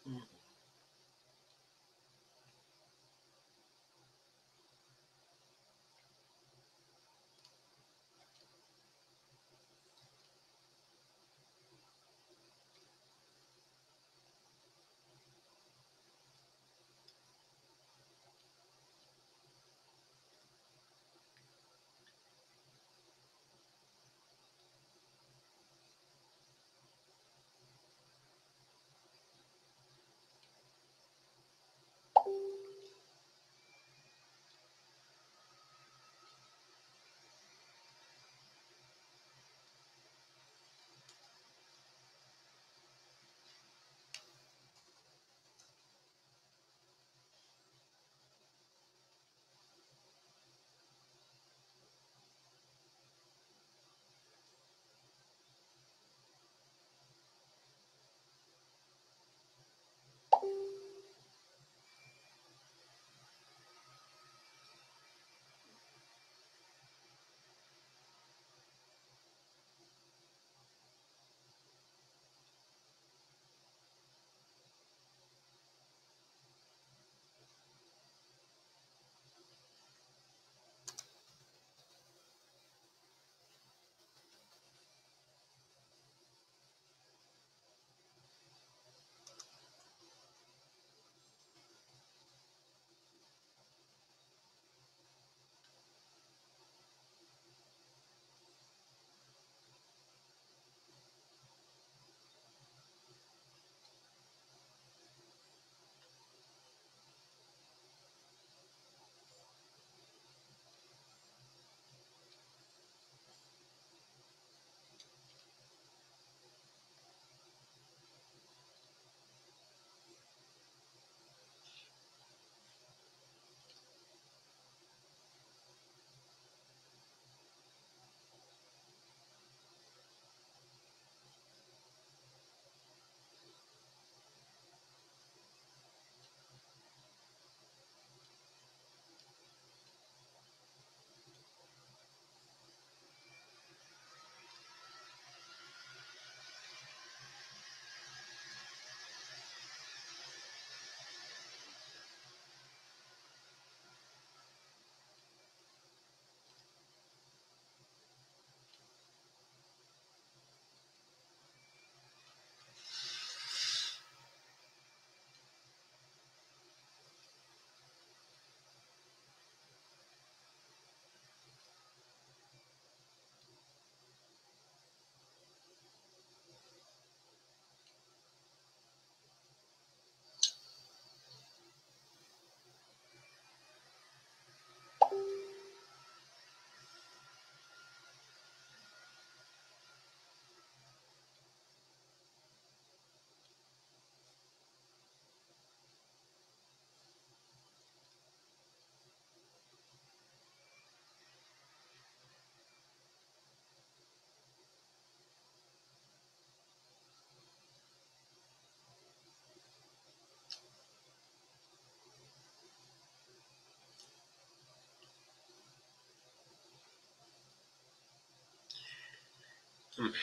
Mm.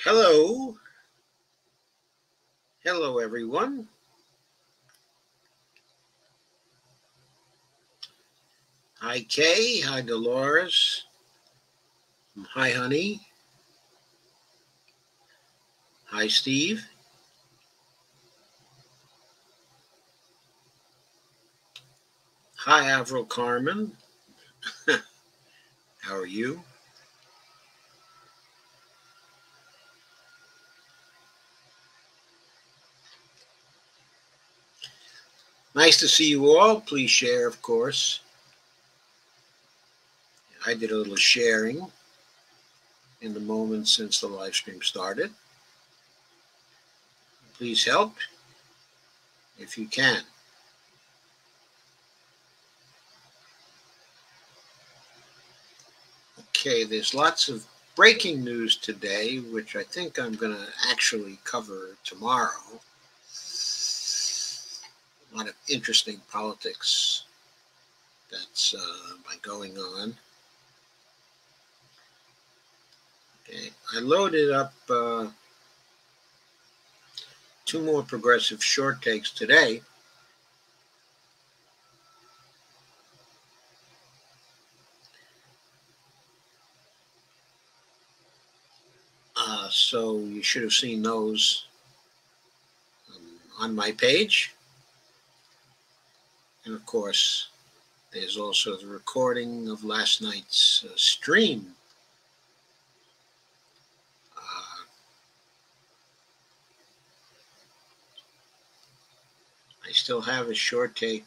Hello, hello everyone. Hi Kay, hi Dolores, hi Honey, hi Steve, hi Avril Carmen. How are you? Nice to see you all. Please share, of course. I did a little sharing in the moments since the live stream started. Please help if you can. Okay, there's lots of breaking news today, which I think I'm going to actually cover tomorrow. A lot of interesting politics that's going on. Okay, I loaded up two more progressive short takes today. So you should have seen those on my page. And of course, there's also the recording of last night's stream. I still have a short take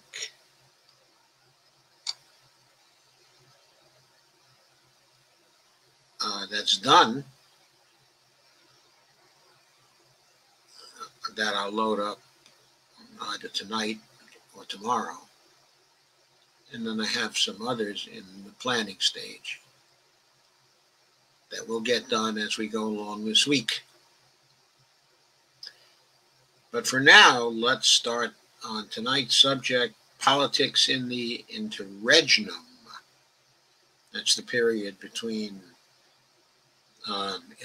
that's done that I'll load up either tonight or tomorrow. And then I have some others in the planning stage that will get done as we go along this week. But for now, let's start on tonight's subject, politics in the Interregnum. That's the period between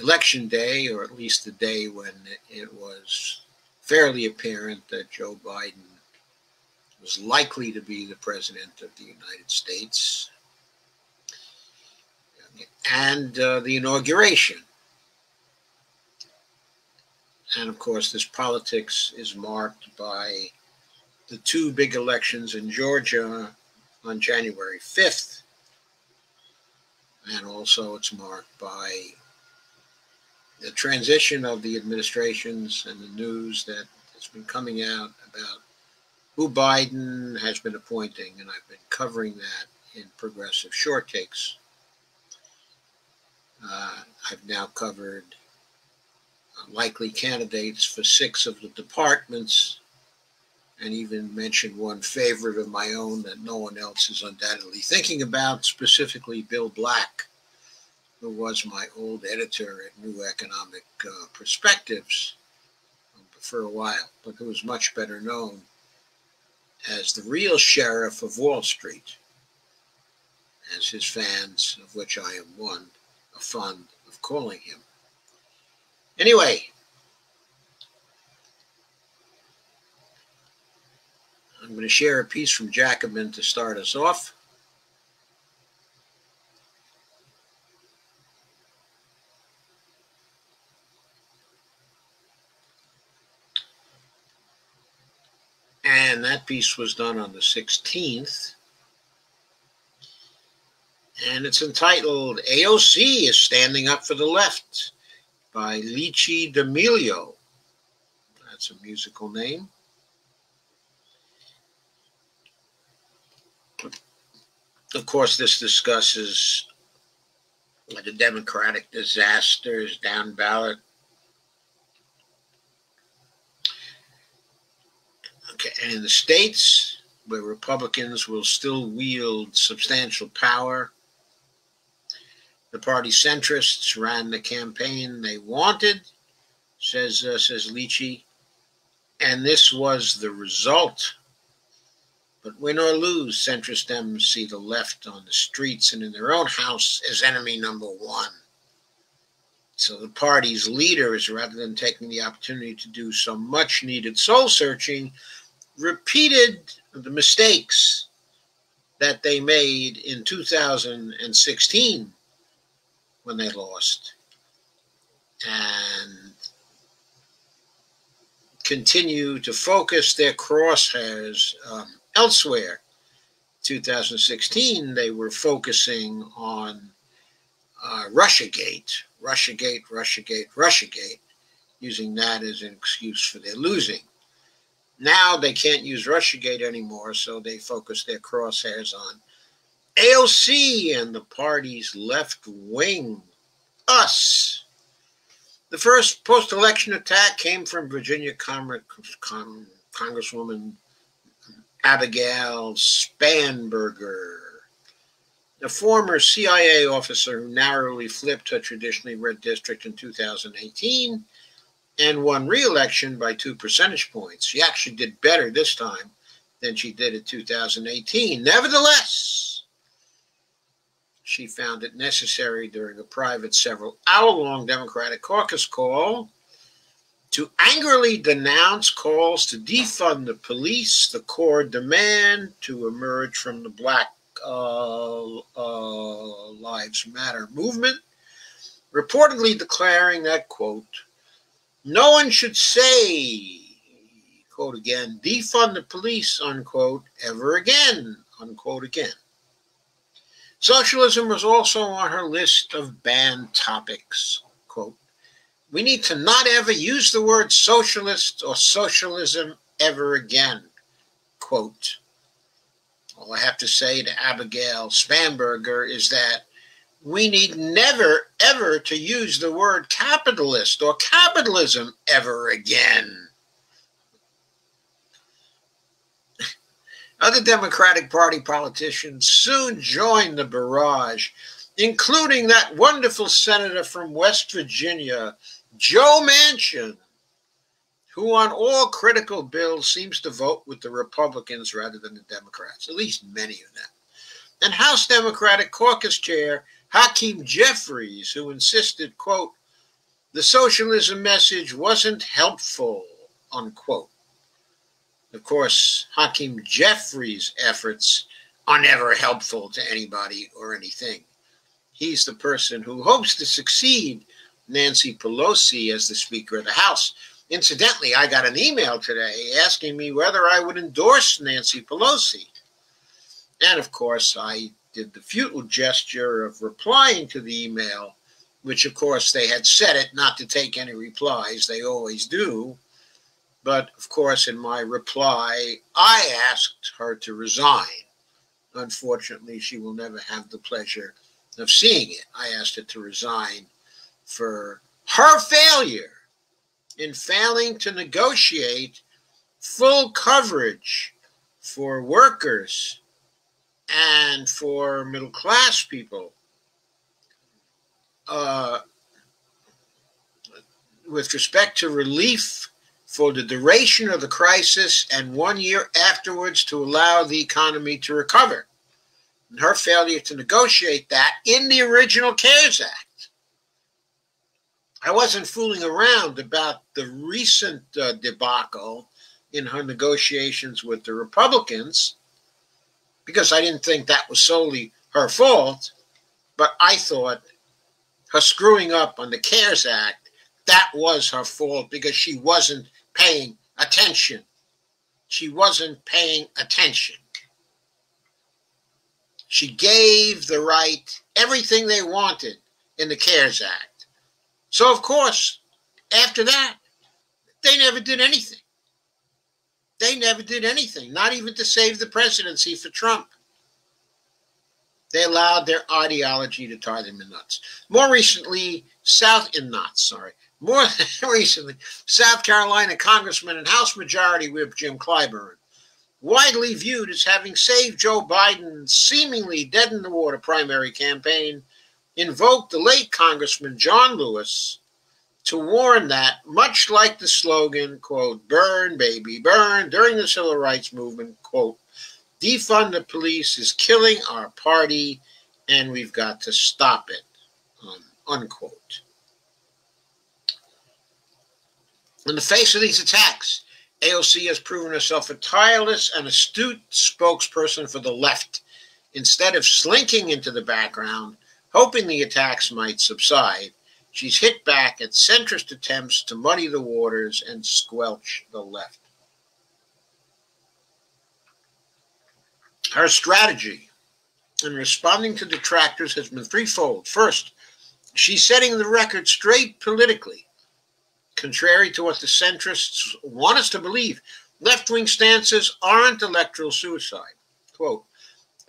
Election Day, or at least the day when it was fairly apparent that Joe Biden was likely to be the president of the United States, and the inauguration. And of course, this politics is marked by the two big elections in Georgia on January 5th. And also it's marked by the transition of the administrations and the news that has been coming out about who Biden has been appointing. And I've been covering that in progressive short takes. I've now covered likely candidates for 6 of the departments, and even mentioned one favorite of my own that no one else is undoubtedly thinking about, specifically Bill Black, who was my old editor at New Economic Perspectives for a while, but who is much better known as the real sheriff of Wall Street, as his fans, of which I am one, are fond of calling him. Anyway, I'm going to share a piece from Jacobin to start us off. And that piece was done on the 16th. And it's entitled, AOC is Standing Up for the Left, by Lici D'Amelio. That's a musical name. Of course, this discusses the Democratic disasters down ballot. Okay, and in the states where Republicans will still wield substantial power, the party centrists ran the campaign they wanted, says Lici, and this was the result. But win or lose, centrist Dems see the left on the streets and in their own house as enemy number one. So the party's leaders, rather than taking the opportunity to do some much-needed soul-searching, repeated the mistakes that they made in 2016 when they lost, and continue to focus their crosshairs elsewhere. 2016, they were focusing on Russiagate, using that as an excuse for their losing. Now they can't use Russiagate anymore, so they focus their crosshairs on AOC and the party's left wing, us. The first post-election attack came from Virginia Congresswoman Abigail Spanberger, a former CIA officer who narrowly flipped her traditionally red district in 2018 and won re-election by 2 percentage points. She actually did better this time than she did in 2018. Nevertheless, she found it necessary during a private several-hour-long Democratic caucus call to angrily denounce calls to defund the police, the core demand to emerge from the Black Lives Matter movement, reportedly declaring that, quote, no one should say, quote again, defund the police, unquote, ever again, unquote again. Socialism was also on her list of banned topics, quote, we need to not ever use the word socialist or socialism ever again, quote. All I have to say to Abigail Spanberger is that we need never, ever to use the word capitalist or capitalism ever again. Other Democratic Party politicians soon joined the barrage, including that wonderful senator from West Virginia, Joe Manchin, who on all critical bills seems to vote with the Republicans rather than the Democrats, at least many of them. And House Democratic Caucus Chair Hakeem Jeffries, who insisted, quote, the socialism message wasn't helpful, unquote. Of course, Hakeem Jeffries' efforts are never helpful to anybody or anything. He's the person who hopes to succeed Nancy Pelosi as the Speaker of the House. Incidentally, I got an email today asking me whether I would endorse Nancy Pelosi. And of course, I did the futile gesture of replying to the email, which of course they had set it not to take any replies. They always do. But of course, in my reply, I asked her to resign. Unfortunately, she will never have the pleasure of seeing it. I asked her to resign for her failure in failing to negotiate full coverage for workers and for middle-class people with respect to relief for the duration of the crisis and 1 year afterwards to allow the economy to recover. And her failure to negotiate that in the original CARES Act. I wasn't fooling around about the recent debacle in her negotiations with the Republicans because I didn't think that was solely her fault, but I thought her screwing up on the CARES Act, that was her fault because she wasn't paying attention. She wasn't paying attention. She gave the right everything they wanted in the CARES Act. So, of course, after that, they never did anything. They never did anything, not even to save the presidency for Trump. They allowed their ideology to tie them in knots. More recently, South Carolina Congressman and House Majority Whip Jim Clyburn, widely viewed as having saved Joe Biden's seemingly dead-in-the-water primary campaign, invoked the late Congressman John Lewis to warn that, much like the slogan, quote, burn, baby, burn, during the civil rights movement, quote, defund the police is killing our party and we've got to stop it, unquote. In the face of these attacks, AOC has proven herself a tireless and astute spokesperson for the left. Instead of slinking into the background, hoping the attacks might subside, she's hit back at centrist attempts to muddy the waters and squelch the left. Her strategy in responding to detractors has been threefold. First, she's setting the record straight politically. Contrary to what the centrists want us to believe, left-wing stances aren't electoral suicide. Quote,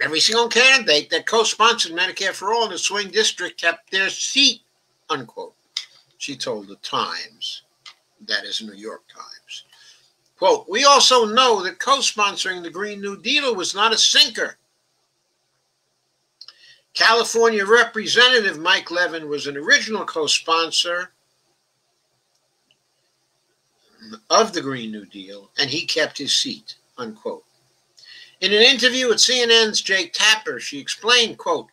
every single candidate that co-sponsored Medicare for All in the swing district kept their seat, unquote, she told the Times, that is New York Times. Quote, we also know that co-sponsoring the Green New Deal was not a sinker. California Representative Mike Levin was an original co-sponsor of the Green New Deal, and he kept his seat, unquote. In an interview with CNN's Jake Tapper, she explained, quote,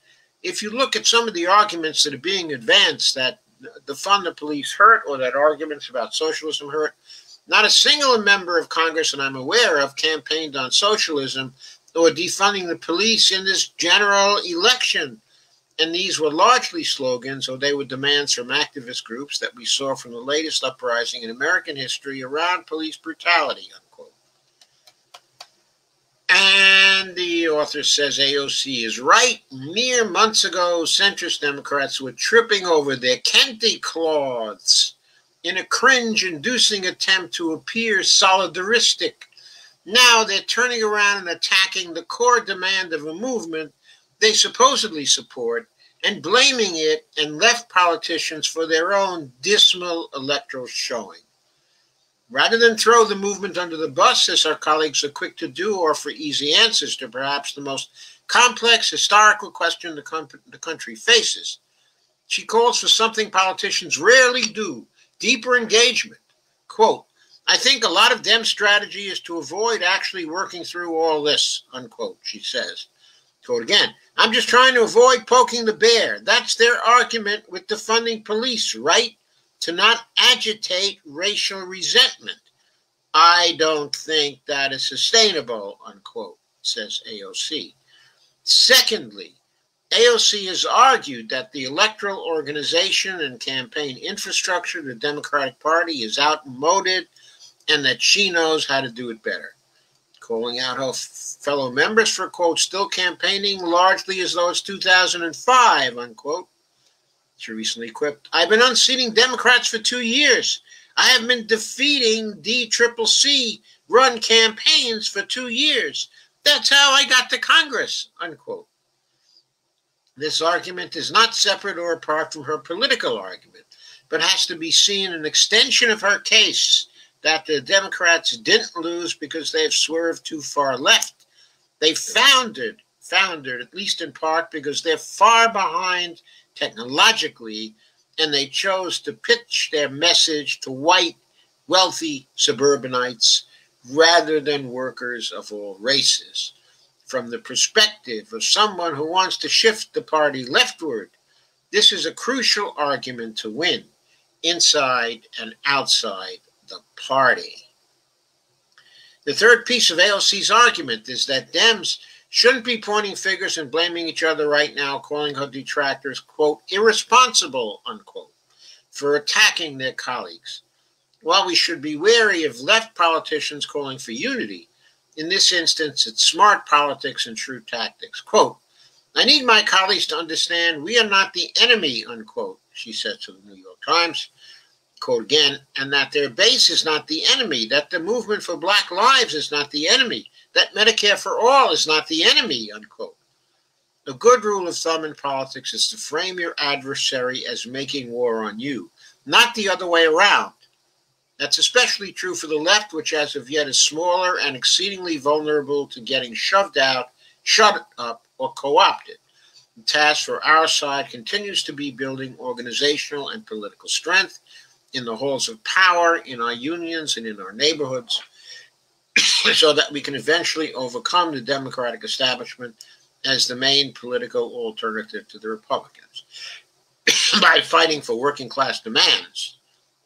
if you look at some of the arguments that are being advanced that defund the police hurt or that arguments about socialism hurt. Not a single member of Congress that I'm aware of campaigned on socialism or defunding the police in this general election. And these were largely slogans, or they were demands from activist groups that we saw from the latest uprising in American history around police brutality, unquote. And the author says AOC is right. Mere months ago, centrist Democrats were tripping over their kente cloths in a cringe-inducing attempt to appear solidaristic. Now they're turning around and attacking the core demand of a movement they supposedly support and blaming it and left politicians for their own dismal electoral showing. Rather than throw the movement under the bus, as our colleagues are quick to do, or for easy answers to perhaps the most complex historical question the country faces, she calls for something politicians rarely do, deeper engagement. Quote, I think a lot of Dem strategy is to avoid actually working through all this, unquote, she says. Quote again, I'm just trying to avoid poking the bear. That's their argument with defunding police, right? To not agitate racial resentment. I don't think that is sustainable, unquote, says AOC. Secondly, AOC has argued that the electoral organization and campaign infrastructure of the Democratic Party is outmoded and that she knows how to do it better, calling out her fellow members for, quote, still campaigning largely as though it's 2005, unquote. She recently quipped, I've been unseating Democrats for 2 years. I have been defeating DCCC-run campaigns for 2 years. That's how I got to Congress, unquote. This argument is not separate or apart from her political argument, but has to be seen an extension of her case that the Democrats didn't lose because they have swerved too far left. They foundered, at least in part, because they're far behind technologically, and they chose to pitch their message to white, wealthy suburbanites rather than workers of all races. From the perspective of someone who wants to shift the party leftward, this is a crucial argument to win, inside and outside the party. The third piece of AOC's argument is that Dems shouldn't be pointing fingers and blaming each other right now, calling her detractors, quote, irresponsible, unquote, for attacking their colleagues. While we should be wary of left politicians calling for unity, in this instance, it's smart politics and true tactics. Quote, I need my colleagues to understand we are not the enemy, unquote, she said to the New York Times. Quote again, and that their base is not the enemy, that the movement for Black lives is not the enemy, that Medicare for all is not the enemy, unquote. A good rule of thumb in politics is to frame your adversary as making war on you, not the other way around. That's especially true for the left, which as of yet is smaller and exceedingly vulnerable to getting shoved out, shut up, or co-opted. The task for our side continues to be building organizational and political strength in the halls of power, in our unions, and in our neighborhoods, so that we can eventually overcome the Democratic establishment as the main political alternative to the Republicans by fighting for working class demands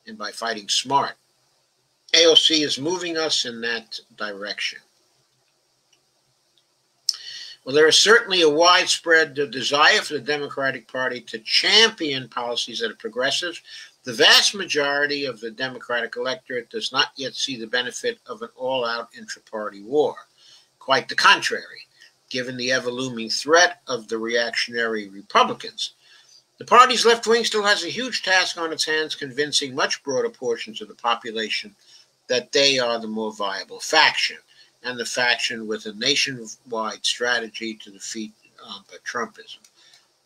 and by fighting smart. AOC is moving us in that direction. Well, there is certainly a widespread desire for the Democratic Party to champion policies that are progressive. The vast majority of the Democratic electorate does not yet see the benefit of an all-out intra-party war. Quite the contrary, given the ever-looming threat of the reactionary Republicans. The party's left wing still has a huge task on its hands convincing much broader portions of the population that they are the more viable faction, and the faction with a nationwide strategy to defeat Trumpism.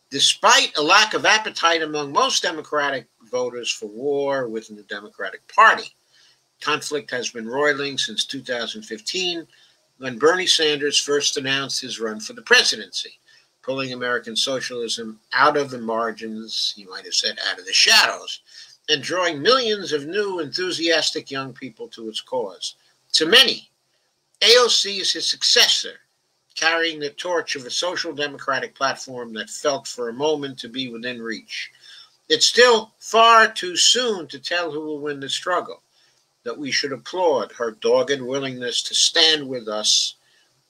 Despite a lack of appetite among most Democratic voters for war within the Democratic Party, conflict has been roiling since 2015, when Bernie Sanders first announced his run for the presidency, pulling American socialism out of the margins, you might have said out of the shadows, and drawing millions of new, enthusiastic young people to its cause. To many, AOC is his successor, carrying the torch of a social democratic platform that felt for a moment to be within reach. It's still far too soon to tell who will win the struggle, that we should applaud her dogged willingness to stand with us,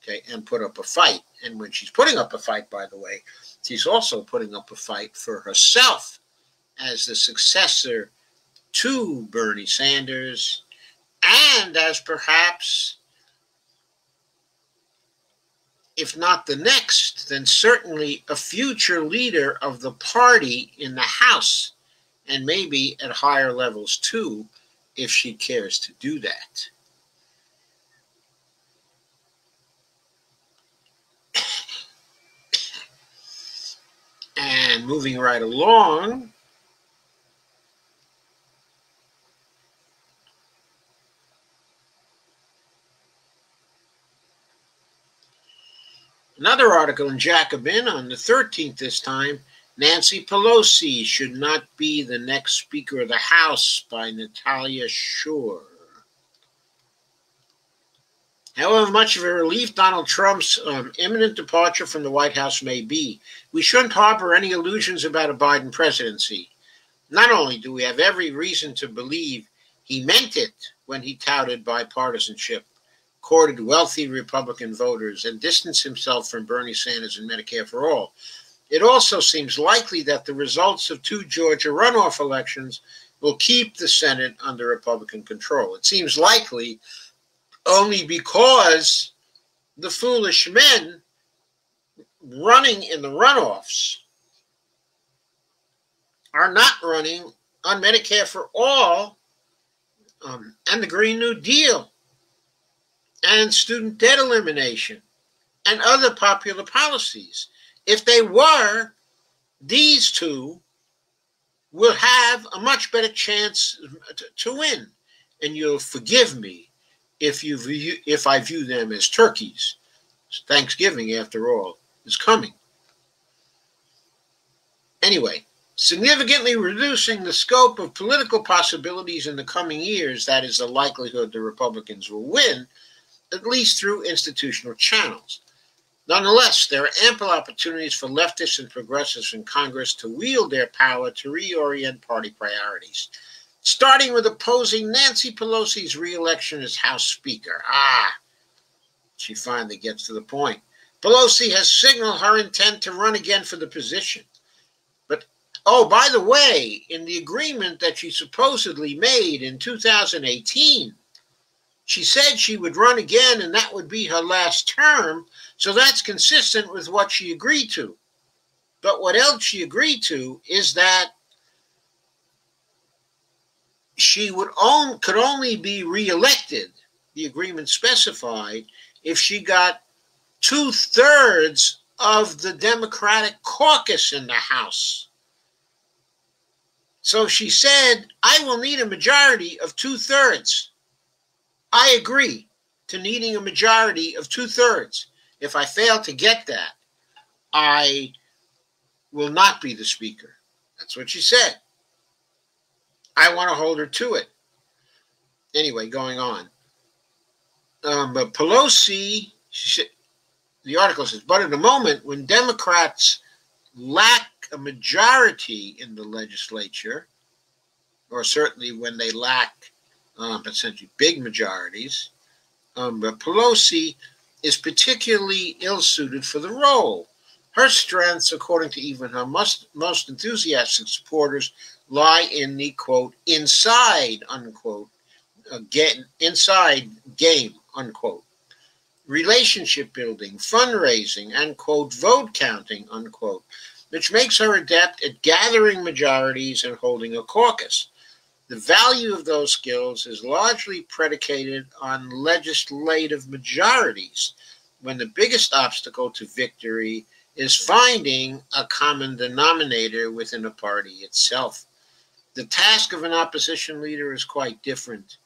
okay, and put up a fight. And when she's putting up a fight, by the way, she's also putting up a fight for herself as the successor to Bernie Sanders, and as perhaps, if not the next, then certainly a future leader of the party in the House, and maybe at higher levels too, if she cares to do that. And moving right along, another article in Jacobin on the 13th this time, Nancy Pelosi should not be the next Speaker of the House, by Natalia Shore. However much of a relief Donald Trump's imminent departure from the White House may be, we shouldn't harbor any illusions about a Biden presidency. Not only do we have every reason to believe he meant it when he touted bipartisanship, courted wealthy Republican voters, and distanced himself from Bernie Sanders and Medicare for All, it also seems likely that the results of 2 Georgia runoff elections will keep the Senate under Republican control. It seems likely only because the foolish men running in the runoffs are not running on Medicare for All and the Green New Deal and student debt elimination and other popular policies. If they were, these two will have a much better chance to win. And you'll forgive me if I view them as turkeys. Thanksgiving, after all, is coming. Anyway, significantly reducing the scope of political possibilities in the coming years, that is the likelihood the Republicans will win, at least through institutional channels. Nonetheless, there are ample opportunities for leftists and progressives in Congress to wield their power to reorient party priorities, starting with opposing Nancy Pelosi's re-election as House Speaker. She finally gets to the point. Pelosi has signaled her intent to run again for the position. But, by the way, in the agreement that she supposedly made in 2018, she said she would run again and that would be her last term, so that's consistent with what she agreed to. But what else she agreed to is that she could only be reelected, the agreement specified, if she got 2/3 of the Democratic caucus in the House. So she said, I will need a majority of 2/3. I agree to needing a majority of 2/3. If I fail to get that, I will not be the Speaker. That's what she said. I want to hold her to it. Anyway, going on. But Pelosi, the article says, but at the moment when Democrats lack a majority in the legislature, or certainly when they lack essentially big majorities, but Pelosi is particularly ill-suited for the role. Her strengths, according to even her most enthusiastic supporters, lie in the, quote, inside, unquote, inside game, unquote, relationship building, fundraising, and, quote, vote counting, unquote, which makes her adept at gathering majorities and holding a caucus. The value of those skills is largely predicated on legislative majorities, when the biggest obstacle to victory is finding a common denominator within a party itself. The task of an opposition leader is quite different.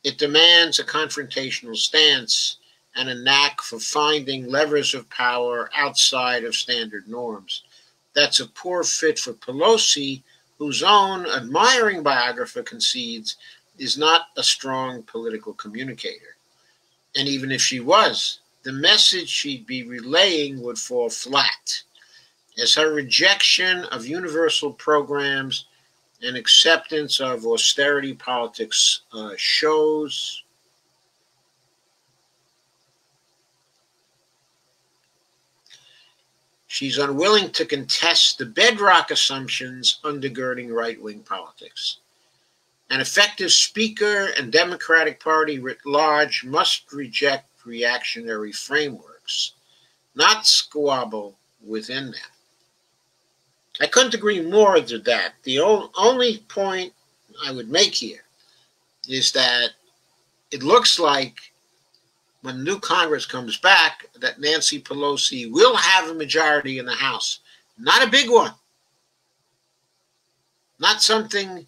It demands a confrontational stance and a knack for finding levers of power outside of standard norms. That's a poor fit for Pelosi, whose own admiring biographer concedes is not a strong political communicator. And even if she was, the message she'd be relaying would fall flat, as her rejection of universal programs and acceptance of austerity politics shows. She's unwilling to contest the bedrock assumptions undergirding right-wing politics. An effective speaker and Democratic Party writ large must reject reactionary frameworks, not squabble within them. I couldn't agree more to that. The only point I would make here is that it looks like when the new Congress comes back, that Nancy Pelosi will have a majority in the House. Not a big one. Not something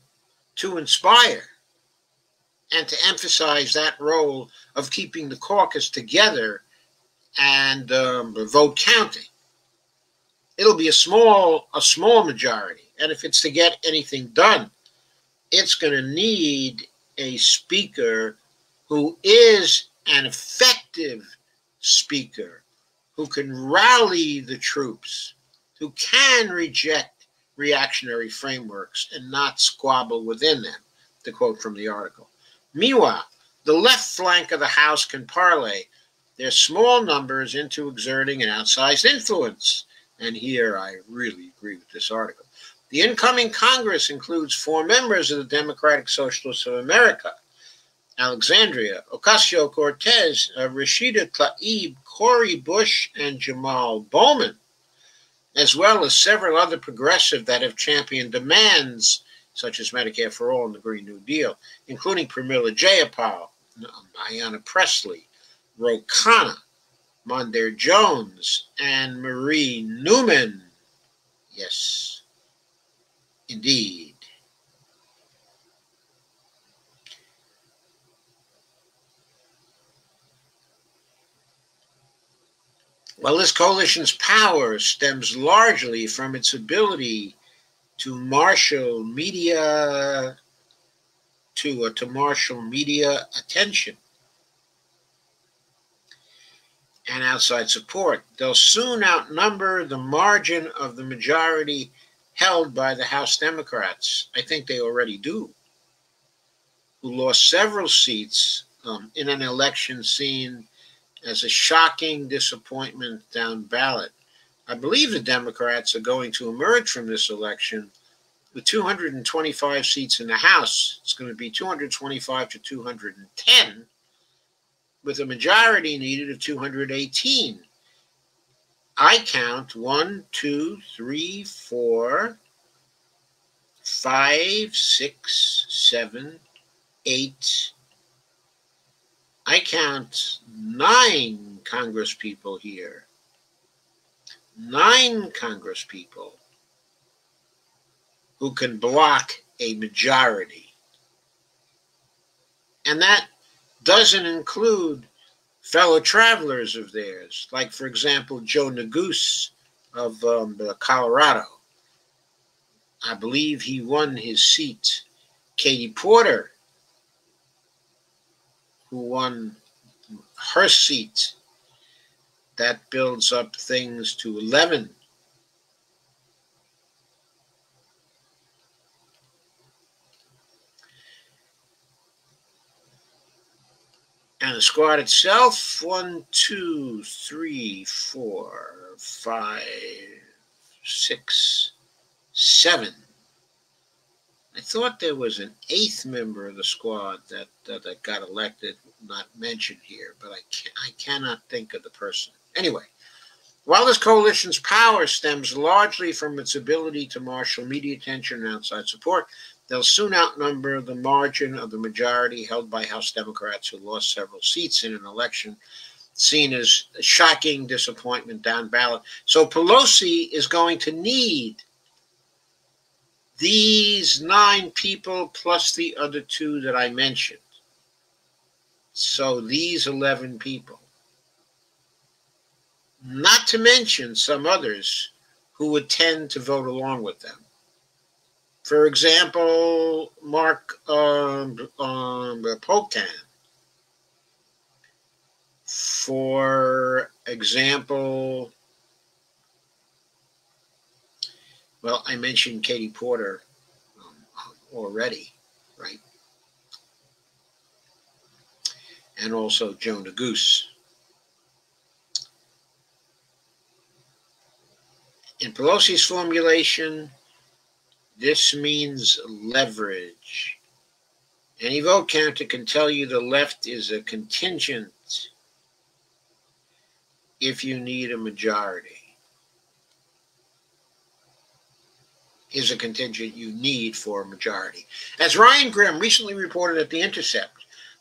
to inspire and to emphasize that role of keeping the caucus together and the vote counting. It'll be a small majority. And if it's to get anything done, it's going to need a speaker who is an effective speaker, who can rally the troops, who can reject reactionary frameworks and not squabble within them, to quote from the article. Meanwhile, the left flank of the House can parlay their small numbers into exerting an outsized influence. And here I really agree with this article. The incoming Congress includes 4 members of the Democratic Socialists of America: Alexandria Ocasio-Cortez, Rashida Tlaib, Cori Bush, and Jamal Bowman, as well as several other progressive that have championed demands such as Medicare for All and the Green New Deal, including Pramila Jayapal, Ayanna Pressley, Ro Khanna, Mondaire Jones, and Marie Newman. Yes, indeed. Well, this coalition's power stems largely from its ability to marshal media attention and outside support. They'll soon outnumber the margin of the majority held by the House Democrats. I think they already do, who lost several seats in an election seen as a shocking disappointment down ballot. I believe the Democrats are going to emerge from this election with 225 seats in the House. It's going to be 225 to 210, with a majority needed of 218. I count 1, 2, 3, 4, 5, 6, 7, 8. I count 9 congresspeople here. 9 congresspeople who can block a majority. And that doesn't include fellow travelers of theirs, like, for example, Joe Neguse of Colorado. I believe he won his seat. Katie Porter, who won her seat. That builds up things to 11. And the squad itself, 1, 2, 3, 4, 5, 6, 7. I thought there was an 8th member of the squad that got elected, not mentioned here, but I cannot think of the person. Anyway, while this coalition's power stems largely from its ability to marshal media attention and outside support, they'll soon outnumber the margin of the majority held by House Democrats, who lost several seats in an election seen as a shocking disappointment down ballot. So Pelosi is going to need these 9 people plus the other 2 that I mentioned. So these 11 people. Not to mention some others who would tend to vote along with them. For example, Mark Pocan. For example, well, I mentioned Katie Porter. already, right? And also Jonah Goose. In Pelosi's formulation, this means leverage. Any vote counter can tell you the left is a contingent if you need a majority. Is a contingent you need for a majority. As Ryan Grimm recently reported at The Intercept,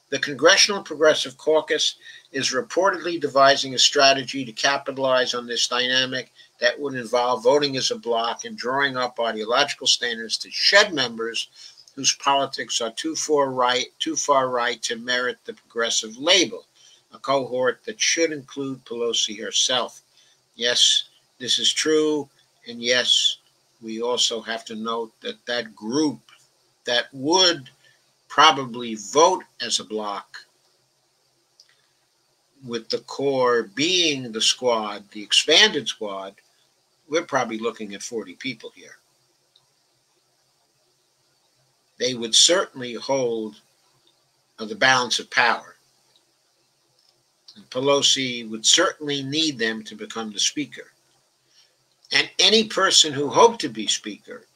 the Congressional Progressive Caucus is reportedly devising a strategy to capitalize on this dynamic that would involve voting as a bloc and drawing up ideological standards to shed members whose politics are too far right to merit the progressive label, a cohort that should include Pelosi herself. Yes, this is true, and yes, we also have to note that that group that would probably vote as a bloc, with the core being the squad, the expanded squad, we're probably looking at 40 people here. They would certainly hold the balance of power. And Pelosi would certainly need them to become the speaker. And any person who hoped to be speaker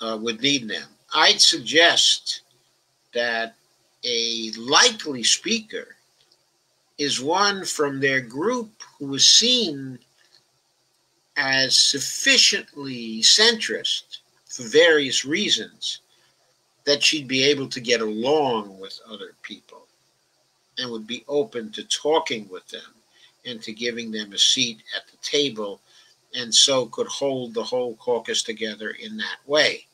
would need them. I'd suggest that a likely speaker is one from their group who is seen as sufficiently centrist for various reasons that she'd be able to get along with other people and would be open to talking with them and to giving them a seat at the table, and so could hold the whole caucus together in that way.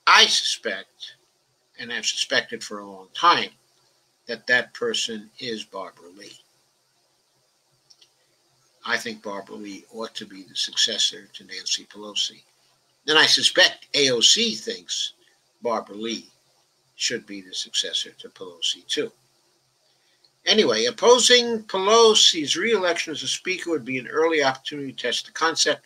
I suspect, and I've suspected for a long time, that that person is Barbara Lee. I think Barbara Lee ought to be the successor to Nancy Pelosi. And I suspect AOC thinks Barbara Lee should be the successor to Pelosi, too. Anyway, opposing Pelosi's re-election as a speaker would be an early opportunity to test the concept,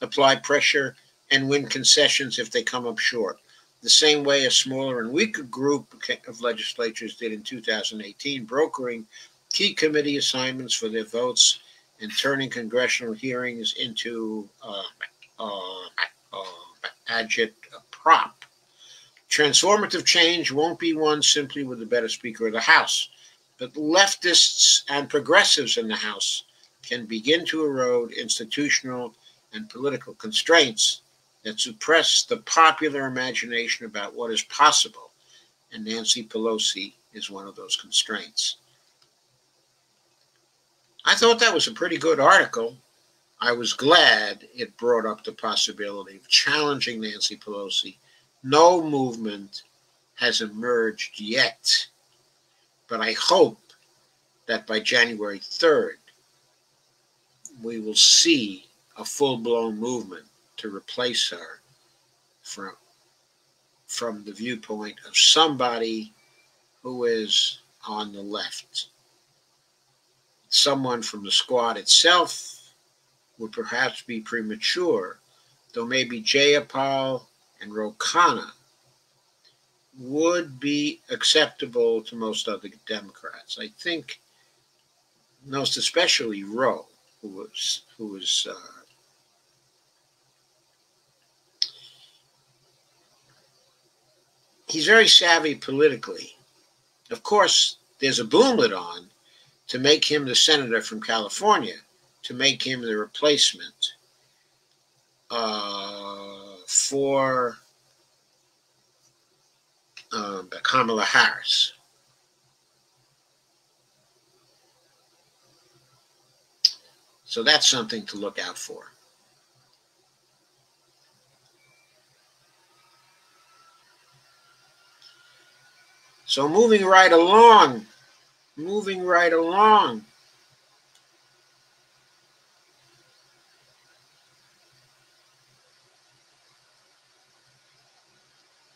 apply pressure, and win concessions if they come up short. The same way a smaller and weaker group of legislatures did in 2018, brokering key committee assignments for their votes and turning congressional hearings into agit-prop. Transformative change won't be won simply with a better Speaker of the House, but leftists and progressives in the House can begin to erode institutional and political constraints that suppress the popular imagination about what is possible, and Nancy Pelosi is one of those constraints. I thought that was a pretty good article. I was glad it brought up the possibility of challenging Nancy Pelosi. No movement has emerged yet, but I hope that by January 3rd, we will see a full-blown movement to replace her from the viewpoint of somebody who is on the left. Someone from the squad itself would perhaps be premature, though maybe Jayapal and Ro Khanna would be acceptable to most other Democrats. I think most especially Ro, who was he's very savvy politically. Of course, there's a boomlet on to make him the senator from California, to make him the replacement for Kamala Harris. So that's something to look out for. So moving right along.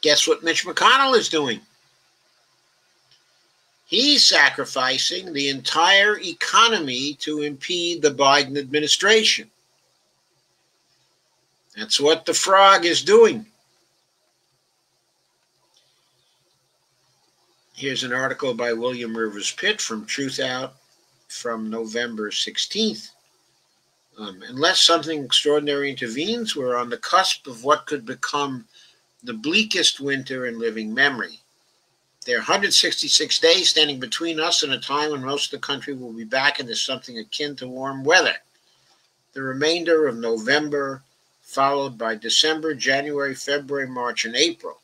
Guess what Mitch McConnell is doing? He's sacrificing the entire economy to impede the Biden administration. That's what the frog is doing. Here's an article by William Rivers Pitt from Truth Out from November 16th. Unless something extraordinary intervenes, we're on the cusp of what could become the bleakest winter in living memory. There are 166 days standing between us and a time when most of the country will be back into something akin to warm weather. The remainder of November, followed by December, January, February, March, and April.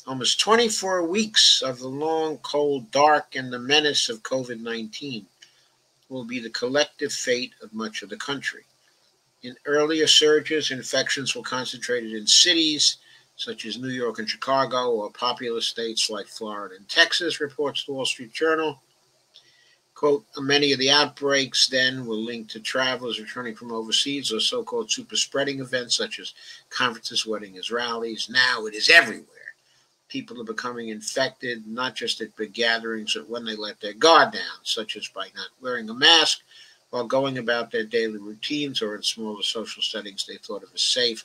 Almost 24 weeks of the long, cold, dark, and the menace of COVID-19 will be the collective fate of much of the country. In earlier surges, infections were concentrated in cities such as New York and Chicago, or populous states like Florida and Texas, reports the Wall Street Journal. Quote, many of the outbreaks then were linked to travelers returning from overseas or so-called super spreading events such as conferences, weddings, rallies. Now it is everywhere. People are becoming infected, not just at big gatherings, but when they let their guard down, such as by not wearing a mask while going about their daily routines or in smaller social settings they thought of as safe,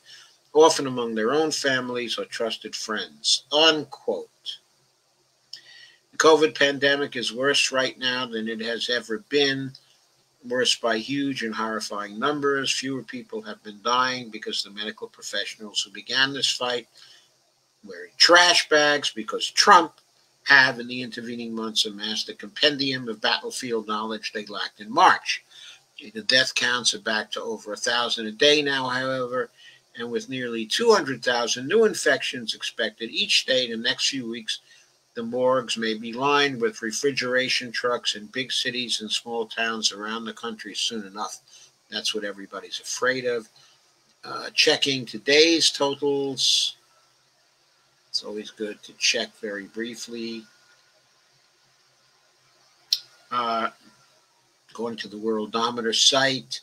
often among their own families or trusted friends, unquote. The COVID pandemic is worse right now than it has ever been, worse by huge and horrifying numbers. Fewer people have been dying because the medical professionals who began this fight wearing trash bags because Trump have, in the intervening months, amassed a compendium of battlefield knowledge they lacked in March. The death counts are back to over 1,000 a day now, however, and with nearly 200,000 new infections expected each day in the next few weeks, the morgues may be lined with refrigeration trucks in big cities and small towns around the country soon enough. That's what everybody's afraid of. Checking today's totals. It's always good to check very briefly. Going to the Worldometer site,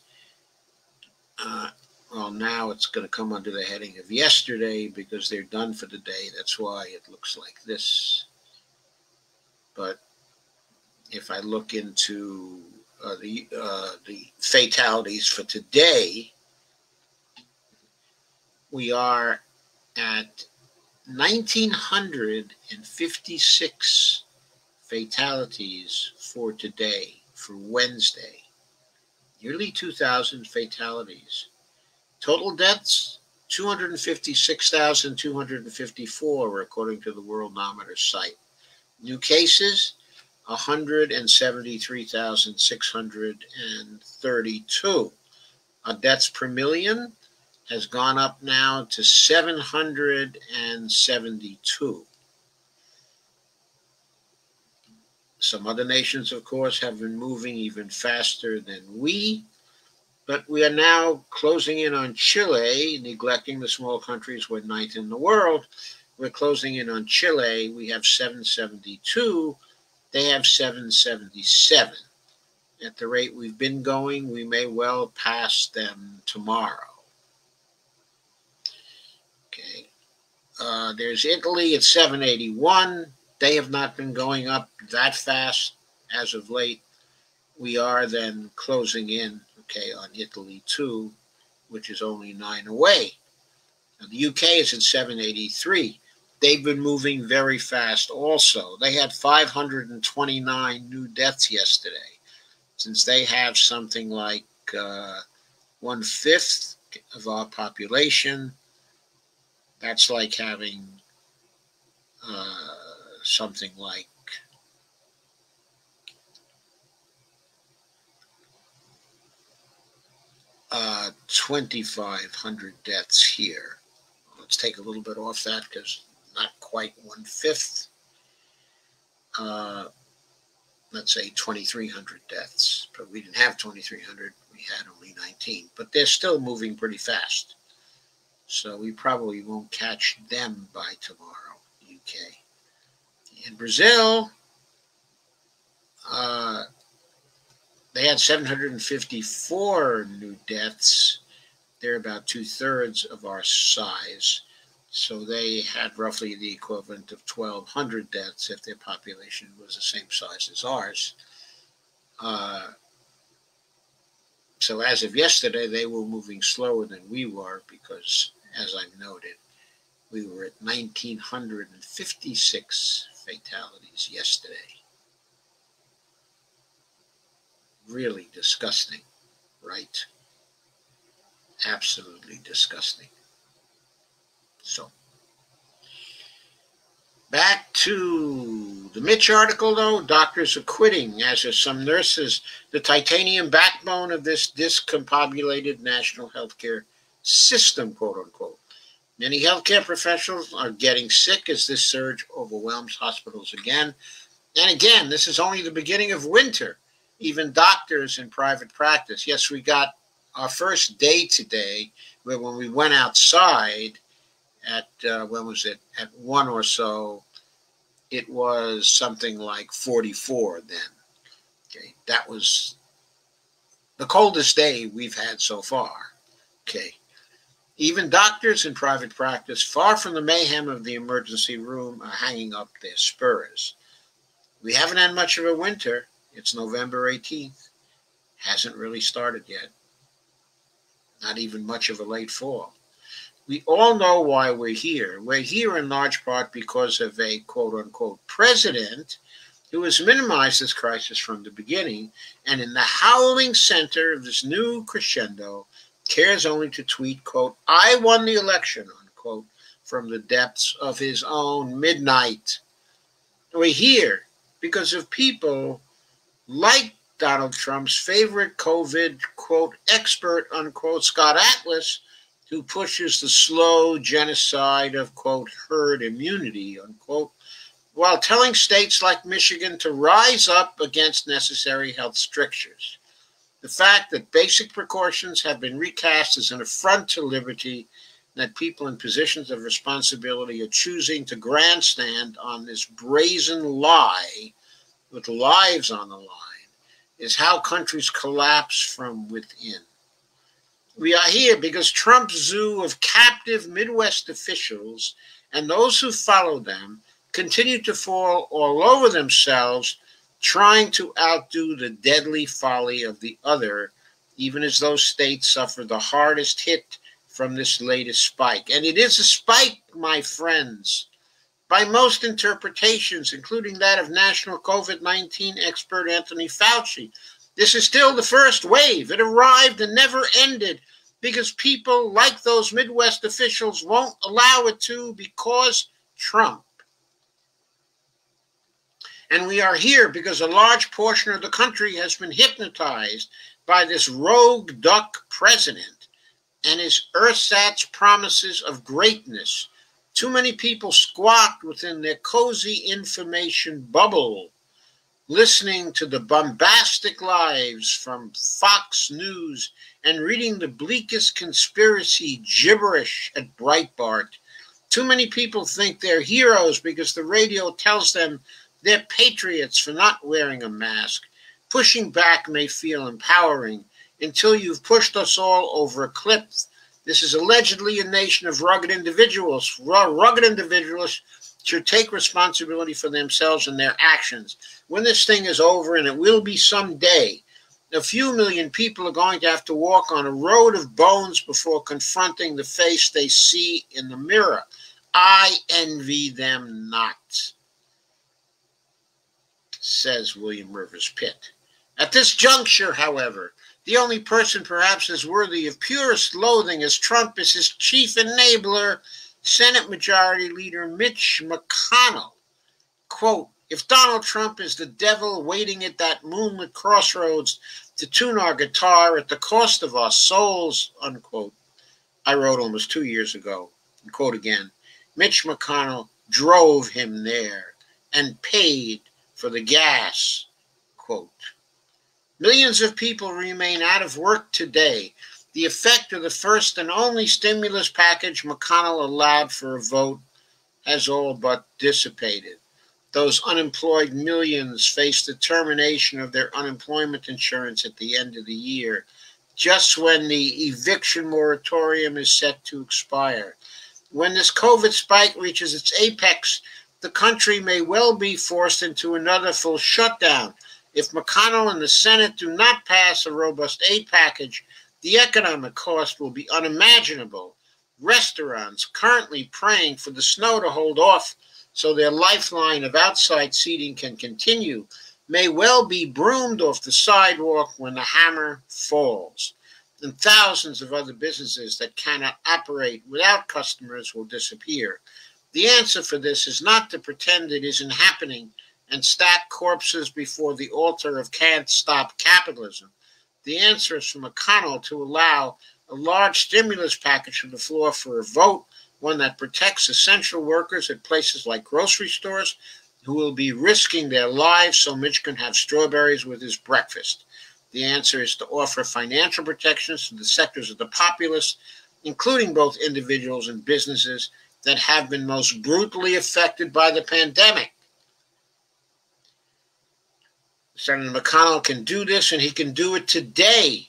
well, now it's going to come under the heading of yesterday because they're done for the day. That's why it looks like this. But if I look into the fatalities for today, we are at 1,956 fatalities for today, for Wednesday. Nearly 2,000 fatalities. Total deaths, 256,254, according to the Worldometer site. New cases, 173,632. Deaths per million has gone up now to 772. Some other nations, of course, have been moving even faster than we. But we are now closing in on Chile, neglecting the small countries. We're ninth in the world. We're closing in on Chile. We have 772. They have 777. At the rate we've been going, we may well pass them tomorrow. Okay. There's Italy at 781. They have not been going up that fast as of late. We are then closing in, on Italy too, which is only 9 away. Now, the UK is at 783. They've been moving very fast also. They had 529 new deaths yesterday. Since they have something like 1/5 of our population, that's like having something like 2,500 deaths here. Let's take a little bit off that because not quite 1/5. Let's say 2,300 deaths, but we didn't have 2,300. We had only 19, but they're still moving pretty fast. So we probably won't catch them by tomorrow, UK. In Brazil, they had 754 new deaths. They're about 2/3 of our size. So they had roughly the equivalent of 1,200 deaths if their population was the same size as ours. So as of yesterday, they were moving slower than we were because, as I noted, we were at 1,956 fatalities yesterday. Really disgusting, right? Absolutely disgusting. So, back to the Mitch article, though. Doctors are quitting, as are some nurses, the titanium backbone of this discombobulated national healthcare system, quote unquote. Many healthcare professionals are getting sick as this surge overwhelms hospitals again. And again, this is only the beginning of winter. Even doctors in private practice. Yes, we got our first day today where when we went outside at, when was it, at 1 or so, it was something like 44 then. Okay, that was the coldest day we've had so far. Okay. Even doctors in private practice, far from the mayhem of the emergency room, are hanging up their spurs. We haven't had much of a winter. It's November 18th. Hasn't really started yet. Not even much of a late fall. We all know why we're here. We're here in large part because of a quote-unquote president who has minimized this crisis from the beginning, and in the howling center of this new crescendo, cares only to tweet, quote, "I won the election," unquote, from the depths of his own midnight. We're here because of people like Donald Trump's favorite COVID, quote, expert, unquote, Scott Atlas, who pushes the slow genocide of, quote, herd immunity, unquote, while telling states like Michigan to rise up against necessary health strictures. The fact that basic precautions have been recast as an affront to liberty, that people in positions of responsibility are choosing to grandstand on this brazen lie with lives on the line, is how countries collapse from within. We are here because Trump's zoo of captive Midwest officials and those who follow them continue to fall all over themselves, trying to outdo the deadly folly of the other, even as those states suffer the hardest hit from this latest spike. And it is a spike, my friends. By most interpretations, including that of national COVID-19 expert Anthony Fauci, this is still the first wave. It arrived and never ended because people like those Midwest officials won't allow it to because Trump. And we are here because a large portion of the country has been hypnotized by this rogue duck president and his ersatz promises of greatness. Too many people squat within their cozy information bubble, listening to the bombastic lies from Fox News and reading the bleakest conspiracy gibberish at Breitbart. Too many people think they're heroes because the radio tells them they're patriots for not wearing a mask. Pushing back may feel empowering until you've pushed us all over a cliff. This is allegedly a nation of rugged individuals. Rugged individuals should take responsibility for themselves and their actions. When this thing is over, and it will be someday, a few million people are going to have to walk on a road of bones before confronting the face they see in the mirror. I envy them not, says William Rivers Pitt. At this juncture, however, the only person perhaps as worthy of purest loathing as Trump is his chief enabler, Senate Majority Leader Mitch McConnell. Quote, "If Donald Trump is the devil waiting at that moonlit crossroads to tune our guitar at the cost of our souls," unquote, I wrote almost 2 years ago. And quote again, Mitch McConnell drove him there and paid for the gas, quote. Millions of people remain out of work today. The effect of the first and only stimulus package McConnell allowed for a vote has all but dissipated. Those unemployed millions face the termination of their unemployment insurance at the end of the year, just when the eviction moratorium is set to expire. When this COVID spike reaches its apex, the country may well be forced into another full shutdown. If McConnell and the Senate do not pass a robust aid package, the economic cost will be unimaginable. Restaurants currently praying for the snow to hold off so their lifeline of outside seating can continue, may well be broomed off the sidewalk when the hammer falls. And thousands of other businesses that cannot operate without customers will disappear. The answer for this is not to pretend it isn't happening and stack corpses before the altar of can't stop capitalism. The answer is for McConnell to allow a large stimulus package on the floor for a vote, one that protects essential workers at places like grocery stores who will be risking their lives so Mitch can have strawberries with his breakfast. The answer is to offer financial protections to the sectors of the populace, including both individuals and businesses that have been most brutally affected by the pandemic. Senator McConnell can do this, and he can do it today.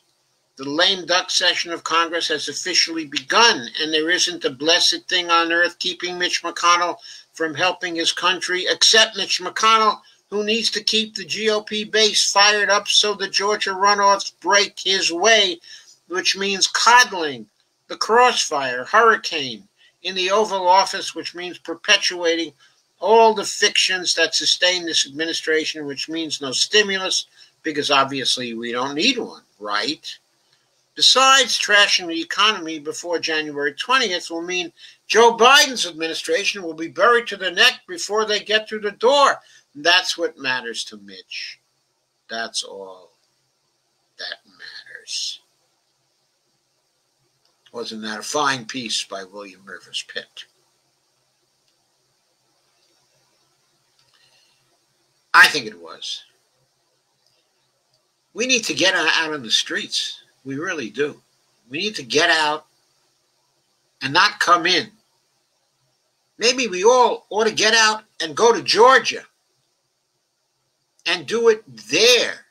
The lame duck session of Congress has officially begun, and there isn't a blessed thing on earth keeping Mitch McConnell from helping his country, except Mitch McConnell, who needs to keep the GOP base fired up so the Georgia runoffs break his way, which means coddling the crossfire hurricane in the Oval Office, which means perpetuating all the fictions that sustain this administration, which means no stimulus, because obviously we don't need one, right? Besides, trashing the economy before January 20th will mean Joe Biden's administration will be buried to the neck before they get through the door. That's what matters to Mitch. That's all that matters. Wasn't that a fine piece by William Rivers Pitt? I think it was. We need to get out on the streets. We really do. We need to get out and not come in. Maybe we all ought to get out and go to Georgia and do it there,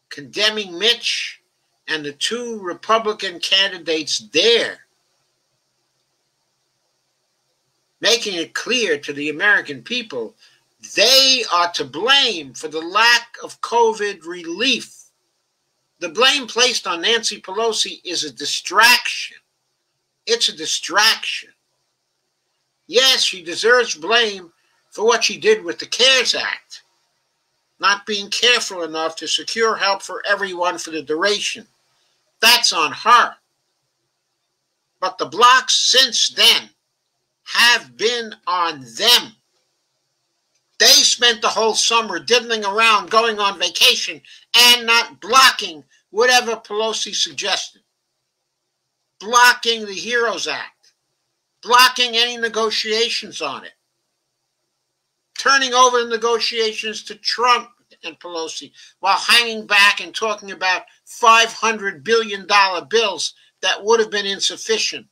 condemning Mitch and the two Republican candidates there, making it clear to the American people they are to blame for the lack of COVID relief. The blame placed on Nancy Pelosi is a distraction. It's a distraction. Yes, she deserves blame for what she did with the CARES Act, not being careful enough to secure help for everyone for the duration. That's on her. But the blocks since then have been on them. They spent the whole summer diddling around, going on vacation, and not blocking whatever Pelosi suggested. Blocking the HEROES Act. Blocking any negotiations on it. Turning over the negotiations to Trump and Pelosi while hanging back and talking about $500 billion bills that would have been insufficient.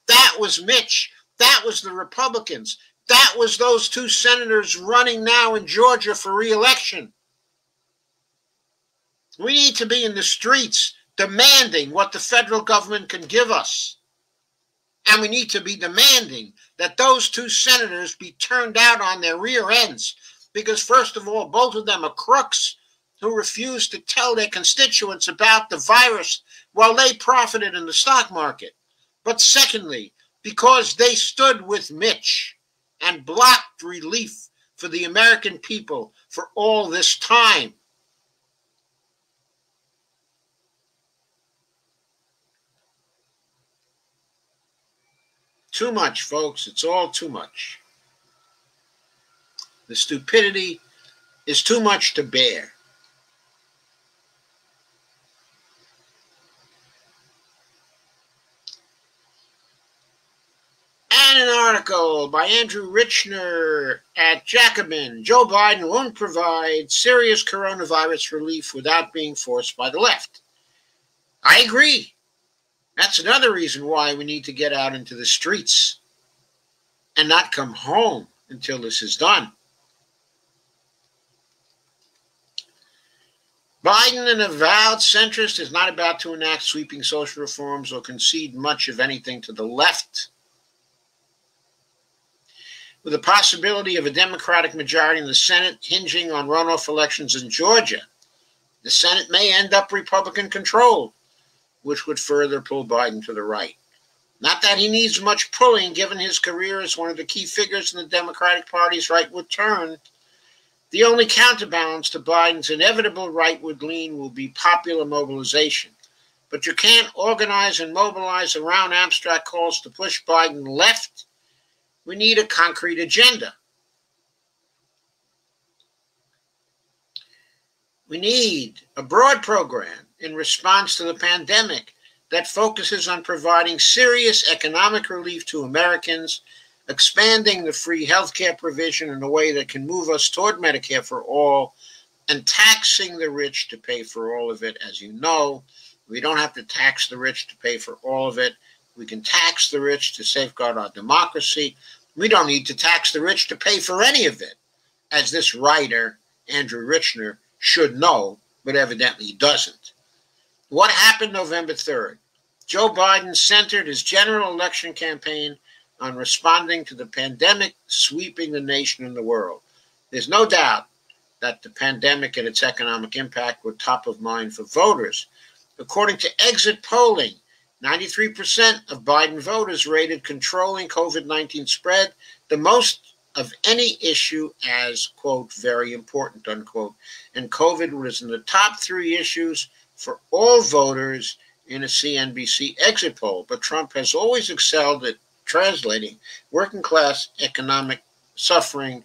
That was Mitch. That was the Republicans. That was those two senators running now in Georgia for re-election. We need to be in the streets demanding what the federal government can give us. And we need to be demanding that those two senators be turned out on their rear ends. Because first of all, both of them are crooks who refuse to tell their constituents about the virus while they profited in the stock market. But secondly, because they stood with Mitch and blocked relief for the American people for all this time. Too much, folks. It's all too much. The stupidity is too much to bear. And an article by Andrew Richner at Jacobin. Joe Biden won't provide serious coronavirus relief without being forced by the left. I agree. That's another reason why we need to get out into the streets and not come home until this is done. Biden, an avowed centrist, is not about to enact sweeping social reforms or concede much of anything to the left. With the possibility of a Democratic majority in the Senate hinging on runoff elections in Georgia, the Senate may end up Republican-controlled, which would further pull Biden to the right. Not that he needs much pulling, given his career as one of the key figures in the Democratic Party's rightward turn. The only counterbalance to Biden's inevitable rightward lean will be popular mobilization. But you can't organize and mobilize around abstract calls to push Biden left. We need a concrete agenda. We need a broad program in response to the pandemic that focuses on providing serious economic relief to Americans, expanding the free healthcare provision in a way that can move us toward Medicare for all, and taxing the rich to pay for all of it. As you know, we don't have to tax the rich to pay for all of it. We can tax the rich to safeguard our democracy. We don't need to tax the rich to pay for any of it, as this writer, Andrew Richner, should know, but evidently he doesn't. What happened November 3rd? Joe Biden centered his general election campaign on responding to the pandemic sweeping the nation and the world. There's no doubt that the pandemic and its economic impact were top of mind for voters. According to exit polling, 93% of Biden voters rated controlling COVID-19 spread the most of any issue as, quote, very important, unquote. And COVID was in the top 3 issues for all voters in a CNBC exit poll. But Trump has always excelled at translating working class economic suffering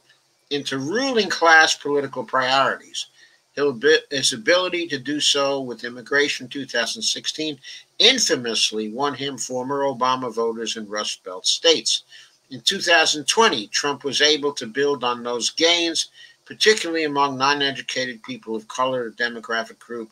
into ruling class political priorities. His ability to do so with immigration in 2016 infamously won him former Obama voters in Rust Belt states. In 2020, Trump was able to build on those gains, particularly among non-educated people of color, a demographic group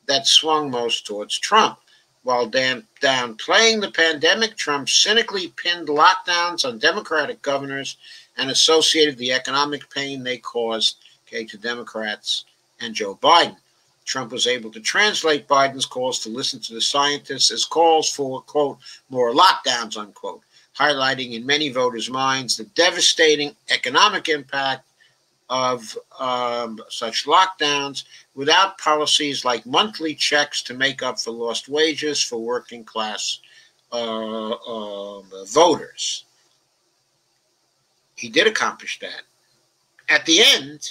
that swung most towards Trump. While downplaying the pandemic, Trump cynically pinned lockdowns on Democratic governors and associated the economic pain they caused, to Democrats and Joe Biden. Trump was able to translate Biden's calls to listen to the scientists as calls for, quote, more lockdowns, unquote, highlighting in many voters' minds the devastating economic impact of such lockdowns without policies like monthly checks to make up for lost wages for working class voters. He did accomplish that. At the end,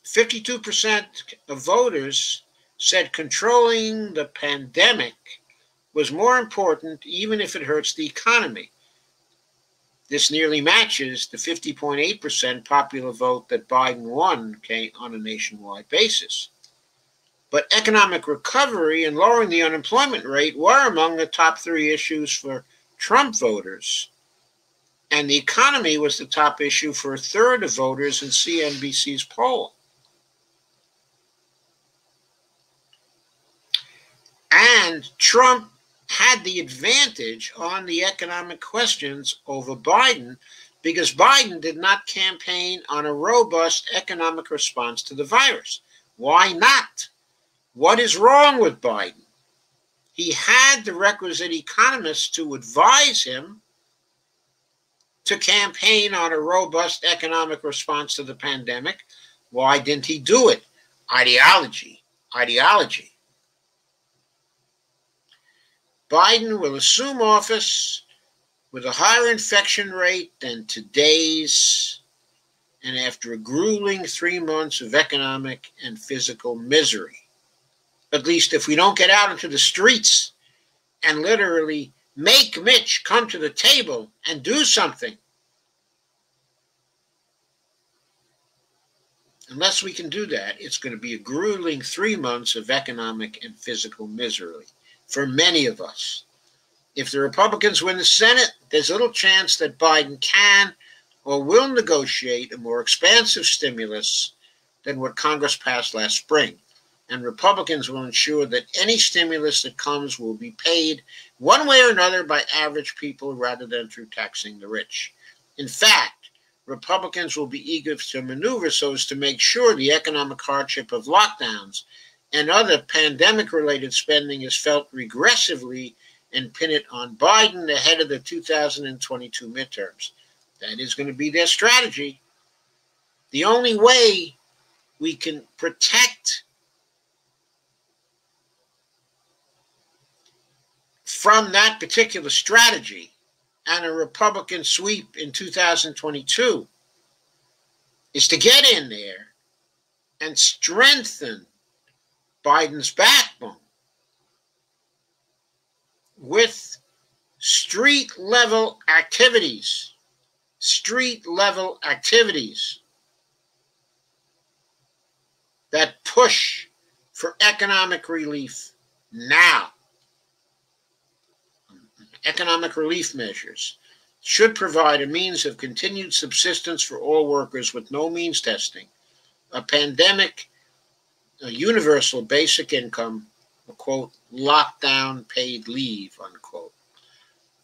52% of voters said controlling the pandemic was more important even if it hurts the economy. This nearly matches the 50.8% popular vote that Biden won, on a nationwide basis. But economic recovery and lowering the unemployment rate were among the top 3 issues for Trump voters. And the economy was the top issue for a third of voters in CNBC's poll. And Trump had the advantage on the economic questions over Biden because Biden did not campaign on a robust economic response to the virus. Why not? What is wrong with Biden? He had the requisite economists to advise him to campaign on a robust economic response to the pandemic. Why didn't he do it? Ideology. Biden will assume office with a higher infection rate than today's, and after a grueling 3 months of economic and physical misery. At least if we don't get out into the streets and literally make Mitch come to the table and do something. Unless we can do that, it's going to be a grueling 3 months of economic and physical misery for many of us. If the Republicans win the Senate, there's little chance that Biden can or will negotiate a more expansive stimulus than what Congress passed last spring. And Republicans will ensure that any stimulus that comes will be paid one way or another by average people rather than through taxing the rich. In fact, Republicans will be eager to maneuver so as to make sure the economic hardship of lockdowns and other pandemic-related spending is felt regressively and pin it on Biden ahead of the 2022 midterms. That is going to be their strategy. The only way we can protect from that particular strategy and a Republican sweep in 2022 is to get in there and strengthen Biden's backbone with street-level activities that push for economic relief now. Economic relief measures should provide a means of continued subsistence for all workers with no means testing, a pandemic, a universal basic income, a quote, lockdown paid leave, unquote.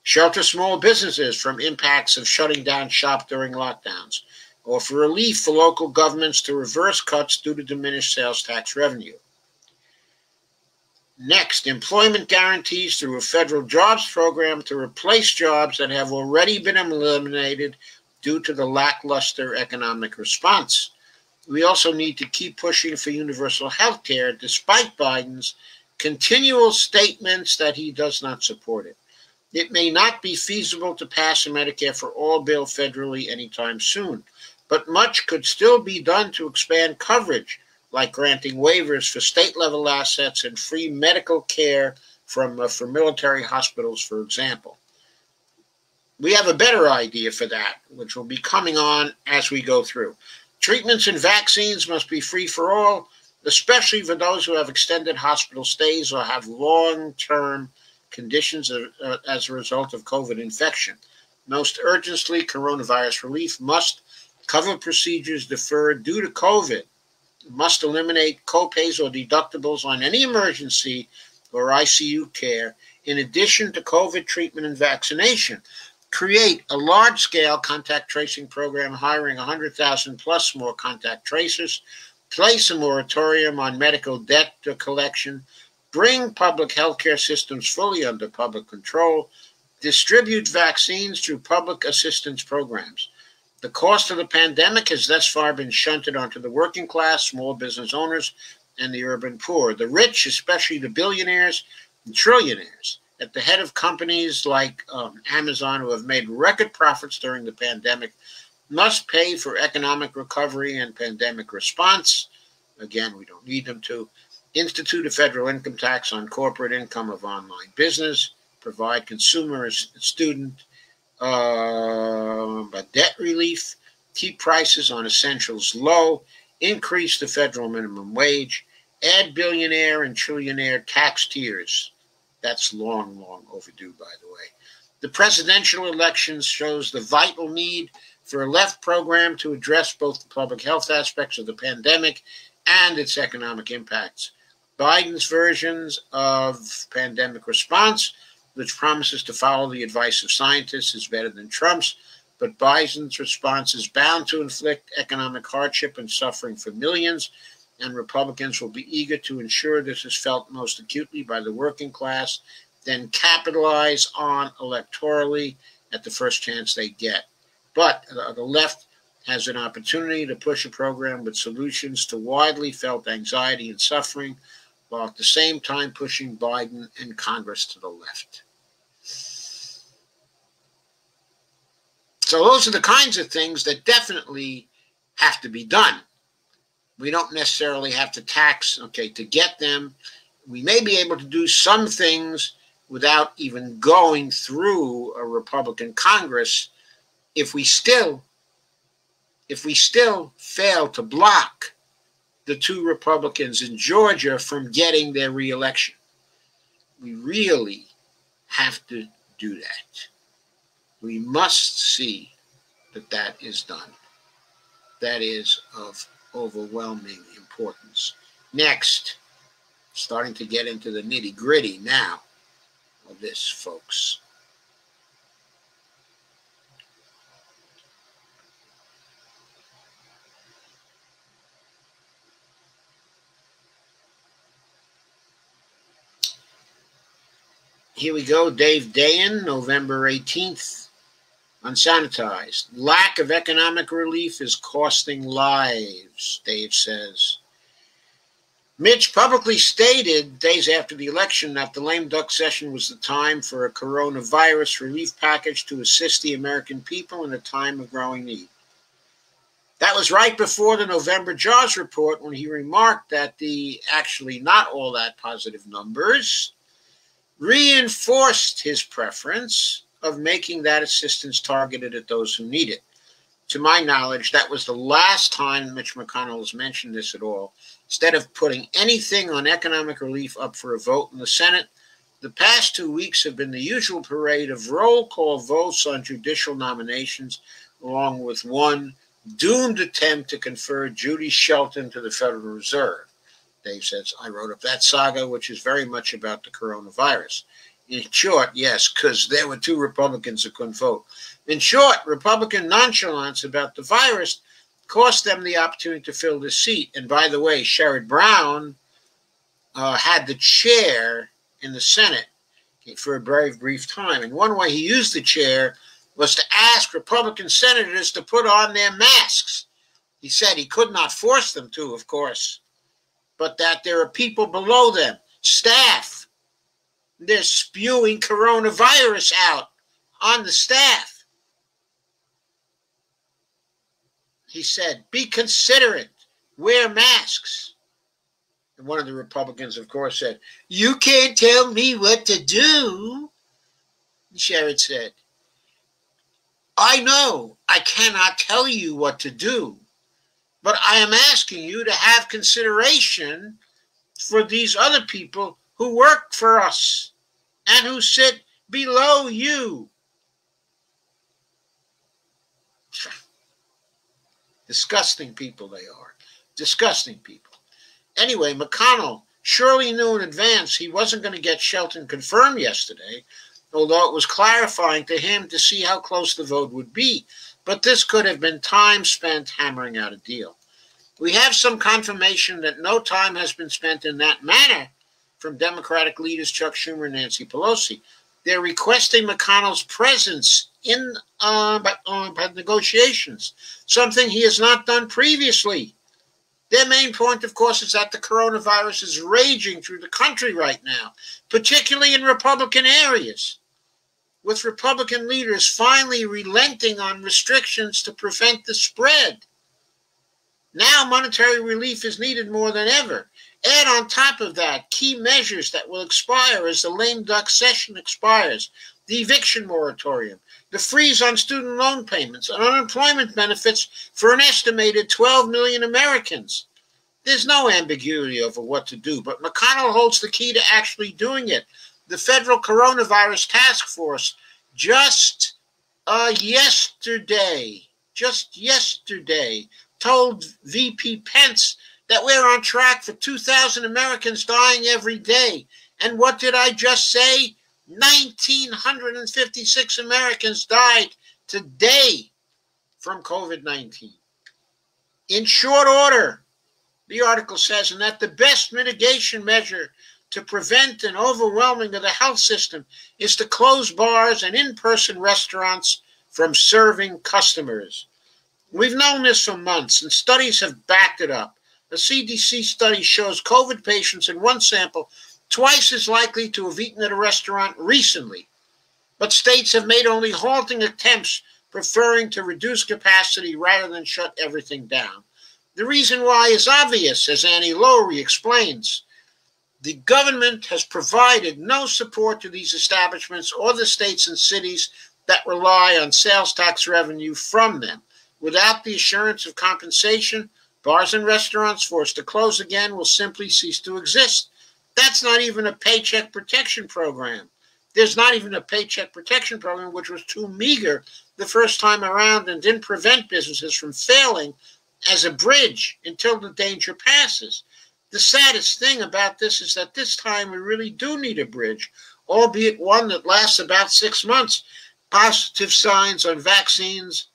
Shelter small businesses from impacts of shutting down shop during lockdowns, or for relief for local governments to reverse cuts due to diminished sales tax revenue. Next, employment guarantees through a federal jobs program to replace jobs that have already been eliminated due to the lackluster economic response. We also need to keep pushing for universal health care despite Biden's continual statements that he does not support it. It may not be feasible to pass a Medicare for All bill federally anytime soon, but much could still be done to expand coverage, like granting waivers for state-level assets and free medical care for military hospitals, for example. We have a better idea for that, which will be coming on as we go through. Treatments and vaccines must be free for all, especially for those who have extended hospital stays or have long-term conditions as a result of COVID infection. Most urgently, coronavirus relief must cover procedures deferred due to COVID, must eliminate copays or deductibles on any emergency or ICU care, in addition to COVID treatment and vaccination. Create a large-scale contact tracing program hiring 100,000 plus more contact tracers, place a moratorium on medical debt collection, bring public healthcare systems fully under public control, distribute vaccines through public assistance programs. The cost of the pandemic has thus far been shunted onto the working class, small business owners, and the urban poor. The rich, especially the billionaires and trillionaires, at the head of companies like Amazon, who have made record profits during the pandemic, must pay for economic recovery and pandemic response. Again, we don't need them to. Institute a federal income tax on corporate income of online business, provide consumer and student debt relief, keep prices on essentials low, increase the federal minimum wage, add billionaire and trillionaire tax tiers. That's long, long overdue, by the way. The presidential elections shows the vital need for a left program to address both the public health aspects of the pandemic and its economic impacts. Biden's versions of pandemic response, which promises to follow the advice of scientists, is better than Trump's, but Biden's response is bound to inflict economic hardship and suffering for millions, and Republicans will be eager to ensure this is felt most acutely by the working class, then capitalize on electorally at the first chance they get. But the left has an opportunity to push a program with solutions to widely felt anxiety and suffering, while at the same time pushing Biden and Congress to the left. So those are the kinds of things that definitely have to be done. We don't necessarily have to tax, to get them. We may be able to do some things without even going through a Republican Congress if we still fail to block the two Republicans in Georgia from getting their reelection. We really have to do that. We must see that that is done. That is of overwhelming importance. Next, starting to get into the nitty-gritty now of this, folks. Here we go. Dave Dayen, November 18th, unsanitized. Lack of economic relief is costing lives, Dave says. Mitch publicly stated days after the election that the lame duck session was the time for a coronavirus relief package to assist the American people in a time of growing need. That was right before the November JAWS report, when he remarked that the actually not all that positive numbers reinforced his preference of making that assistance targeted at those who need it. To my knowledge, that was the last time Mitch McConnell has mentioned this at all. Instead of putting anything on economic relief up for a vote in the Senate, the past 2 weeks have been the usual parade of roll call votes on judicial nominations, along with one doomed attempt to confer Judy Shelton to the Federal Reserve. Dave says, I wrote up that saga, which is very much about the coronavirus. In short, yes, because there were 2 Republicans who couldn't vote. In short, Republican nonchalance about the virus cost them the opportunity to fill the seat. And by the way, Sherrod Brown had the chair in the Senate for a very brief time. And one way he used the chair was to ask Republican senators to put on their masks. He said he could not force them to, of course, but that there are people below them, staff. They're spewing coronavirus out on the staff. He said, be considerate, wear masks. And one of the Republicans, of course, said, you can't tell me what to do. And Sherrod said, I know I cannot tell you what to do, but I am asking you to have consideration for these other people who work for us and who sit below you. Disgusting people they are. Disgusting people. Anyway, McConnell surely knew in advance he wasn't going to get Shelton confirmed yesterday, although it was clarifying to him to see how close the vote would be. But this could have been time spent hammering out a deal. We have some confirmation that no time has been spent in that manner from Democratic leaders Chuck Schumer and Nancy Pelosi. They're requesting McConnell's presence in negotiations, something he has not done previously. Their main point, of course, is that the coronavirus is raging through the country right now, particularly in Republican areas, with Republican leaders finally relenting on restrictions to prevent the spread. Now monetary relief is needed more than ever. Add on top of that key measures that will expire as the lame duck session expires, the eviction moratorium, the freeze on student loan payments, and unemployment benefits for an estimated 12 million Americans. There's no ambiguity over what to do, but McConnell holds the key to actually doing it. The Federal Coronavirus Task Force just yesterday, told VP Pence that we're on track for 2,000 Americans dying every day. And what did I just say? 1,956 Americans died today from COVID-19. In short order, the article says, and that the best mitigation measure to prevent an overwhelming of the health system is to close bars and in-person restaurants from serving customers. We've known this for months, and studies have backed it up. A CDC study shows COVID patients in one sample twice as likely to have eaten at a restaurant recently. But states have made only halting attempts, preferring to reduce capacity rather than shut everything down. The reason why is obvious, as Annie Lowry explains. The government has provided no support to these establishments or the states and cities that rely on sales tax revenue from them. Without the assurance of compensation, bars and restaurants forced to close again will simply cease to exist. That's not even a paycheck protection program. There's not even a paycheck protection program, which was too meager the first time around and didn't prevent businesses from failing as a bridge until the danger passes. The saddest thing about this is that this time we really do need a bridge, albeit one that lasts about 6 months. Positive signs on vaccines,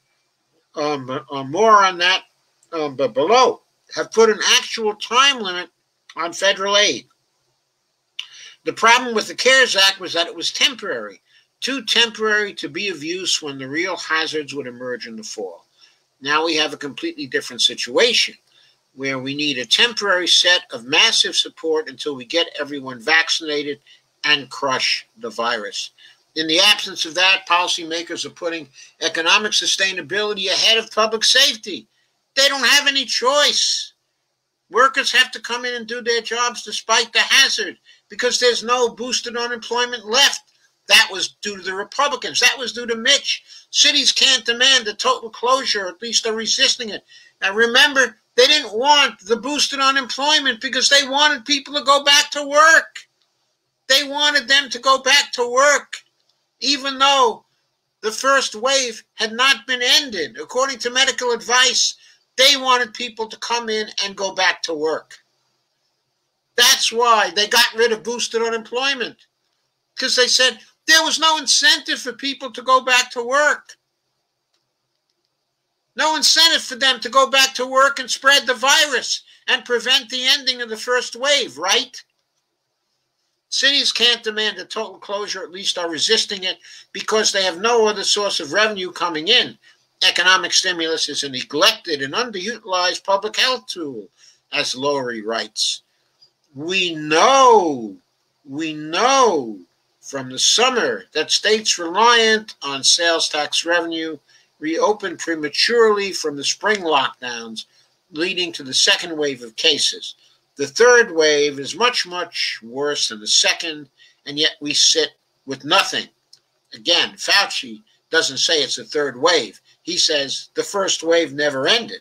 more on that but below, have put an actual time limit on federal aid. The problem with the CARES Act was that it was temporary, too temporary to be of use when the real hazards would emerge in the fall. Now we have a completely different situation. where we need a temporary set of massive support until we get everyone vaccinated and crush the virus. In the absence of that, policymakers are putting economic sustainability ahead of public safety. They don't have any choice. Workers have to come in and do their jobs despite the hazard because there's no boosted unemployment left. That was due to the Republicans. That was due to Mitch. Cities can't demand a total closure, at least they're resisting it. Now remember, they didn't want the boosted unemployment because they wanted people to go back to work. They wanted them to go back to work, even though the first wave had not been ended. According to medical advice, they wanted people to come in and go back to work. That's why they got rid of boosted unemployment, because they said there was no incentive for people to go back to work. No incentive for them to go back to work and spread the virus and prevent the ending of the first wave, right? Cities can't demand a total closure, at least are resisting it, because they have no other source of revenue coming in. Economic stimulus is a neglected and underutilized public health tool, as Lowry writes. We know from the summer that states reliant on sales tax revenue reopened prematurely from the spring lockdowns, leading to the second wave of cases. The third wave is much, much worse than the second, and yet we sit with nothing. Again, Fauci doesn't say it's a third wave. He says the first wave never ended.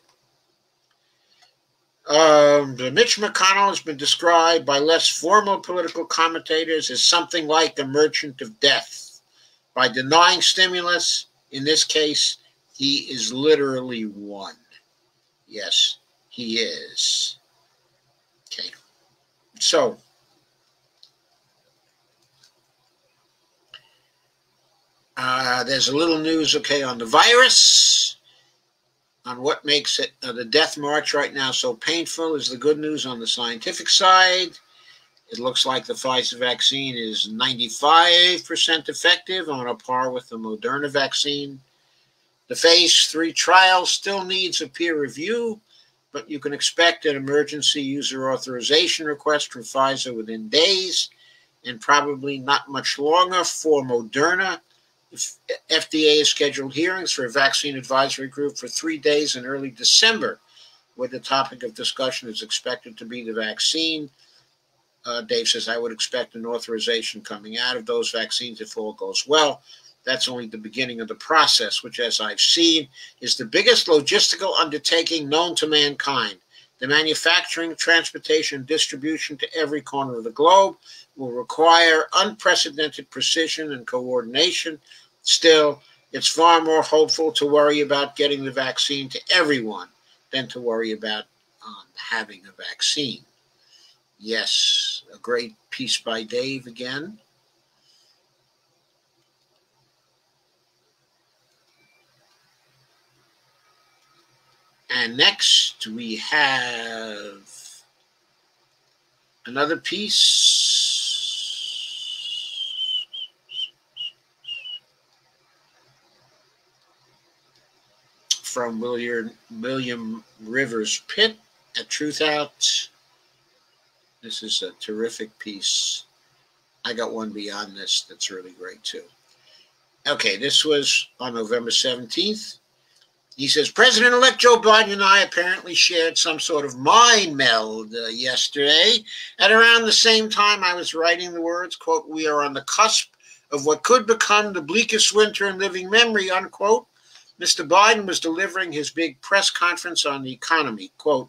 Mitch McConnell has been described by less formal political commentators as something like a merchant of death. By denying stimulus, in this case, he is literally one. Yes, he is. Okay. So, there's a little news, on the virus, on what makes it the death march right now so painful is the good news on the scientific side. It looks like the Pfizer vaccine is 95% effective, on a par with the Moderna vaccine. The phase 3 trial still needs a peer review, but you can expect an emergency user authorization request from Pfizer within days, and probably not much longer for Moderna. The FDA has scheduled hearings for a vaccine advisory group for 3 days in early December, where the topic of discussion is expected to be the vaccine. Dave says, I would expect an authorization coming out of those vaccines if all goes well. That's only the beginning of the process, which, as I've seen, is the biggest logistical undertaking known to mankind. The manufacturing, transportation, distribution to every corner of the globe will require unprecedented precision and coordination. Still, it's far more hopeful to worry about getting the vaccine to everyone than to worry about having a vaccine. Yes, a great piece by Dave again. And next we have another piece from William Rivers Pitt at Truthout. This is a terrific piece. I got one beyond this that's really great too. Okay, this was on November 17th. He says, President-elect Joe Biden and I apparently shared some sort of mind meld yesterday. At around the same time I was writing the words, quote, we are on the cusp of what could become the bleakest winter in living memory, unquote. Mr. Biden was delivering his big press conference on the economy, quote,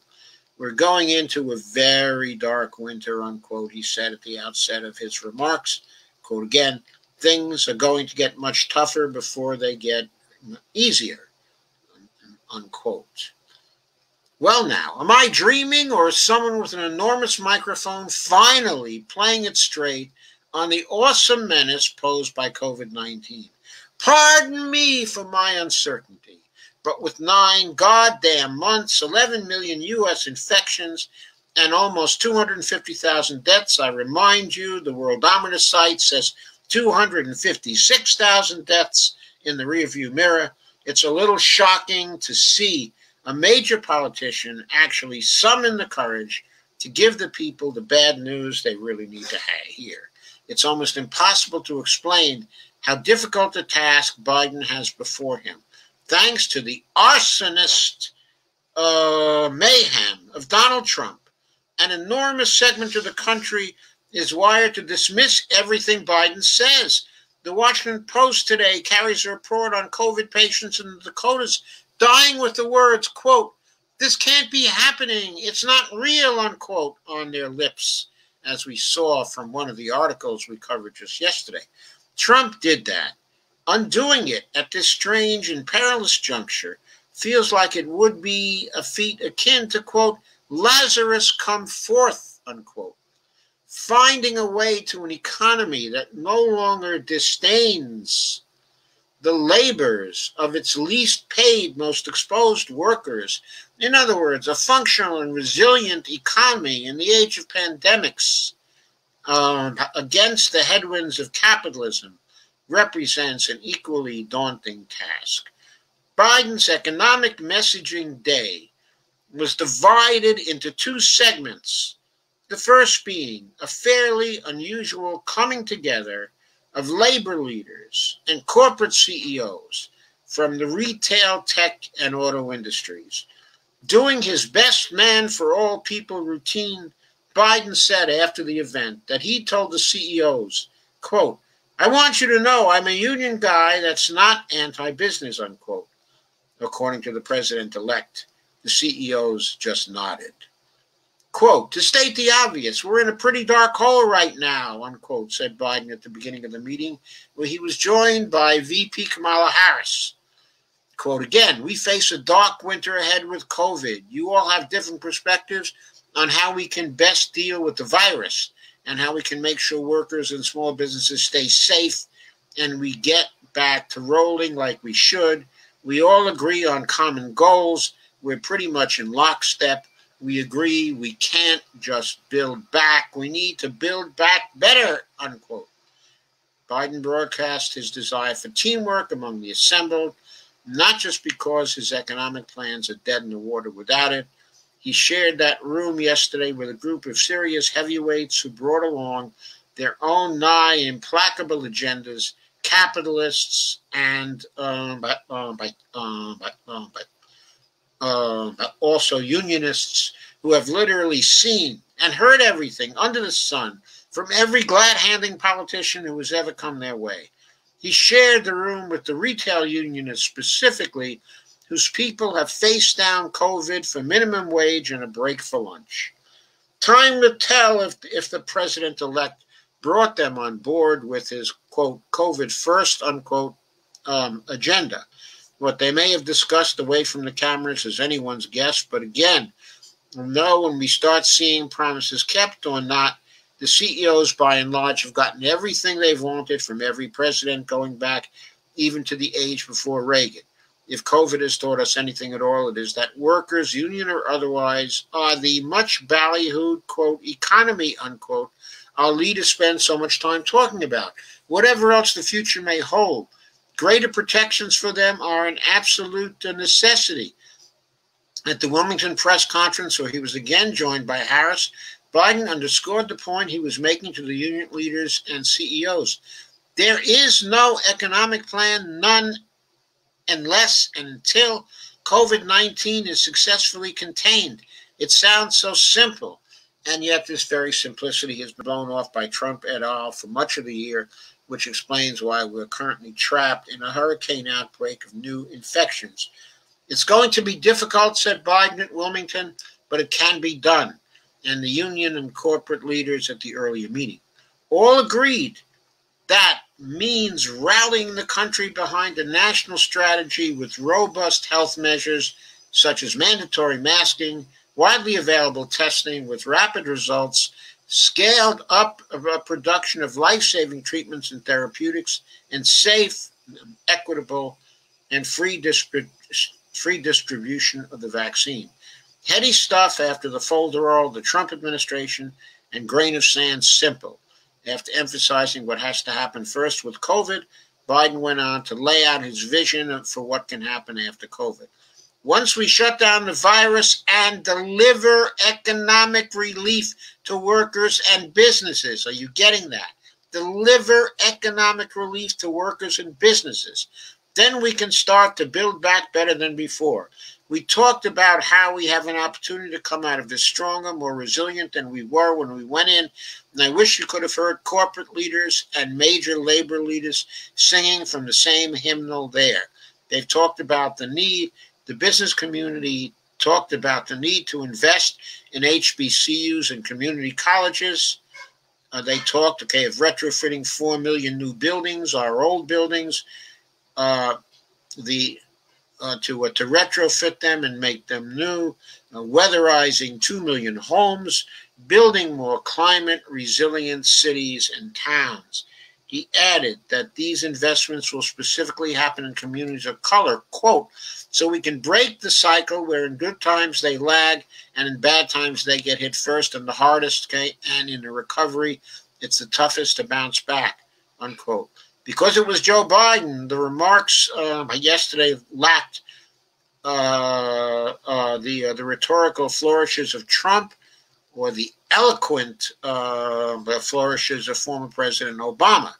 we're going into a very dark winter, unquote, he said at the outset of his remarks. Quote again, things are going to get much tougher before they get easier. Unquote. Well now, am I dreaming, or is someone with an enormous microphone finally playing it straight on the awesome menace posed by COVID-19? Pardon me for my uncertainty, but with 9 goddamn months, 11 million U.S. infections, and almost 250,000 deaths, I remind you, the Worldometer site says 256,000 deaths in the rearview mirror. It's a little shocking to see a major politician actually summoned the courage to give the people the bad news they really need to hear. It's almost impossible to explain how difficult a task Biden has before him, thanks to the arsonist mayhem of Donald Trump. An enormous segment of the country is wired to dismiss everything Biden says. The Washington Post today carries a report on COVID patients in the Dakotas dying with the words, quote, "This can't be happening. It's not real," unquote, on their lips, as we saw from one of the articles we covered just yesterday. Trump did that. Undoing it at this strange and perilous juncture feels like it would be a feat akin to, quote, "Lazarus come forth," unquote. Finding a way to an economy that no longer disdains the labors of its least paid, most exposed workers. In other words, a functional and resilient economy in the age of pandemics against the headwinds of capitalism represents an equally daunting task. Biden's economic messaging day was divided into two segments. The first being a fairly unusual coming together of labor leaders and corporate CEOs from the retail, tech, and auto industries. Doing his best man for all people routine, Biden said after the event that he told the CEOs, quote, "I want you to know I'm a union guy that's not anti-business," unquote. According to the president-elect, the CEOs just nodded. Quote, "To state the obvious, we're in a pretty dark hole right now," unquote, said Biden at the beginning of the meeting, where he was joined by VP Kamala Harris. Quote again, "We face a dark winter ahead with COVID. You all have different perspectives on how we can best deal with the virus and how we can make sure workers and small businesses stay safe and we get back to rolling like we should. We all agree on common goals. We're pretty much in lockstep. We agree we can't just build back. We need to build back better," unquote. Biden broadcast his desire for teamwork among the assembled, not just because his economic plans are dead in the water without it. He shared that room yesterday with a group of serious heavyweights who brought along their own nigh implacable agendas, capitalists and also unionists who have literally seen and heard everything under the sun from every glad-handing politician who has ever come their way. He shared the room with the retail unionists specifically, whose people have faced down COVID for minimum wage and a break for lunch. Time will tell if the president-elect brought them on board with his, quote, "COVID first," unquote, agenda. What they may have discussed away from the cameras is anyone's guess, but again, we'll know when we start seeing promises kept or not. The CEOs, by and large, have gotten everything they've wanted from every president going back even to the age before Reagan. If COVID has taught us anything at all, it is that workers, union or otherwise, are the much ballyhooed, quote, "economy," unquote, our leaders spend so much time talking about. Whatever else the future may hold, greater protections for them are an absolute necessity. At the Wilmington press conference, where he was again joined by Harris, Biden underscored the point he was making to the union leaders and CEOs. There is no economic plan, none, unless and until COVID-19 is successfully contained. It sounds so simple, and yet this very simplicity has been blown off by Trump et al. For much of the year, which explains why we're currently trapped in a hurricane outbreak of new infections. "It's going to be difficult," said Biden at Wilmington, "but it can be done." And the union and corporate leaders at the earlier meeting all agreed that means rallying the country behind a national strategy with robust health measures such as mandatory masking, widely available testing with rapid results, scaled up production of life-saving treatments and therapeutics, and safe, equitable, and free distribution of the vaccine. Heady stuff after the folderol of the Trump administration, and grain of sand simple. After emphasizing what has to happen first with COVID, Biden went on to lay out his vision for what can happen after COVID. Once we shut down the virus and deliver economic relief to workers and businesses. Are you getting that? Deliver economic relief to workers and businesses. Then we can start to build back better than before. We talked about how we have an opportunity to come out of this stronger, more resilient than we were when we went in. And I wish you could have heard corporate leaders and major labor leaders singing from the same hymnal there. They've talked about the need. The business community talked about the need to invest in HBCUs and community colleges. They talked, of retrofitting 4 million new buildings, our old buildings, to retrofit them and make them new, weatherizing 2 million homes, building more climate-resilient cities and towns. He added that these investments will specifically happen in communities of color, quote, so we can break the cycle where in good times they lag and in bad times they get hit first and the hardest, and in the recovery it's the toughest to bounce back, unquote. Because it was Joe Biden, the remarks yesterday lacked the rhetorical flourishes of Trump or the eloquent flourishes of former President Obama.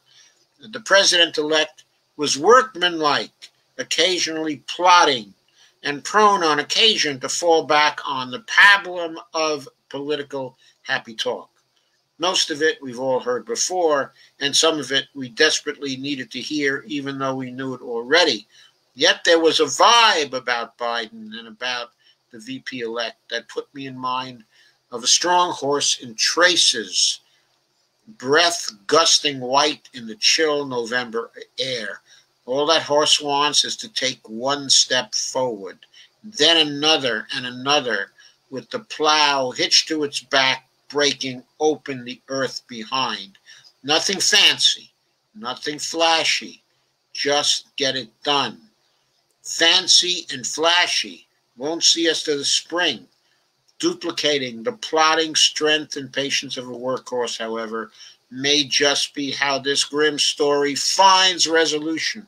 The president-elect was workmanlike, occasionally plotting, and prone on occasion to fall back on the pablum of political happy talk. Most of it we've all heard before, and some of it we desperately needed to hear, even though we knew it already. Yet there was a vibe about Biden and about the VP-elect that put me in mind of a strong horse in traces, breath gusting white in the chill November air. All that horse wants is to take one step forward, then another and another, with the plow hitched to its back, breaking open the earth behind. Nothing fancy, nothing flashy, just get it done. Fancy and flashy won't see us to the spring. Duplicating the plodding strength and patience of a workhorse, however, may just be how this grim story finds resolution.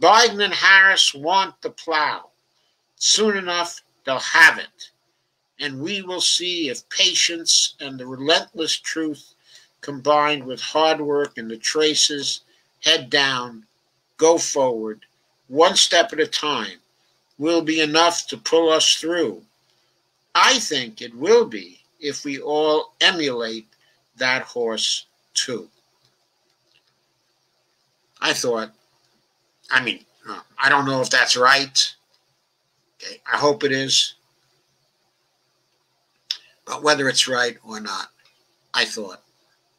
Biden and Harris want the plow. Soon enough, they'll have it. And we will see if patience and the relentless truth, combined with hard work and the traces, head down, go forward, one step at a time, will be enough to pull us through. I think it will be if we all emulate that horse too. I don't know if that's right. Okay, I hope it is. But whether it's right or not, I thought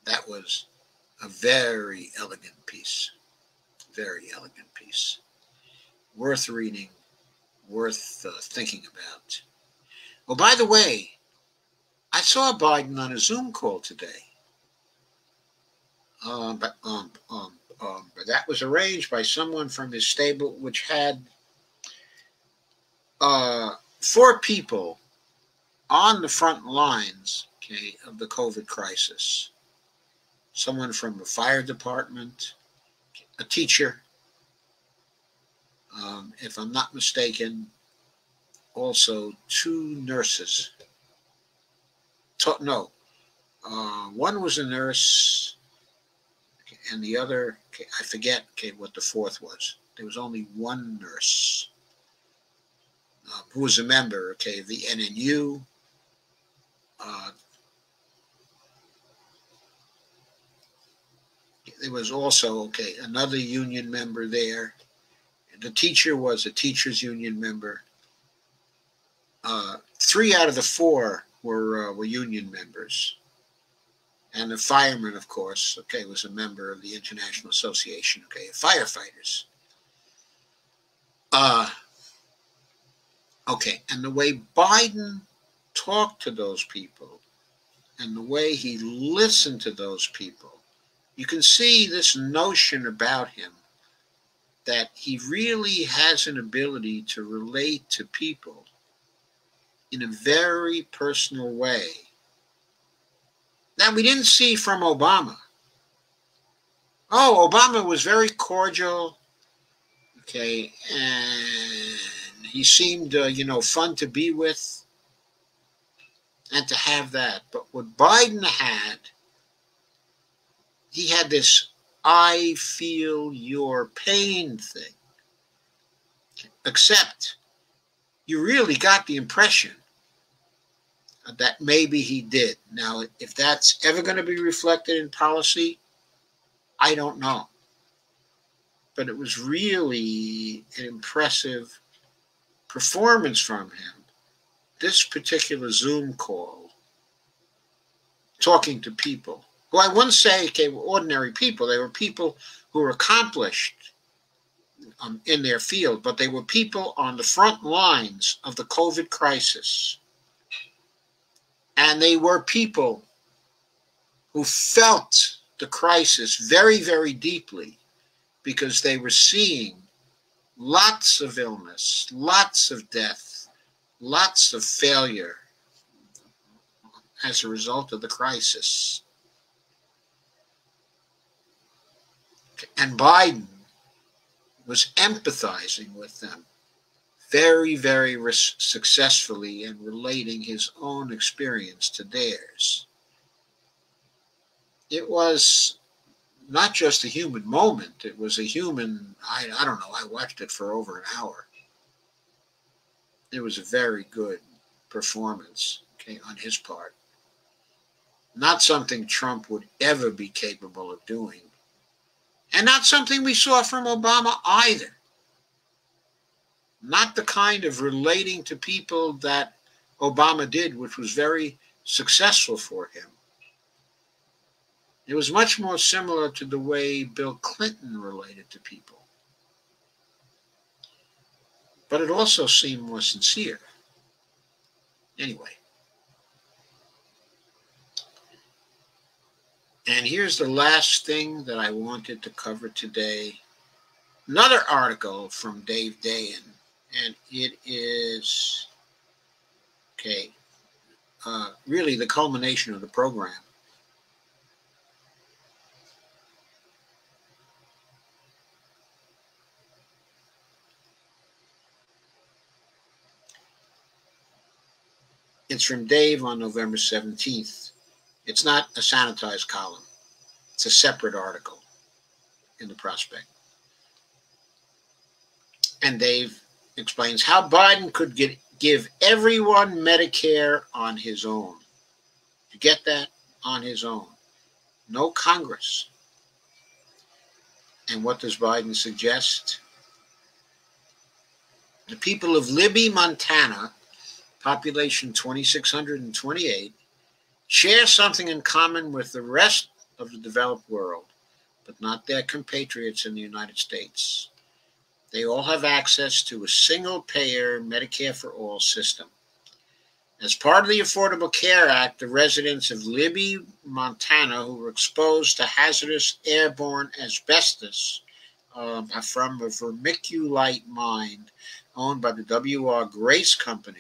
that was a very elegant piece. Very elegant piece. Worth reading, worth thinking about. Oh, by the way, I saw Biden on a Zoom call today. But that was arranged by someone from his stable, which had 4 people on the front lines, of the COVID crisis. Someone from the fire department, a teacher, if I'm not mistaken, also 2 nurses. One was a nurse, and the other, I forget what the 4th was. There was only 1 nurse who was a member, of the NNU. There was also, another union member there. The teacher was a teachers union member. 3 out of the 4 were union members. And the fireman, of course, was a member of the International Association, of Firefighters. And the way Biden talked to those people and the way he listened to those people, you can see this notion about him that he really has an ability to relate to people in a very personal way. Now, we didn't see from Obama. Obama was very cordial, and He seemed, fun to be with and to have that. But what Biden had, he had this I feel your pain thing. Except you really got the impression that maybe he did. Now, if that's ever going to be reflected in policy, I don't know. But it was really an impressive performance from him. This particular Zoom call, talking to people, who I wouldn't say were ordinary people. They were people who were accomplished in their field, but they were people on the front lines of the COVID crisis. And they were people who felt the crisis very, very deeply because they were seeing lots of illness, lots of death, lots of failure as a result of the crisis. And Biden was empathizing with them very, very successfully and relating his own experience to theirs. It was not just a human moment. It was a human, I don't know, I watched it for over an hour. It was a very good performance, on his part. Not something Trump would ever be capable of doing. And not something we saw from Obama either. Not the kind of relating to people that Obama did, which was very successful for him. It was much more similar to the way Bill Clinton related to people. But it also seemed more sincere. Anyway. And here's the last thing that I wanted to cover today. Another article from Dave Dayen, and it is, really the culmination of the program. It's from Dave on November 17th. It's not a sanitized column. It's a separate article in the Prospect. And Dave explains how Biden could give everyone Medicare on his own. You get that? On his own. No Congress. And what does Biden suggest? The people of Libby, Montana, population 2,628, share something in common with the rest of the developed world, but not their compatriots in the United States. They all have access to a single-payer Medicare for All system. As part of the Affordable Care Act, the residents of Libby, Montana, who were exposed to hazardous airborne asbestos from a vermiculite mine owned by the W.R. Grace Company,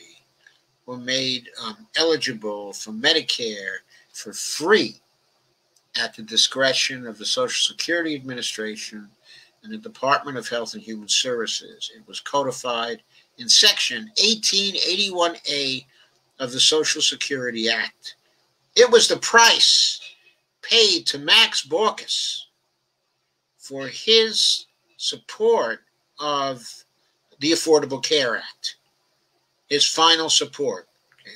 were made eligible for Medicare for free at the discretion of the Social Security Administration and the Department of Health and Human Services. It was codified in Section 1881A of the Social Security Act. It was the price paid to Max Baucus for his support of the Affordable Care Act, his final support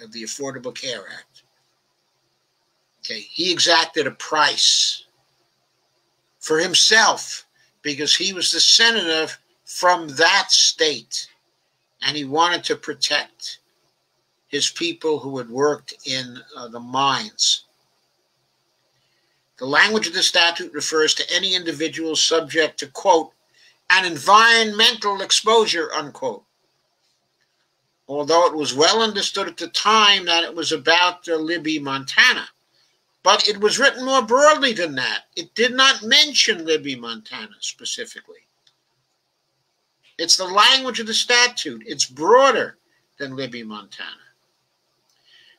of the Affordable Care Act. He exacted a price for himself because he was the senator from that state and he wanted to protect his people who had worked in the mines. The language of the statute refers to any individual subject to, quote, an environmental exposure, unquote. Although it was well understood at the time that it was about Libby, Montana. But it was written more broadly than that. It did not mention Libby, Montana specifically. It's the language of the statute. It's broader than Libby, Montana.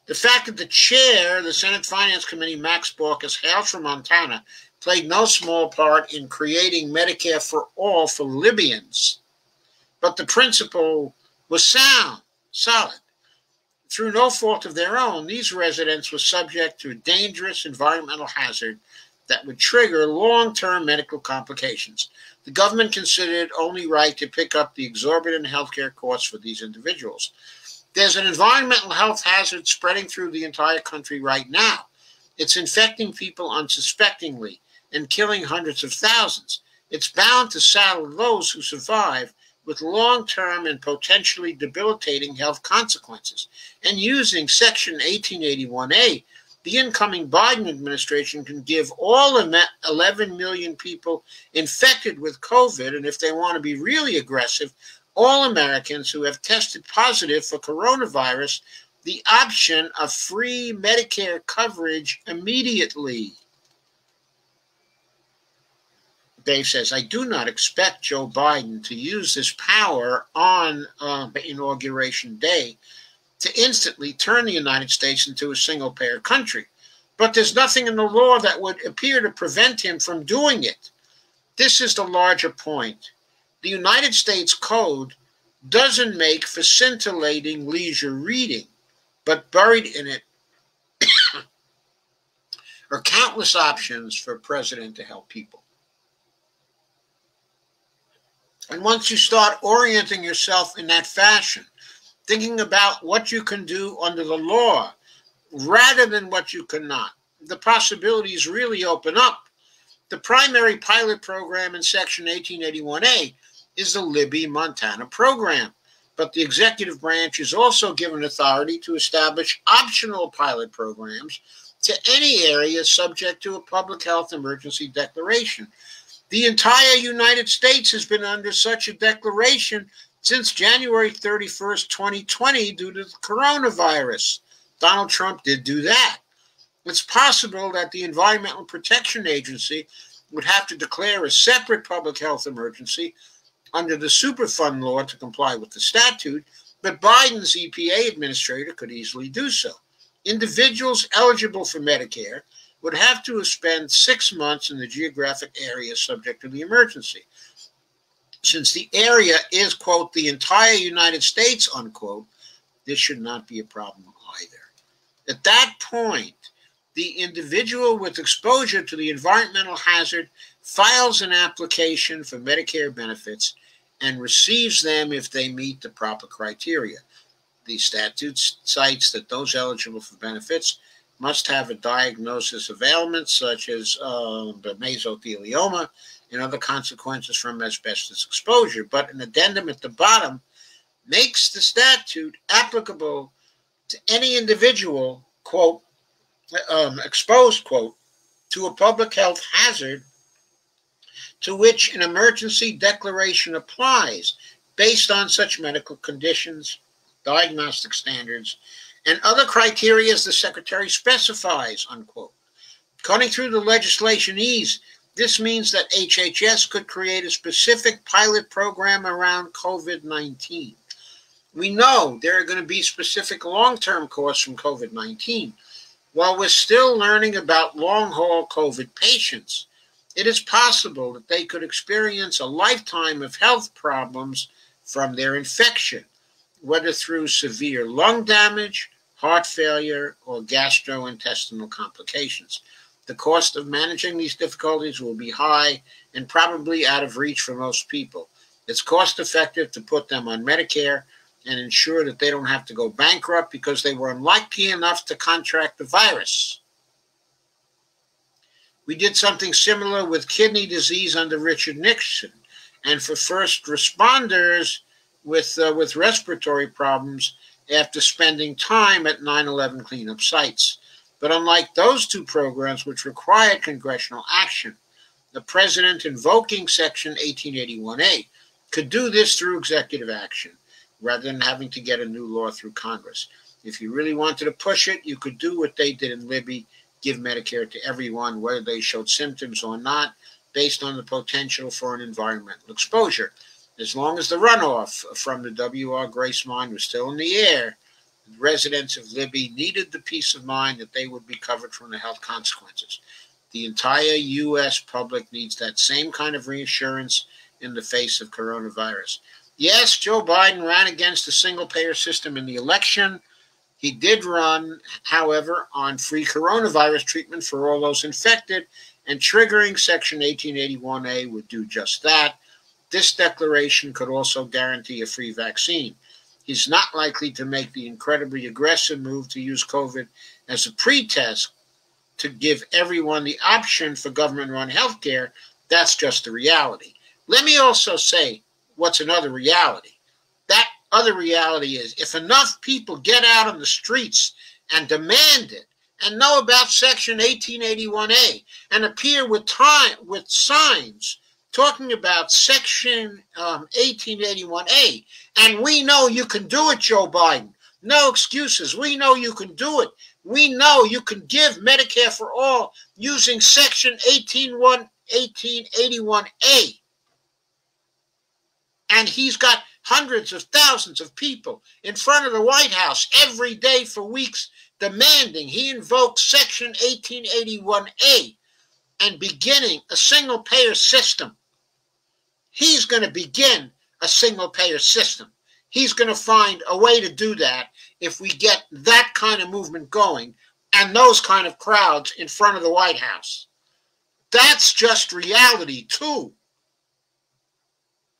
The fact that the chair of the Senate Finance Committee, Max Baucus, hails from Montana, played no small part in creating Medicare for all for Libyans. But the principle was solid. Through no fault of their own, these residents were subject to a dangerous environmental hazard that would trigger long-term medical complications. The government considered it only right to pick up the exorbitant healthcare costs for these individuals. There's an environmental health hazard spreading through the entire country right now. It's infecting people unsuspectingly and killing hundreds of thousands. It's bound to saddle those who survive with long-term and potentially debilitating health consequences. And using Section 1881A, the incoming Biden administration can give all 11 million people infected with COVID, and if they want to be really aggressive, all Americans who have tested positive for coronavirus, the option of free Medicare coverage immediately. Dave says, I do not expect Joe Biden to use this power on Inauguration Day to instantly turn the United States into a single-payer country. But there's nothing in the law that would appear to prevent him from doing it. This is the larger point. The United States Code doesn't make for scintillating leisure reading, but buried in it are countless options for a president to help people. And once you start orienting yourself in that fashion, thinking about what you can do under the law rather than what you cannot, the possibilities really open up. The primary pilot program in Section 1881A is the Libby-Montana program, but the executive branch is also given authority to establish optional pilot programs to any area subject to a public health emergency declaration. The entire United States has been under such a declaration since January 31st, 2020, due to the coronavirus. Donald Trump did do that. It's possible that the Environmental Protection Agency would have to declare a separate public health emergency under the Superfund law to comply with the statute, but Biden's EPA administrator could easily do so. Individuals eligible for Medicare would have to spend 6 months in the geographic area subject to the emergency. Since the area is, quote, the entire United States, unquote, this should not be a problem either. At that point, the individual with exposure to the environmental hazard files an application for Medicare benefits and receives them if they meet the proper criteria. The statute cites that those eligible for benefits must have a diagnosis of ailments such as mesothelioma and other consequences from asbestos exposure. But an addendum at the bottom makes the statute applicable to any individual, quote, exposed, quote, to a public health hazard to which an emergency declaration applies based on such medical conditions, diagnostic standards, and other criteria as the Secretary specifies, unquote. Cutting through the legislation ease, this means that HHS could create a specific pilot program around COVID-19. We know there are going to be specific long-term costs from COVID-19. While we're still learning about long-haul COVID patients, it is possible that they could experience a lifetime of health problems from their infection, whether through severe lung damage, heart failure, or gastrointestinal complications. The cost of managing these difficulties will be high and probably out of reach for most people. It's cost-effective to put them on Medicare and ensure that they don't have to go bankrupt because they were unlucky enough to contract the virus. We did something similar with kidney disease under Richard Nixon, and for first responders with respiratory problems after spending time at 9/11 cleanup sites. But unlike those two programs, which required congressional action, the president invoking Section 1881A could do this through executive action, rather than having to get a new law through Congress. If you really wanted to push it, you could do what they did in Libby, give Medicare to everyone, whether they showed symptoms or not, based on the potential for an environmental exposure. As long as the runoff from the W.R. Grace mine was still in the air, the residents of Libby needed the peace of mind that they would be covered from the health consequences. The entire U.S. public needs that same kind of reassurance in the face of coronavirus. Yes, Joe Biden ran against the single-payer system in the election. He did run, however, on free coronavirus treatment for all those infected, and triggering Section 1881A would do just that. This declaration could also guarantee a free vaccine. He's not likely to make the incredibly aggressive move to use COVID as a pretext to give everyone the option for government-run health care. That's just the reality. Let me also say what's another reality. That other reality is if enough people get out on the streets and demand it and know about Section 1881A and appear with signs talking about Section 1881A, and we know you can do it, Joe Biden. No excuses. We know you can do it. We know you can give Medicare for all using Section 1881A. And he's got hundreds of thousands of people in front of the White House every day for weeks demanding he invoke Section 1881A and beginning a single-payer system. He's going to begin a single-payer system. He's going to find a way to do that if we get that kind of movement going and those kind of crowds in front of the White House. That's just reality, too.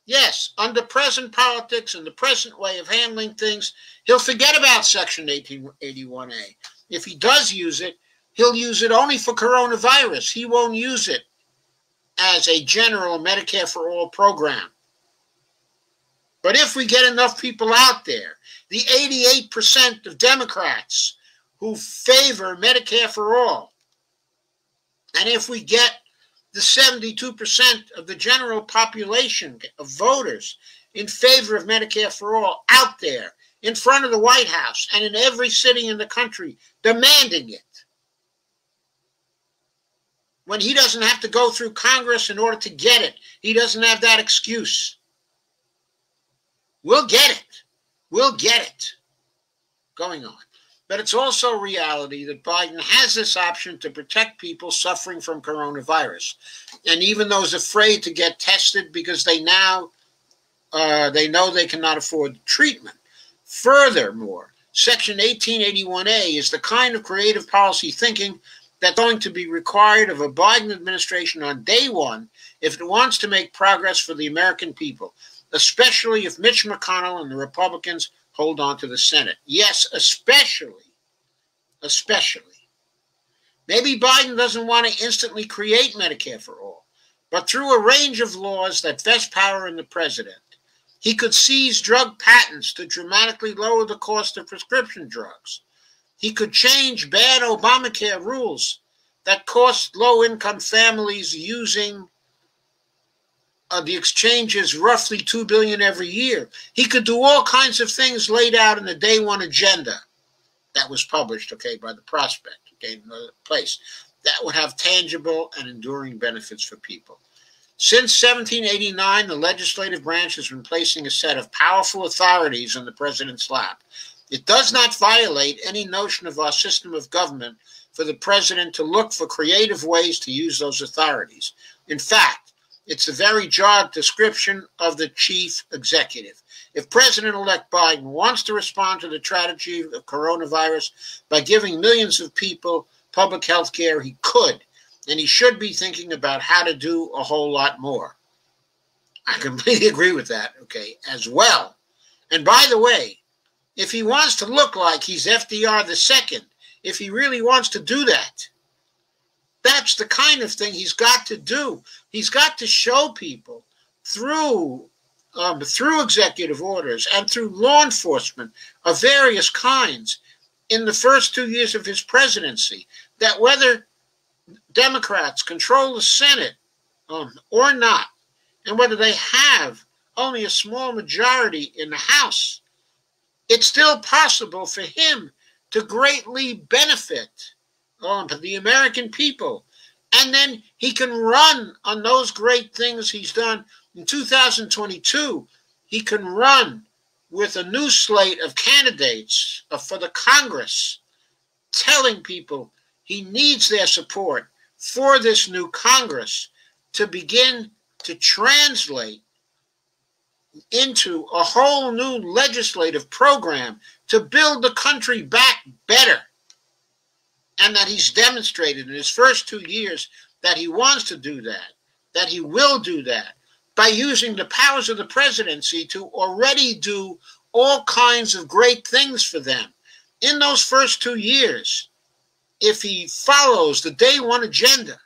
Yes, under present politics and the present way of handling things, he'll forget about Section 1881A. If he does use it, he'll use it only for coronavirus. He won't use it as a general Medicare for all program. But if we get enough people out there, the 88% of Democrats who favor Medicare for all, and if we get the 72% of the general population of voters in favor of Medicare for all out there in front of the White House and in every city in the country demanding it, when he doesn't have to go through Congress in order to get it, he doesn't have that excuse. We'll get it. We'll get it. Going on. But it's also a reality that Biden has this option to protect people suffering from coronavirus. And even those afraid to get tested because they know they cannot afford treatment. Furthermore, Section 1881A is the kind of creative policy thinking that's going to be required of a Biden administration on day one if it wants to make progress for the American people, especially if Mitch McConnell and the Republicans hold on to the Senate. Yes, especially. Maybe Biden doesn't want to instantly create Medicare for all, but through a range of laws that vest power in the president, he could seize drug patents to dramatically lower the cost of prescription drugs. He could change bad Obamacare rules that cost low-income families using the exchanges roughly $2 billion every year. He could do all kinds of things laid out in the day one agenda that was published, by the Prospect, in the place. That would have tangible and enduring benefits for people. Since 1789, the legislative branch has been placing a set of powerful authorities in the president's lap. It does not violate any notion of our system of government for the president to look for creative ways to use those authorities. In fact, it's the very job description of the chief executive. If President-elect Biden wants to respond to the tragedy of coronavirus by giving millions of people public health care, he could, and he should be thinking about how to do a whole lot more. I completely agree with that, as well. And by the way, if he wants to look like he's FDR II, if he really wants to do that, that's the kind of thing he's got to do. He's got to show people through executive orders and through law enforcement of various kinds in the first 2 years of his presidency that whether Democrats control the Senate or not, and whether they have only a small majority in the House, it's still possible for him to greatly benefit the American people. And then he can run on those great things he's done. In 2022, he can run with a new slate of candidates for the Congress, telling people he needs their support for this new Congress to begin to translate into a whole new legislative program to build the country back better. And that he's demonstrated in his first 2 years that he wants to do that he will do that, by using the powers of the presidency to already do all kinds of great things for them. In those first 2 years, if he follows the day one agenda,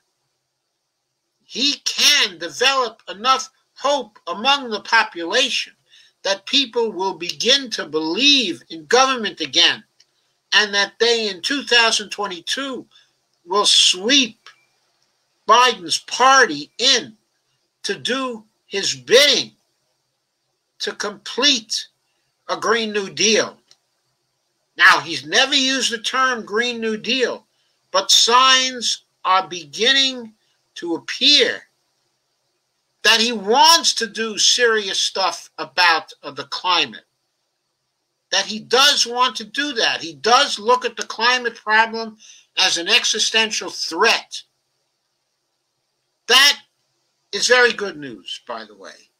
he can develop enough hope among the population that people will begin to believe in government again, and that they in 2022 will sweep Biden's party in to do his bidding to complete a Green New Deal. Now, he's never used the term Green New Deal, but signs are beginning to appear that he wants to do serious stuff about the climate, that he does want to do that. He does look at the climate problem as an existential threat. That is very good news, by the way.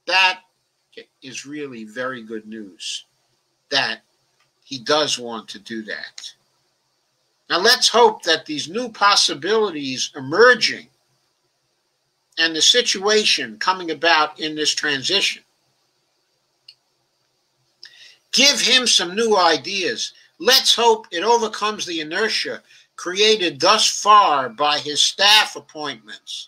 That is really very good news, that he does want to do that. Now, let's hope that these new possibilities emerging and the situation coming about in this transition give him some new ideas. Let's hope it overcomes the inertia created thus far by his staff appointments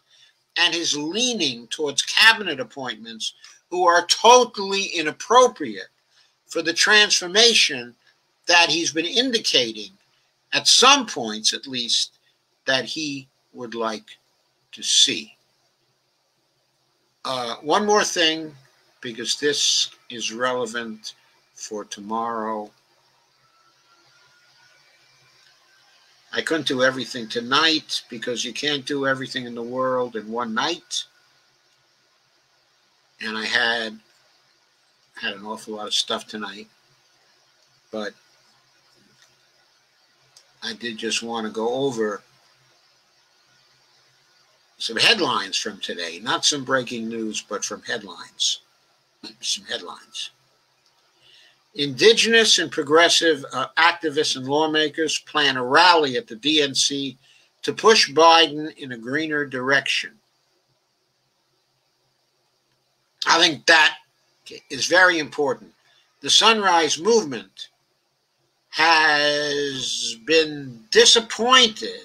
and his leaning towards cabinet appointments who are totally inappropriate for the transformation that he's been indicating, at some points at least, that he would like to see. One more thing, because this is relevant for tomorrow. I couldn't do everything tonight because you can't do everything in the world in one night. And I had an awful lot of stuff tonight. But I did just want to go over some headlines from today. Not some breaking news, but from headlines. Some headlines. Indigenous and progressive activists and lawmakers plan a rally at the DNC to push Biden in a greener direction. I think that is very important. The Sunrise Movement has been disappointed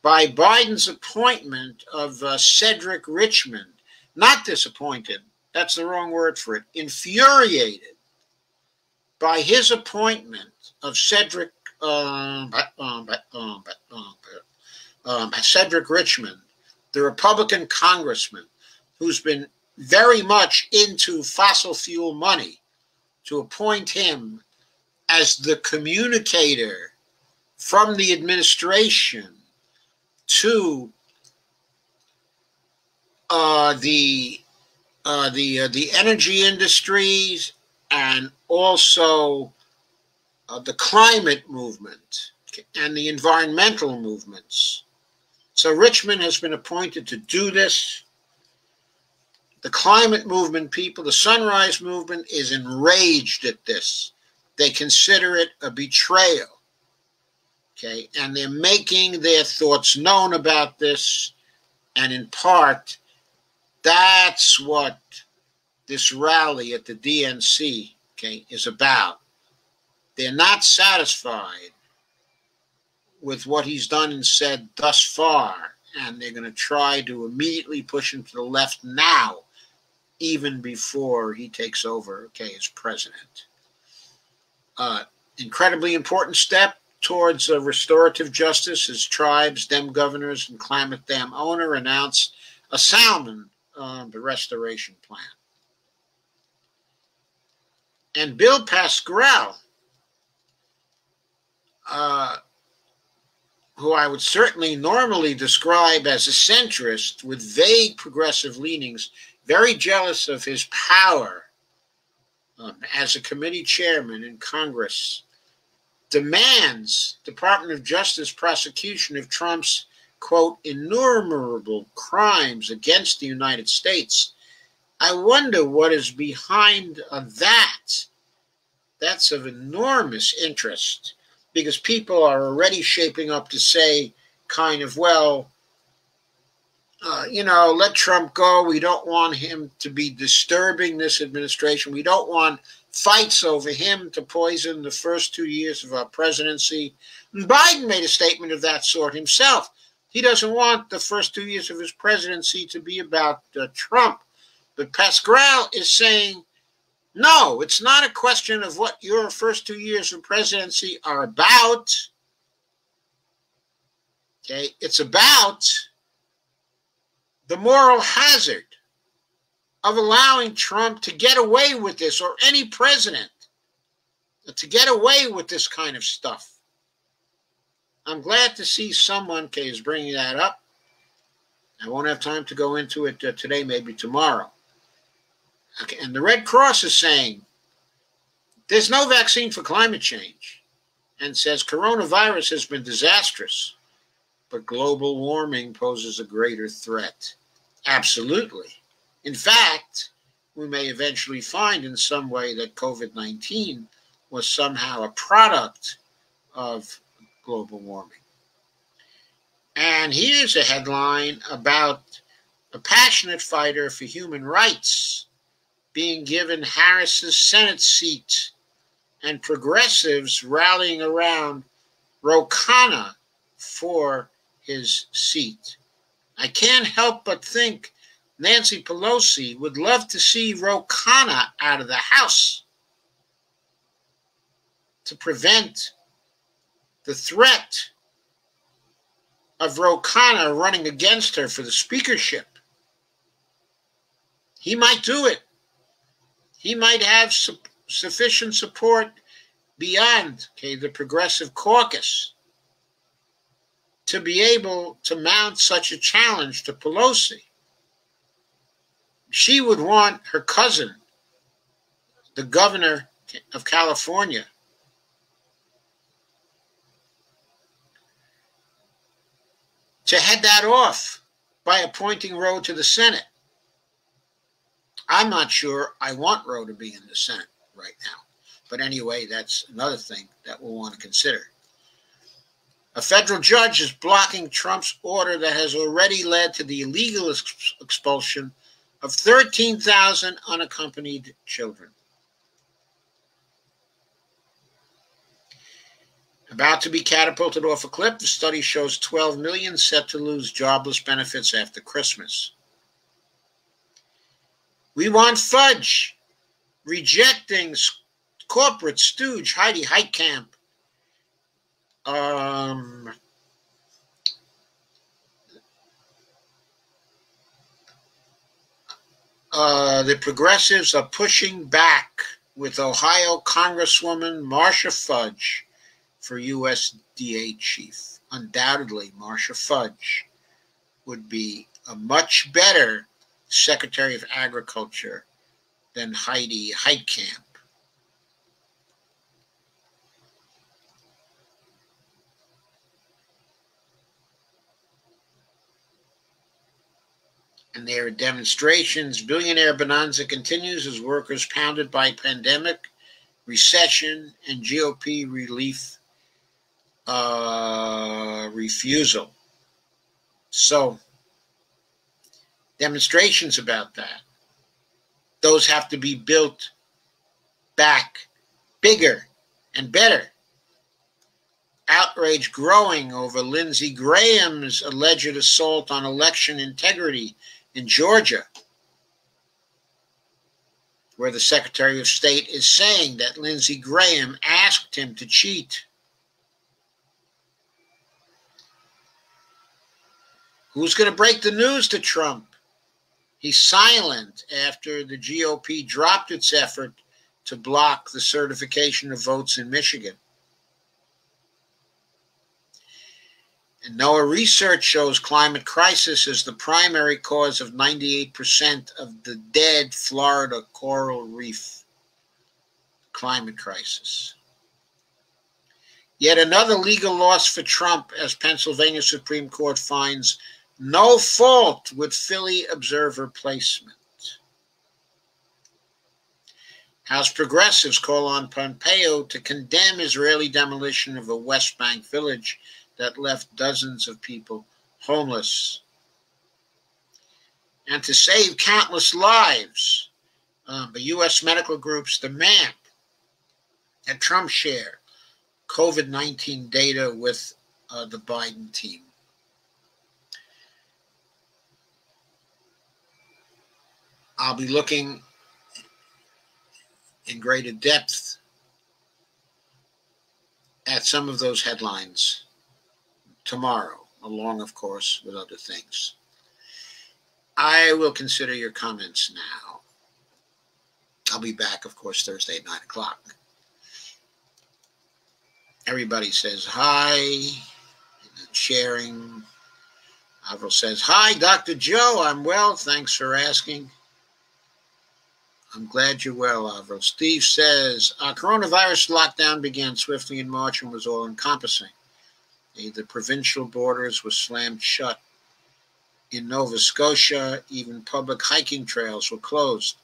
by Biden's appointment of Cedric Richmond. Not disappointed, that's the wrong word for it. Infuriated by his appointment of Cedric Richmond, the Republican congressman who's been very much into fossil fuel money, to appoint him as the communicator from the administration to the energy industries and also the climate movement and the environmental movements. So Richmond has been appointed to do this. The climate movement people, the Sunrise Movement, is enraged at this. They consider it a betrayal. Okay, and they're making their thoughts known about this. And in part, that's what this rally at the DNC, okay, is about. They're not satisfied with what he's done and said thus far, and they're going to try to immediately push him to the left now, even before he takes over, okay, as president. Incredibly important step towards restorative justice as tribes, Dem governors, and Klamath Dam owner announce a salmon restoration plan. And Bill Pascrell, who I would certainly normally describe as a centrist with vague progressive leanings, very jealous of his power as a committee chairman in Congress, demands Department of Justice prosecution of Trump's, quote, innumerable crimes against the United States, I wonder what is behind that. That's of enormous interest, because people are already shaping up to say, kind of, well, let Trump go. We don't want him to be disturbing this administration. We don't want fights over him to poison the first 2 years of our presidency. And Biden made a statement of that sort himself. He doesn't want the first 2 years of his presidency to be about Trump. But Pascrell is saying, no, it's not a question of what your first 2 years of presidency are about. Okay, it's about the moral hazard of allowing Trump to get away with this, or any president to get away with this kind of stuff. I'm glad to see someone is bringing that up. I won't have time to go into it today, maybe tomorrow. Okay, and the Red Cross is saying there's no vaccine for climate change, and says coronavirus has been disastrous, but global warming poses a greater threat. Absolutely. In fact, we may eventually find in some way that COVID-19 was somehow a product of global warming. And here's a headline about a passionate fighter for human rights being given Harris's Senate seat, and progressives rallying around Ro Khanna for his seat. I can't help but think Nancy Pelosi would love to see Ro Khanna out of the House to prevent the threat of Ro Khanna running against her for the speakership. He might do it. He might have sufficient support beyond the Progressive Caucus to be able to mount such a challenge to Pelosi. She would want her cousin, the governor of California, to head that off by appointing Ro to the Senate. I'm not sure I want Ro to be in the Senate right now. But anyway, that's another thing that we'll want to consider. A federal judge is blocking Trump's order that has already led to the illegal expulsion of 13,000 unaccompanied children. About to be catapulted off a cliff, the study shows 12 million set to lose jobless benefits after Christmas. We want fudge, rejecting corporate stooge Heidi Heitkamp. The progressives are pushing back with Ohio Congresswoman Marcia Fudge for USDA chief. Undoubtedly, Marcia Fudge would be a much better Secretary of Agriculture than Heidi Heitkamp. And there are demonstrations. Billionaire bonanza continues as workers pounded by pandemic, recession, and GOP relief refusal. So, demonstrations about that. Those have to be built back bigger and better. Outrage growing over Lindsey Graham's alleged assault on election integrity in Georgia, where the Secretary of State is saying that Lindsey Graham asked him to cheat. Who's going to break the news to Trump? He's silent after the GOP dropped its effort to block the certification of votes in Michigan. And NOAA research shows climate crisis is the primary cause of 98% of the dead Florida coral reef. Climate crisis. Yet another legal loss for Trump as Pennsylvania Supreme Court finds no fault with Philly observer placement. House progressives call on Pompeo to condemn Israeli demolition of a West Bank village that left dozens of people homeless. And to save countless lives, the U.S. medical groups demand that Trump share COVID-19 data with the Biden team. I'll be looking in greater depth at some of those headlines tomorrow, along, of course, with other things. I will consider your comments now. I'll be back, of course, Thursday at 9 o'clock. Everybody says hi, and sharing. Avril says, hi, Dr. Joe, I'm well, thanks for asking. I'm glad you're well, Avril. Steve says, our coronavirus lockdown began swiftly in March and was all-encompassing. The provincial borders were slammed shut. In Nova Scotia, even public hiking trails were closed.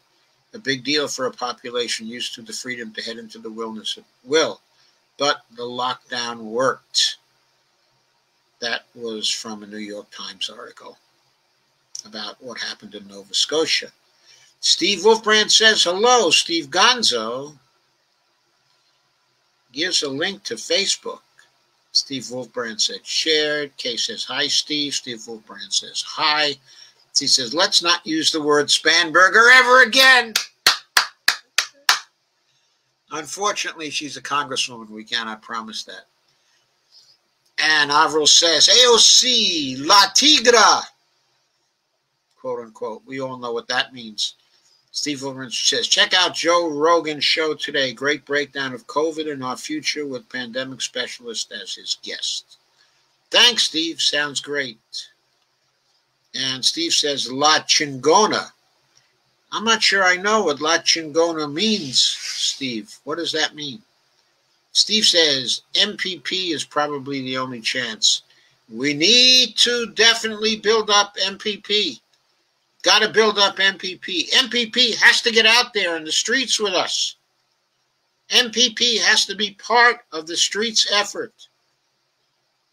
A big deal for a population used to the freedom to head into the wilderness at will. But the lockdown worked. That was from a New York Times article about what happened in Nova Scotia. Steve Wolfbrand says, hello. Steve Gonzo gives a link to Facebook. Steve Wolfbrand said, shared. Kay says, hi, Steve. Steve Wolfbrand says, hi. He says, let's not use the word Spanberger ever again. Unfortunately, she's a congresswoman. We cannot promise that. And Avril says, AOC, La Tigra, quote unquote. We all know what that means. Steve Wolfman says, check out Joe Rogan's show today. Great breakdown of COVID and our future with pandemic specialist as his guest. Thanks, Steve. Sounds great. And Steve says, La Chingona. I'm not sure I know what La Chingona means, Steve. What does that mean? Steve says, MPP is probably the only chance. We need to definitely build up MPP. Got to build up MPP. MPP has to get out there in the streets with us. MPP has to be part of the streets effort.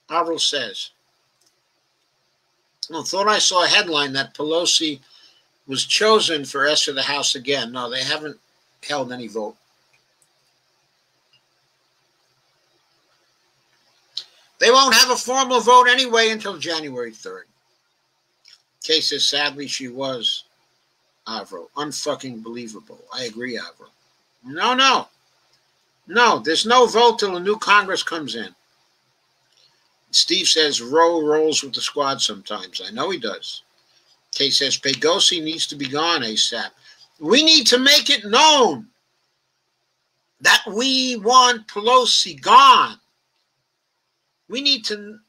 Avril says, I thought I saw a headline that Pelosi was chosen for S of the House again. No, they haven't held any vote. They won't have a formal vote anyway until January 3rd. Kay says, sadly, she was, Avril. Unfucking believable. I agree, Avril. No, there's no vote till a new Congress comes in. Steve says, Roe rolls with the squad sometimes. I know he does. Kay says, Pegosi needs to be gone ASAP. We need to make it known that we want Pelosi gone. We need to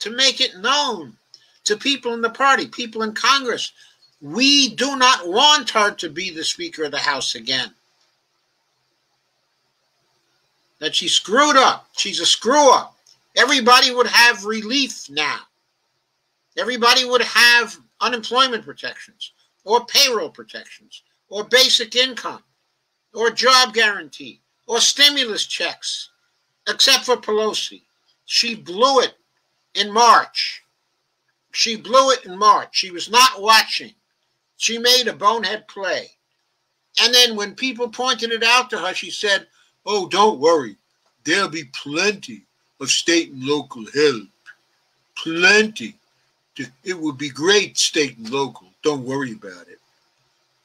make it known to people in the party, people in Congress. We do not want her to be the Speaker of the House again. That she screwed up. She's a screw-up. Everybody would have relief now. Everybody would have unemployment protections or payroll protections or basic income or job guarantee or stimulus checks, except for Pelosi. She blew it in March. She blew it in March. She was not watching. She made a bonehead play. And then when people pointed it out to her, she said, oh, don't worry. There'll be plenty of state and local help. Plenty. It would be great, state and local. Don't worry about it.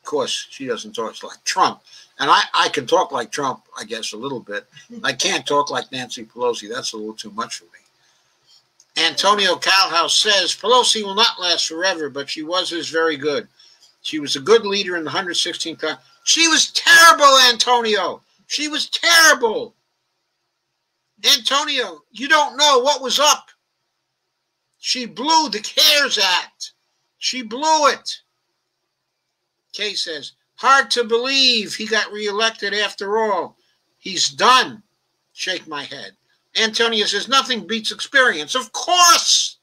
Of course, she doesn't talk like Trump. And I can talk like Trump, I guess, a little bit. I can't talk like Nancy Pelosi. That's a little too much for me. Antonio Calhouse says, Pelosi will not last forever, but she was very good. She was a good leader in the 116th Congress. She was terrible, Antonio. She was terrible. Antonio, you don't know what was up. She blew the CARES Act. She blew it. Kay says, hard to believe he got reelected after all. He's done. Shake my head. Antonio says, nothing beats experience. Of course,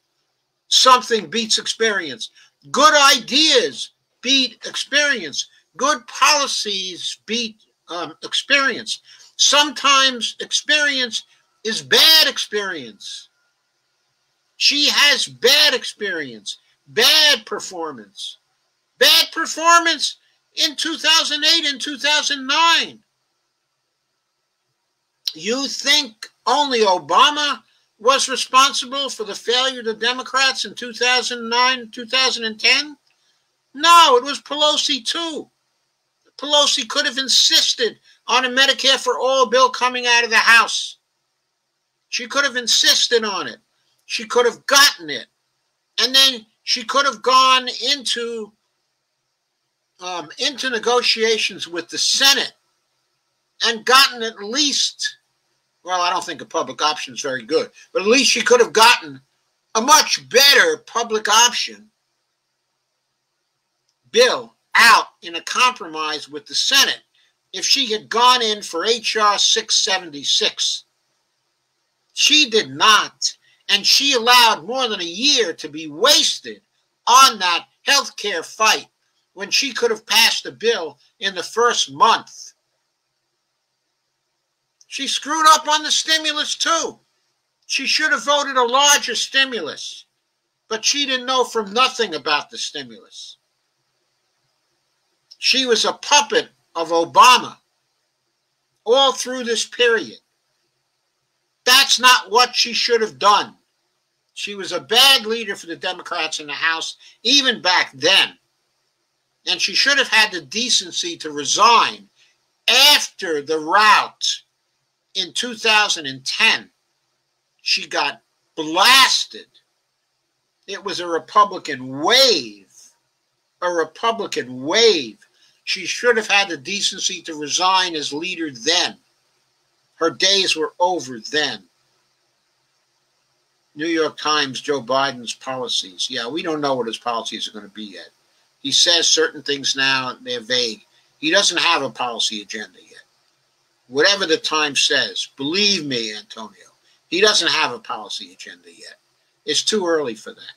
something beats experience. Good ideas beat experience. Good policies beat experience. Sometimes experience is bad experience. She has bad experience, bad performance in 2008 and 2009. You think only Obama was responsible for the failure of the Democrats in 2009, 2010? No, it was Pelosi too. Pelosi could have insisted on a Medicare for All bill coming out of the House. She could have insisted on it. She could have gotten it. And then she could have gone into negotiations with the Senate and gotten at least, well, I don't think a public option is very good, but at least she could have gotten a much better public option bill out in a compromise with the Senate if she had gone in for H.R. 676. She did not, and she allowed more than a year to be wasted on that health care fight when she could have passed a bill in the first month. She screwed up on the stimulus too. She should have voted a larger stimulus, but she didn't know from nothing about the stimulus. She was a puppet of Obama all through this period. That's not what she should have done. She was a bad leader for the Democrats in the House, even back then. And she should have had the decency to resign after the rout in 2010. She got blasted. It was a Republican wave. A Republican wave. She should have had the decency to resign as leader then. Her days were over then. New York Times, Joe Biden's policies. Yeah, we don't know what his policies are going to be yet. He says certain things now, they're vague. He doesn't have a policy agenda yet. Whatever the Times says, believe me, Antonio, he doesn't have a policy agenda yet. It's too early for that.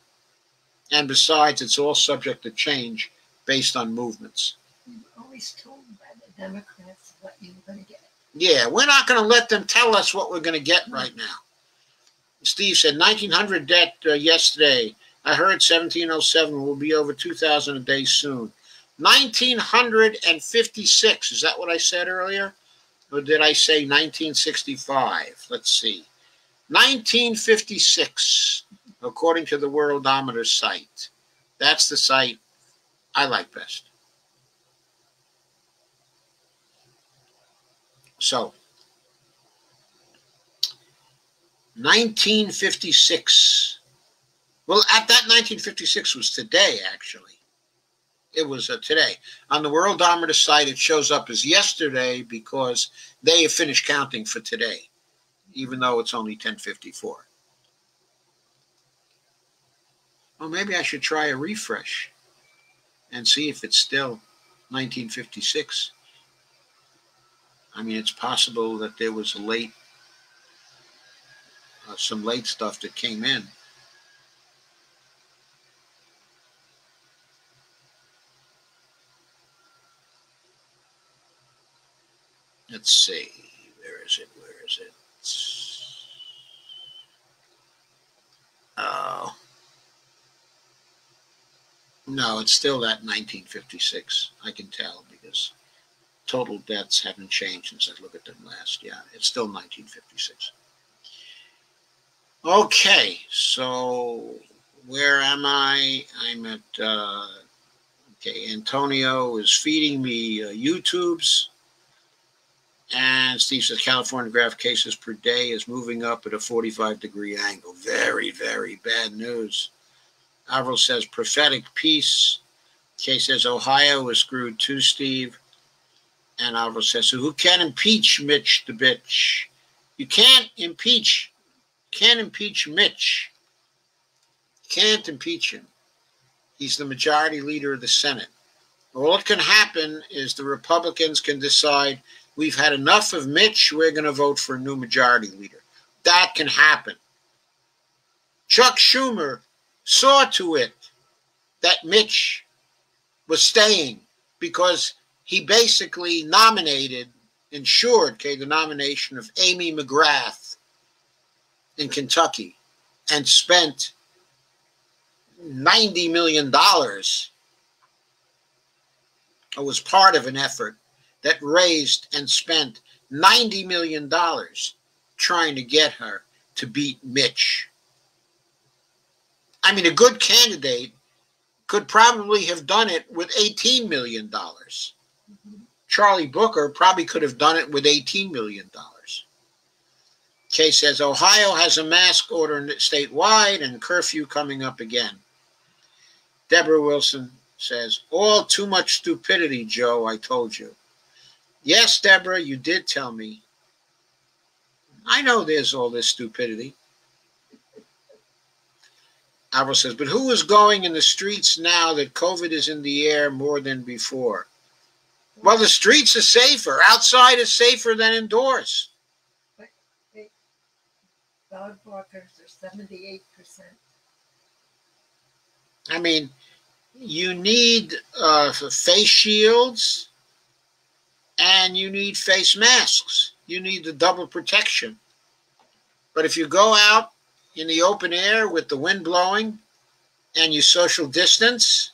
And besides, it's all subject to change based on movements. You were always told by the Democrats what you were going to get. Yeah, we're not going to let them tell us what we're going to get right now. Steve said 1900 debt yesterday. I heard 1707 will be over 2,000 a day soon. 1956. Is that what I said earlier? Or did I say 1965? Let's see. 1956, according to the Worldometer site. That's the site I like best. So, 1956. Well, at that 1956 was today, actually. It was today. On the Worldometer site, it shows up as yesterday because they have finished counting for today, even though it's only 10:54. Well, maybe I should try a refresh and see if it's still 1956. I mean, it's possible that there was a late, some late stuff that came in. Let's see. Where is it? Where is it? Oh. No, it's still that 1956. I can tell because total deaths haven't changed since I looked at them last. Yeah, it's still 1956. Okay, so where am I? I'm at, okay, Antonio is feeding me YouTubes. And Steve says California graph cases per day is moving up at a 45-degree angle. Very, very bad news. Avril says prophetic peace. Kay says Ohio is screwed too, Steve. And Avril says, so who can impeach Mitch the bitch? You can't impeach. Can't impeach Mitch. Can't impeach him. He's the majority leader of the Senate. All that can happen is the Republicans can decide we've had enough of Mitch. We're going to vote for a new majority leader. That can happen. Chuck Schumer saw to it that Mitch was staying because he basically nominated ensured the nomination of Amy McGrath in Kentucky and spent $90 million. It was part of an effort that raised and spent $90 million trying to get her to beat Mitch. I mean, a good candidate could probably have done it with $18 million. Charlie Booker probably could have done it with $18 million. Kay says, Ohio has a mask order statewide and curfew coming up again. Deborah Wilson says, all too much stupidity, Joe, I told you. Yes, Deborah, you did tell me. I know there's all this stupidity. Alvaro says, but who is going in the streets now that COVID is in the air more than before? Well, the streets are safer. Outside is safer than indoors. But dog walkers are 78%. I mean, you need face shields and you need face masks. You need the double protection. But if you go out in the open air with the wind blowing and you social distance,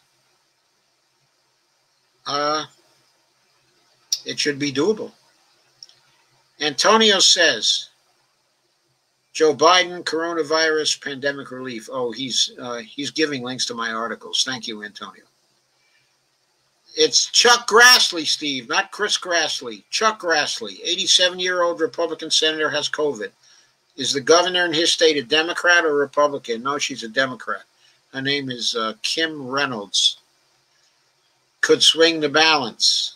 it should be doable. Antonio says, Joe Biden, coronavirus, pandemic relief. Oh, he's giving links to my articles. Thank you, Antonio. It's Chuck Grassley, Steve, not Chris Grassley. Chuck Grassley, 87-year-old Republican senator, has COVID. Is the governor in his state a Democrat or Republican? No, she's a Democrat. Her name is Kim Reynolds. Could swing the balance.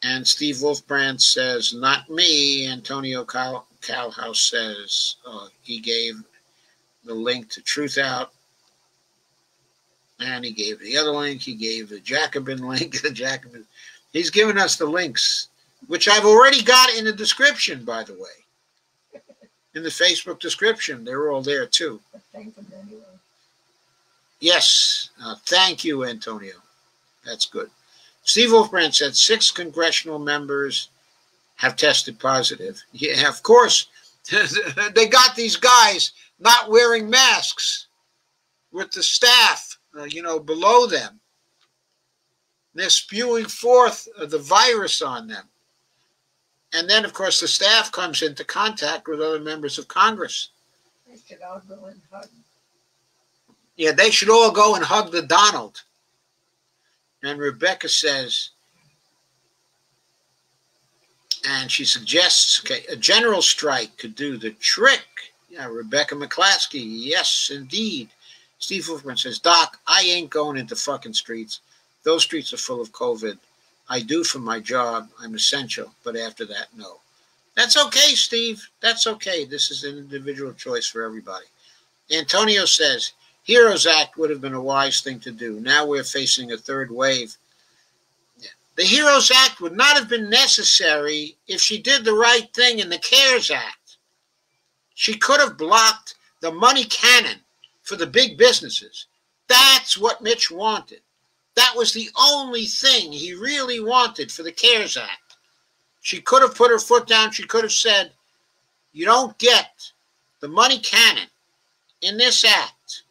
And Steve Wolfbrand says, not me. Antonio Calhouse says he gave the link to Truth Out. And he gave the other link. He gave the Jacobin link. He's given us the links, which I've already got in the description, by the way. In the Facebook description. They're all there, too. Thank them anyway. Yes. Thank you, Antonio. That's good. Steve Wolfbrand said 6 congressional members have tested positive. Yeah, of course. They got these guys not wearing masks with the staff, below them. They're spewing forth the virus on them. And then, of course, the staff comes into contact with other members of Congress. They should all go and hug. Yeah, they should all go and hug the Donald. And Rebecca says, and she suggests a general strike could do the trick. Yeah, Rebecca McClaskey, yes, indeed. Steve Wolfman says, Doc, I ain't going into fucking streets. Those streets are full of COVID. I do for my job. I'm essential. But after that, no. That's okay, Steve. That's okay. This is an individual choice for everybody. Antonio says, HEROES Act would have been a wise thing to do. Now we're facing a third wave. The HEROES Act would not have been necessary if she did the right thing in the CARES Act. She could have blocked the money cannon for the big businesses. That's what Mitch wanted. That was the only thing he really wanted for the CARES Act. She could have put her foot down. She could have said, you don't get the money cannon in this act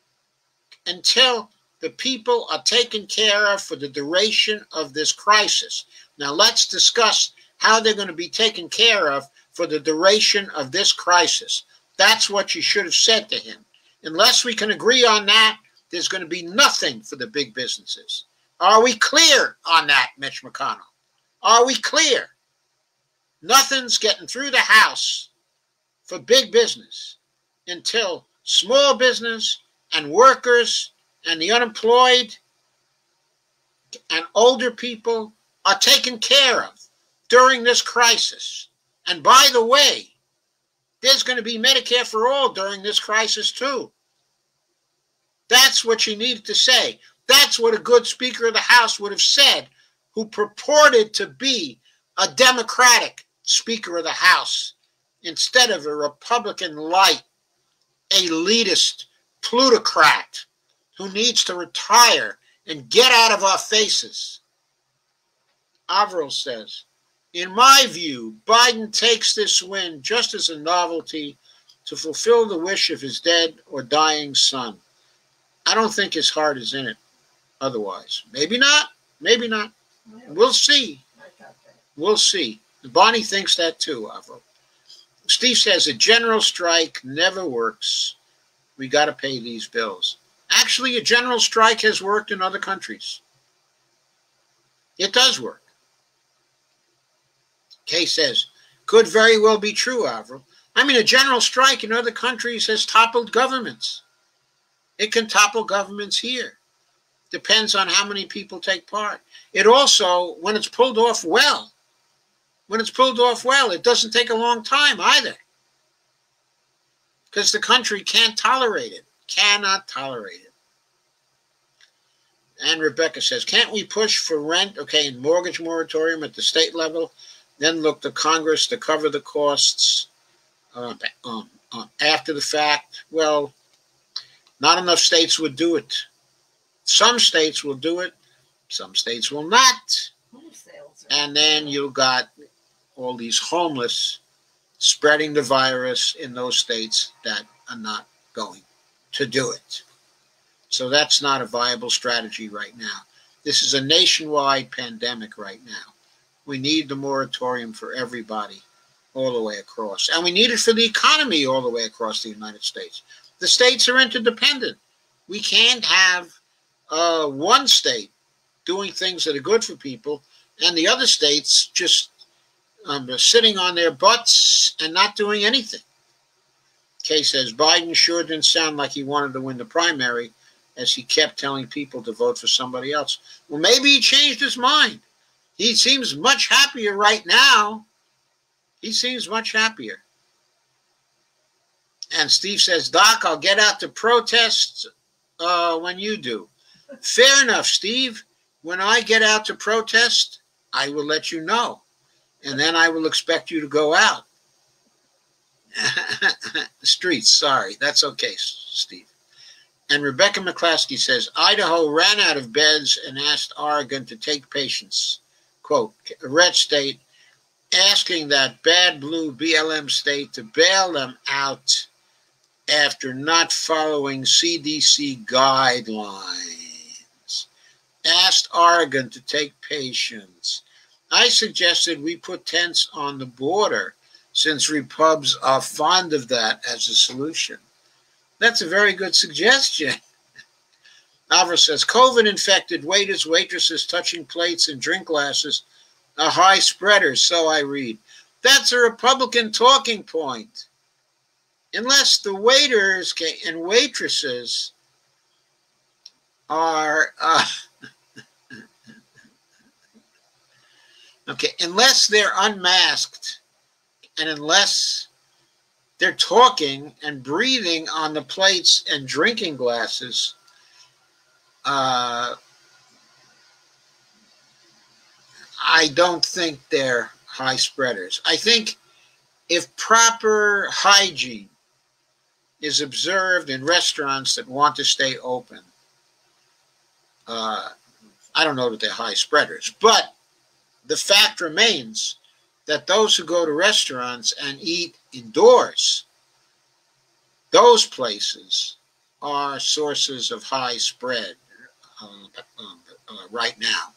until the people are taken care of for the duration of this crisis. Now let's discuss how they're going to be taken care of for the duration of this crisis. That's what you should have said to him. Unless we can agree on that, there's going to be nothing for the big businesses. Are we clear on that, Mitch McConnell? Are we clear? Nothing's getting through the House for big business until small business and workers and the unemployed and older people are taken care of during this crisis. And by the way, there's going to be Medicare for all during this crisis too. That's what you needed to say. That's what a good Speaker of the House would have said, who purported to be a Democratic Speaker of the House instead of a Republican light, elitist plutocrat who needs to retire and get out of our faces. Avril says, in my view, Biden takes this win just as a novelty to fulfill the wish of his dead or dying son. I don't think his heart is in it otherwise. Maybe not. Maybe not. We'll see. We'll see. Bonnie thinks that too, Avril. Steve says a general strike never works. We got to pay these bills. Actually, a general strike has worked in other countries. It does work. Kay says, could very well be true, Avril. I mean, a general strike in other countries has toppled governments. It can topple governments here. Depends on how many people take part. It also, when it's pulled off well, it doesn't take a long time either. Because the country can't tolerate it. Cannot tolerate it. And Rebecca says, can't we push for rent, and mortgage moratorium at the state level, then look to Congress to cover the costs after the fact? Well, not enough states would do it. Some states will do it. Some states will not. And then you got all these homeless spreading the virus in those states that are not going to do it. So that's not a viable strategy right now. This is a nationwide pandemic right now. We need the moratorium for everybody all the way across. And we need it for the economy all the way across the United States. The states are interdependent. We can't have one state doing things that are good for people and the other states just sitting on their butts and not doing anything. Kay says, Biden sure didn't sound like he wanted to win the primary as he kept telling people to vote for somebody else. Well, maybe he changed his mind. He seems much happier right now. He seems much happier. And Steve says, Doc, I'll get out to protest when you do. Fair enough, Steve. When I get out to protest, I will let you know. And then I will expect you to go out. Streets, sorry. That's okay, Steve. And Rebecca McClaskey says, Idaho ran out of beds and asked Oregon to take patients. Quote, a red state asking that bad blue BLM state to bail them out after not following CDC guidelines. Asked Oregon to take patients. I suggested we put tents on the border since Repubs are fond of that as a solution. That's a very good suggestion. Alvaro says, COVID-infected waiters, waitresses touching plates and drink glasses are high spreaders, so I read. That's a Republican talking point. Unless the waiters and waitresses are, unless they're unmasked and unless they're talking and breathing on the plates and drinking glasses, I don't think they're high spreaders. I think if proper hygiene is observed in restaurants that want to stay open, I don't know that they're high spreaders, but the fact remains that those who go to restaurants and eat indoors, those places are sources of high spread right now.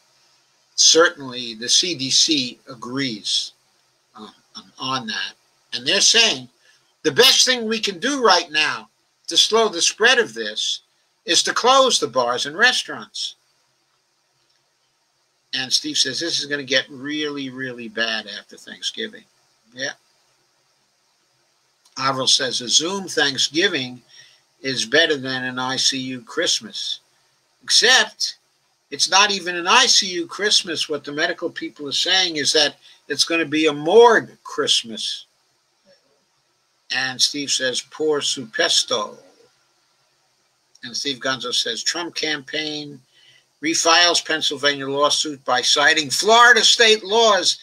Certainly the CDC agrees on that. And they're saying the best thing we can do right now to slow the spread of this is to close the bars and restaurants. And Steve says this is going to get really, really bad after Thanksgiving. Yeah. Avril says a Zoom Thanksgiving is better than an ICU Christmas. Except it's not even an ICU Christmas. What the medical people are saying is that it's going to be a morgue Christmas. And Steve says, poor Supesto. And Steve Gonzo says, Trump campaign refiles Pennsylvania lawsuit by citing Florida state laws,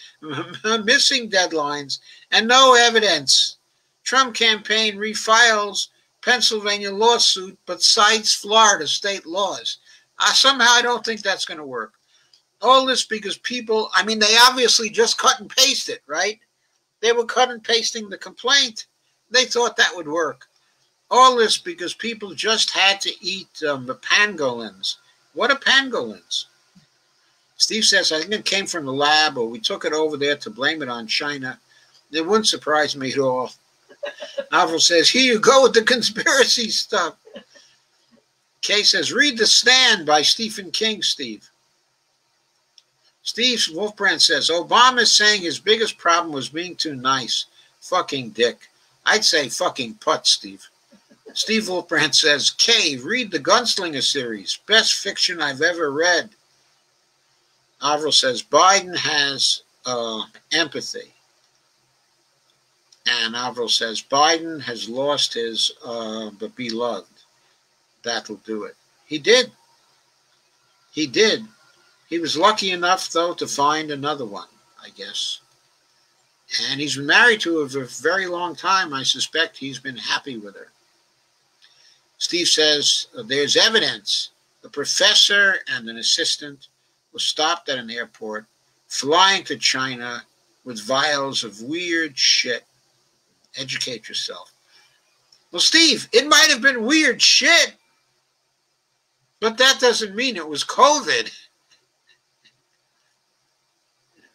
missing deadlines, and no evidence. Trump campaign refiles Pennsylvania lawsuit but cites Florida state laws. Somehow I don't think that's going to work. All this because people, I mean, they obviously just cut and pasted, right? They were cut and pasting the complaint. They thought that would work. All this because people just had to eat the pangolins. What are pangolins? Steve says, I think it came from the lab, or we took it over there to blame it on China. It wouldn't surprise me at all. Avril says, here you go with the conspiracy stuff. Kay says, read The Stand by Stephen King, Steve. Steve Wolfbrand says, Obama is saying his biggest problem was being too nice. Fucking dick. I'd say fucking putt, Steve. Steve Wolfbrand says, Kay, read the Gunslinger series. Best fiction I've ever read. Avril says, Biden has empathy. And Avril says, Biden has lost his beloved. That'll do it. He did. He did. He was lucky enough, though, to find another one, I guess. And he's been married to her for a very long time. I suspect he's been happy with her. Steve says, there's evidence. The professor and an assistant were stopped at an airport, flying to China with vials of weird shit. Educate yourself. Well, Steve, it might have been weird shit, but that doesn't mean it was COVID.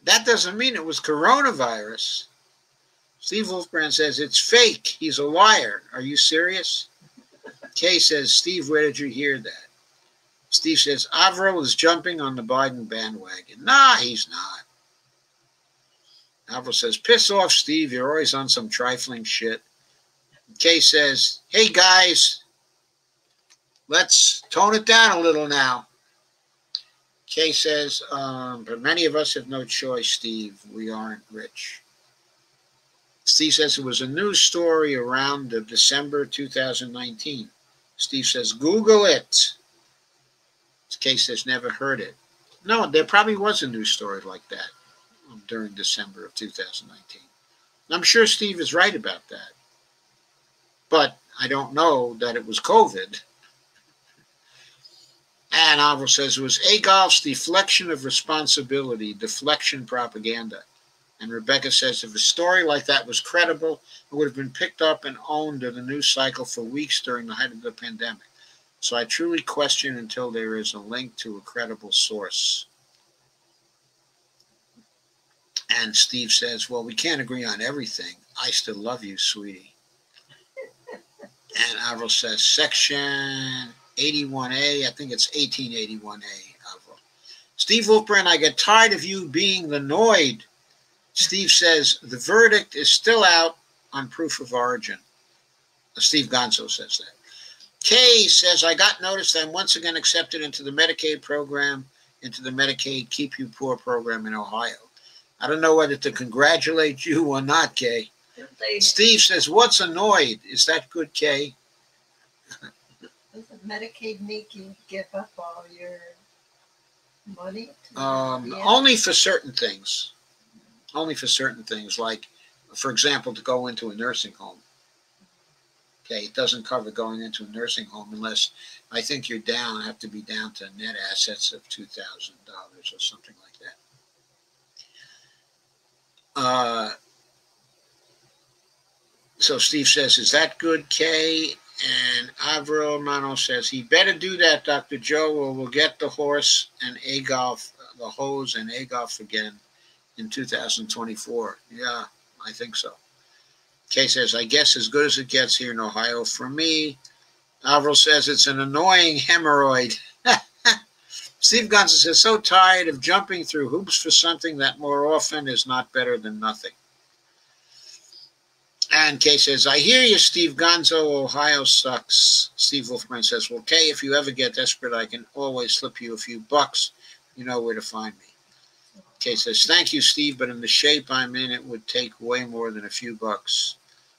That doesn't mean it was coronavirus. Steve Wolfbrand says, it's fake. He's a liar. Are you serious? Kay says, Steve, where did you hear that? Steve says, Avril is jumping on the Biden bandwagon. Nah, he's not. Avril says, piss off, Steve. You're always on some trifling shit. Kay says, hey, guys, let's tone it down a little now. Kay says, but many of us have no choice, Steve. We aren't rich. Steve says it was a news story around December 2019. Steve says, Google it. Kay says, never heard it. No, there probably was a news story like that during December of 2019. I'm sure Steve is right about that. But I don't know that it was COVID. And Avril says it was Agolf's deflection of responsibility, deflection propaganda. And Rebecca says if a story like that was credible, it would have been picked up and owned in the news cycle for weeks during the height of the pandemic. So I truly question until there is a link to a credible source. And Steve says, well, we can't agree on everything. I still love you, sweetie. And Avril says, section 81A, I think it's 1881A, Avril. Steve Wolfbrand, I get tired of you being the Noid. Steve says, the verdict is still out on proof of origin. Steve Gonzo says that. Kay says, I got notice that I'm once again accepted into the Medicaid program, into the Medicaid Keep You Poor program in Ohio. I don't know whether to congratulate you or not, Kay. Steve says, what's annoyed? Is that good, Kay? Doesn't Medicaid make you give up all your money? Only for certain things. Only for certain things, like, for example, to go into a nursing home. Okay, it doesn't cover going into a nursing home unless I think you're down, have to be down to net assets of $2,000 or something like that. So Steve says, is that good, Kay? And Avril Mano says, he better do that, Dr. Joe, or we'll get the horse and Agolf, the hose and Agolf again in 2024. Yeah, I think so. Kay says, I guess as good as it gets here in Ohio for me. Avril says, it's an annoying hemorrhoid. Steve Gonzo says, so tired of jumping through hoops for something that more often is not better than nothing. And Kay says, I hear you, Steve Gonzo. Ohio sucks. Steve Wolfman says, well, Kay, if you ever get desperate, I can always slip you a few bucks. You know where to find me. Kay says, thank you, Steve, but in the shape I'm in, it would take way more than a few bucks.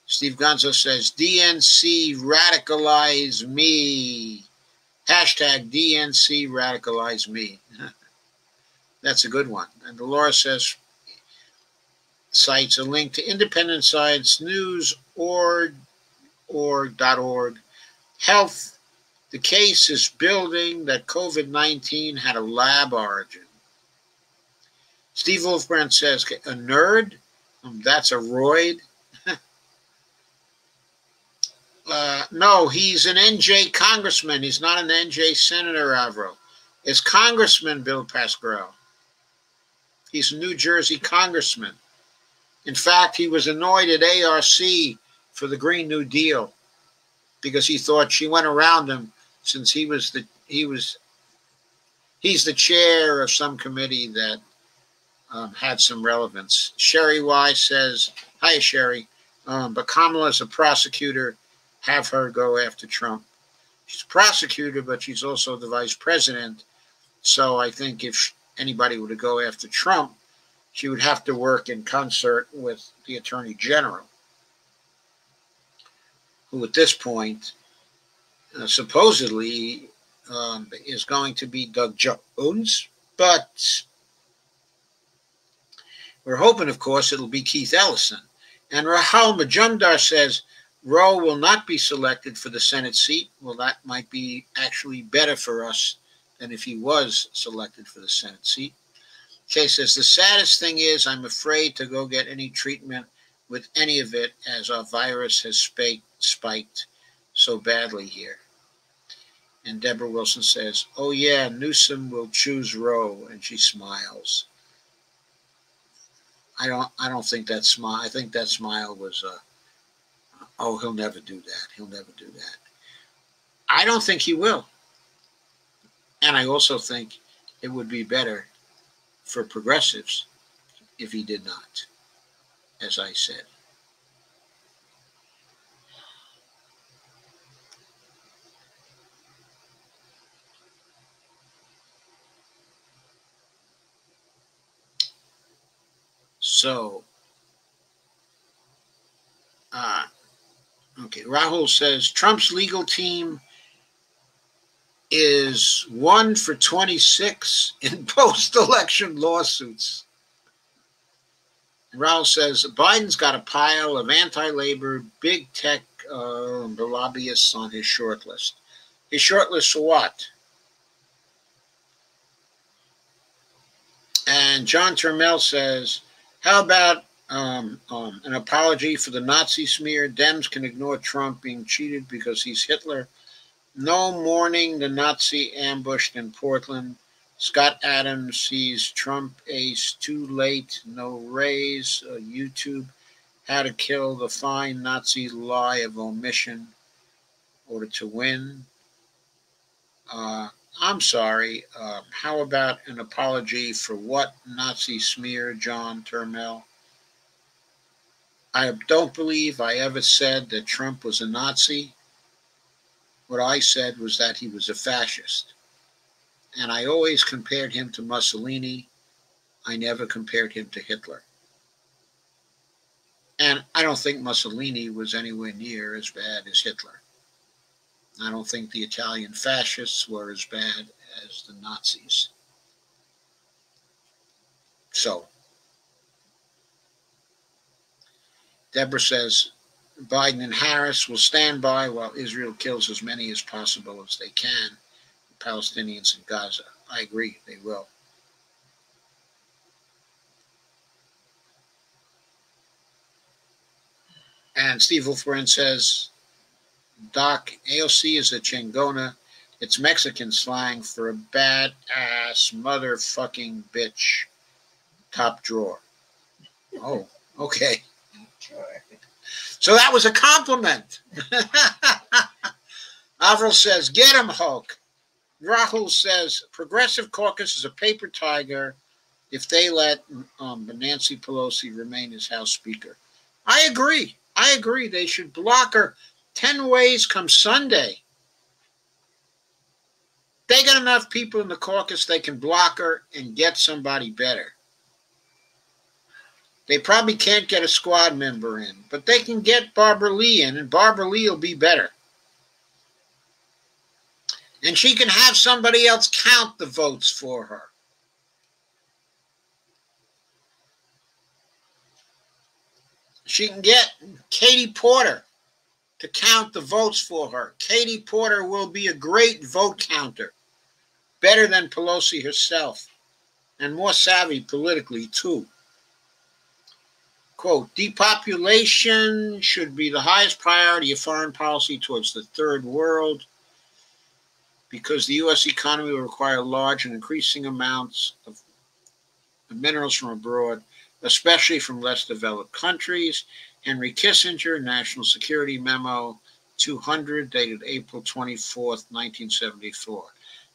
Steve Gonzo says, DNC radicalize me. Hashtag DNC radicalize me. That's a good one. And Laura says, cites a link to independent sites, news.org. Health. The case is building that COVID-19 had a lab origin. Steve Wolfbrand says, a nerd? That's a roid? No, he's an NJ congressman. He's not an NJ senator, Avro. It's Congressman Bill Pascrell. He's a New Jersey congressman. In fact, he was annoyed at ARC for the Green New Deal because he thought she went around him since he's the chair of some committee that had some relevance. Sherry Y says, hi, Sherry, but Kamala's a prosecutor. Have her go after Trump. She's a prosecutor, but she's also the vice president. So I think if anybody were to go after Trump, she would have to work in concert with the attorney general, who at this point supposedly is going to be Doug Jones. But we're hoping, of course, it'll be Keith Ellison. And Rahul Majumdar says, Roe will not be selected for the Senate seat. Well, that might be actually better for us than if he was selected for the Senate seat. Kay says, the saddest thing is I'm afraid to go get any treatment with any of it as our virus has spiked so badly here. And Deborah Wilson says, oh yeah, Newsom will choose Roe, and she smiles. I don't think that smile, I think that smile was, oh, he'll never do that. He'll never do that. I don't think he will. And I also think it would be better for progressives if he did not, as I said. So, okay, Rahul says, Trump's legal team is 1 for 26 in post-election lawsuits. And Rahul says, Biden's got a pile of anti-labor, big tech lobbyists on his short list. His short list for what? And John Turmel says, how about an apology for the Nazi smear? Dems can ignore Trump being cheated because he's Hitler. No mourning the Nazi ambushed in Portland. Scott Adams sees Trump ace too late. No raise. YouTube, how to kill the fine Nazi lie of omission in order to win. I'm sorry. How about an apology for what Nazi smear, John Turmel? I don't believe I ever said that Trump was a Nazi. What I said was that he was a fascist. And I always compared him to Mussolini. I never compared him to Hitler. And I don't think Mussolini was anywhere near as bad as Hitler. I don't think the Italian fascists were as bad as the Nazis. So, Deborah says, Biden and Harris will stand by while Israel kills as many as possible as they can, the Palestinians in Gaza. I agree, they will. And Steve Wolfbrand says, Doc, AOC is a chingona. It's Mexican slang for a badass motherfucking bitch. Top drawer. Oh, okay. So that was a compliment. Avril says, get him, Hulk. Rahul says, Progressive Caucus is a paper tiger if they let Nancy Pelosi remain as House Speaker. I agree. They should block her 10 ways come Sunday. They got enough people in the caucus, they can block her and get somebody better. They probably can't get a squad member in, but they can get Barbara Lee in, and Barbara Lee will be better. And she can have somebody else count the votes for her. She can get Katie Porter to count the votes for her. Katie Porter will be a great vote counter, better than Pelosi herself. and more savvy politically, too. Quote, depopulation should be the highest priority of foreign policy towards the third world because the U.S. economy will require large and increasing amounts of minerals from abroad, especially from less developed countries. Henry Kissinger, National Security Memo 200, dated April 24th, 1974.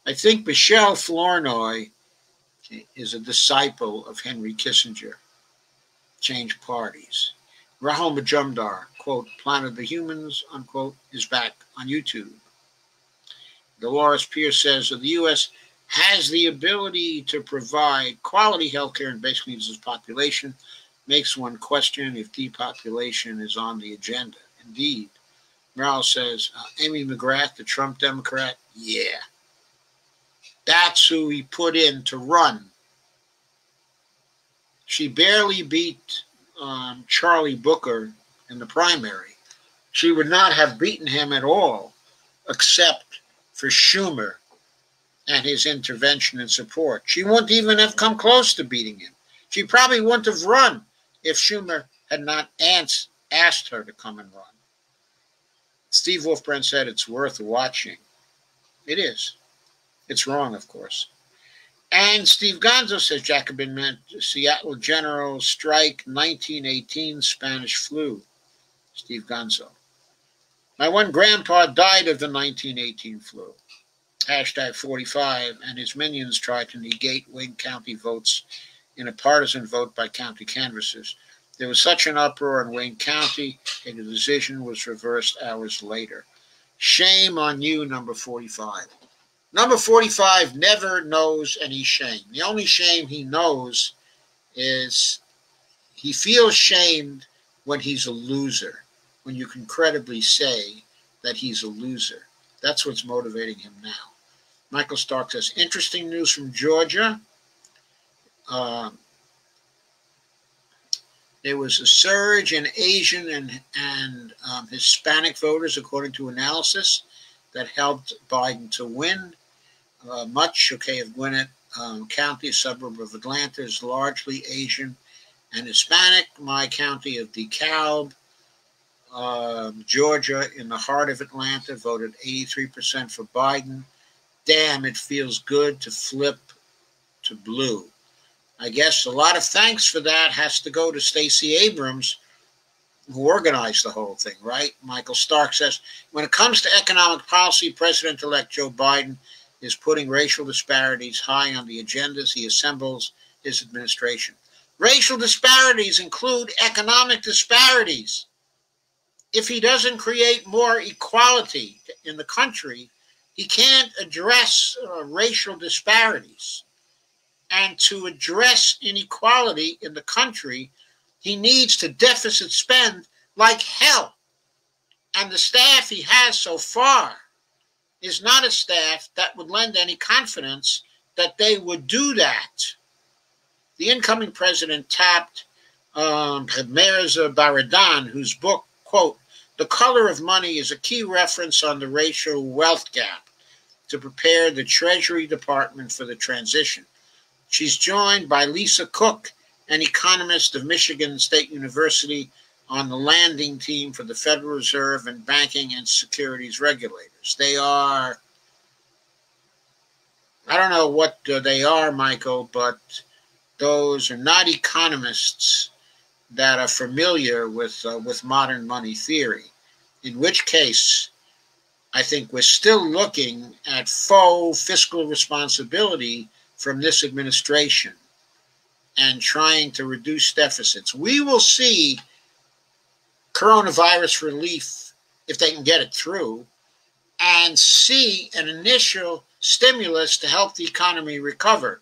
I think Michel Flournoy is a disciple of Henry Kissinger. Change parties. Rahul Majumdar, quote, Planet of the Humans, unquote, is back on YouTube. Dolores Pierce says that the U.S. has the ability to provide quality health care and basic needs of its population, makes one question if depopulation is on the agenda. Indeed. Morales says, Amy McGrath, the Trump Democrat, yeah. That's who he put in to run. She barely beat Charlie Booker in the primary. She would not have beaten him at all, except for Schumer and his intervention and support. She wouldn't even have come close to beating him. She probably wouldn't have run if Schumer had not asked her to come and run. Steve Wolfbrand said it's worth watching. It is. It's wrong, of course. And Steve Gonzo says Jacobin meant Seattle General Strike 1918 Spanish flu. Steve Gonzo. My one grandpa died of the 1918 flu. Hashtag 45, and his minions tried to negate Wayne County votes in a partisan vote by county canvassers. There was such an uproar in Wayne County, and the decision was reversed hours later. Shame on you, number 45. Number 45 never knows any shame. The only shame he knows is he feels shamed when he's a loser, when you can credibly say that he's a loser. That's what's motivating him now. Michael Stark says, interesting news from Georgia. There was a surge in Asian and Hispanic voters, according to analysis, that helped Biden to win. Much of Gwinnett County, a suburb of Atlanta, is largely Asian and Hispanic. My county of DeKalb, Georgia, in the heart of Atlanta, voted 83% for Biden. Damn, it feels good to flip to blue. I guess a lot of thanks for that has to go to Stacey Abrams, who organized the whole thing, right? Michael Stark says, when it comes to economic policy, President-elect Joe Biden is putting racial disparities high on the agendas he assembles his administration. Racial disparities include economic disparities. If he doesn't create more equality in the country, he can't address racial disparities. And to address inequality in the country, he needs to deficit spend like hell. And the staff he has so far is not a staff that would lend any confidence that they would do that. The incoming president tapped Mirza Baradan, whose book, quote, The Color of Money is a key reference on the racial wealth gap, to prepare the Treasury Department for the transition. She's joined by Lisa Cook, an economist of Michigan State University, on the landing team for the Federal Reserve and banking and securities regulators. They are, I don't know what they are, Michael, but those are not economists that are familiar with modern money theory, in which case I think we're still looking at faux fiscal responsibility from this administration and trying to reduce deficits. We will see coronavirus relief, if they can get it through, and see an initial stimulus to help the economy recover.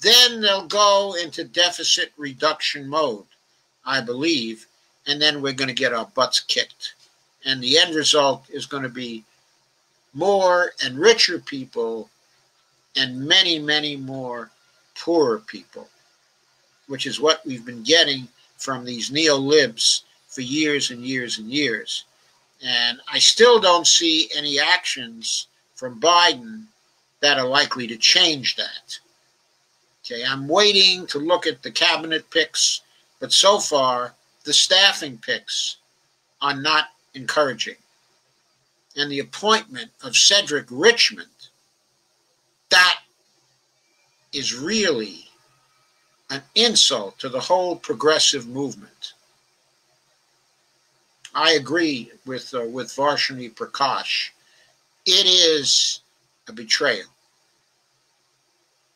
Then they'll go into deficit reduction mode, I believe, and then we're going to get our butts kicked. And the end result is going to be more and richer people and many, many more poorer people, which is what we've been getting from these neo-libs for years and years and years. And I still don't see any actions from Biden that are likely to change that. Okay, I'm waiting to look at the cabinet picks, but so far the staffing picks are not encouraging. And the appointment of Cedric Richmond, that is really an insult to the whole progressive movement. I agree with Varshini Prakash. It is a betrayal.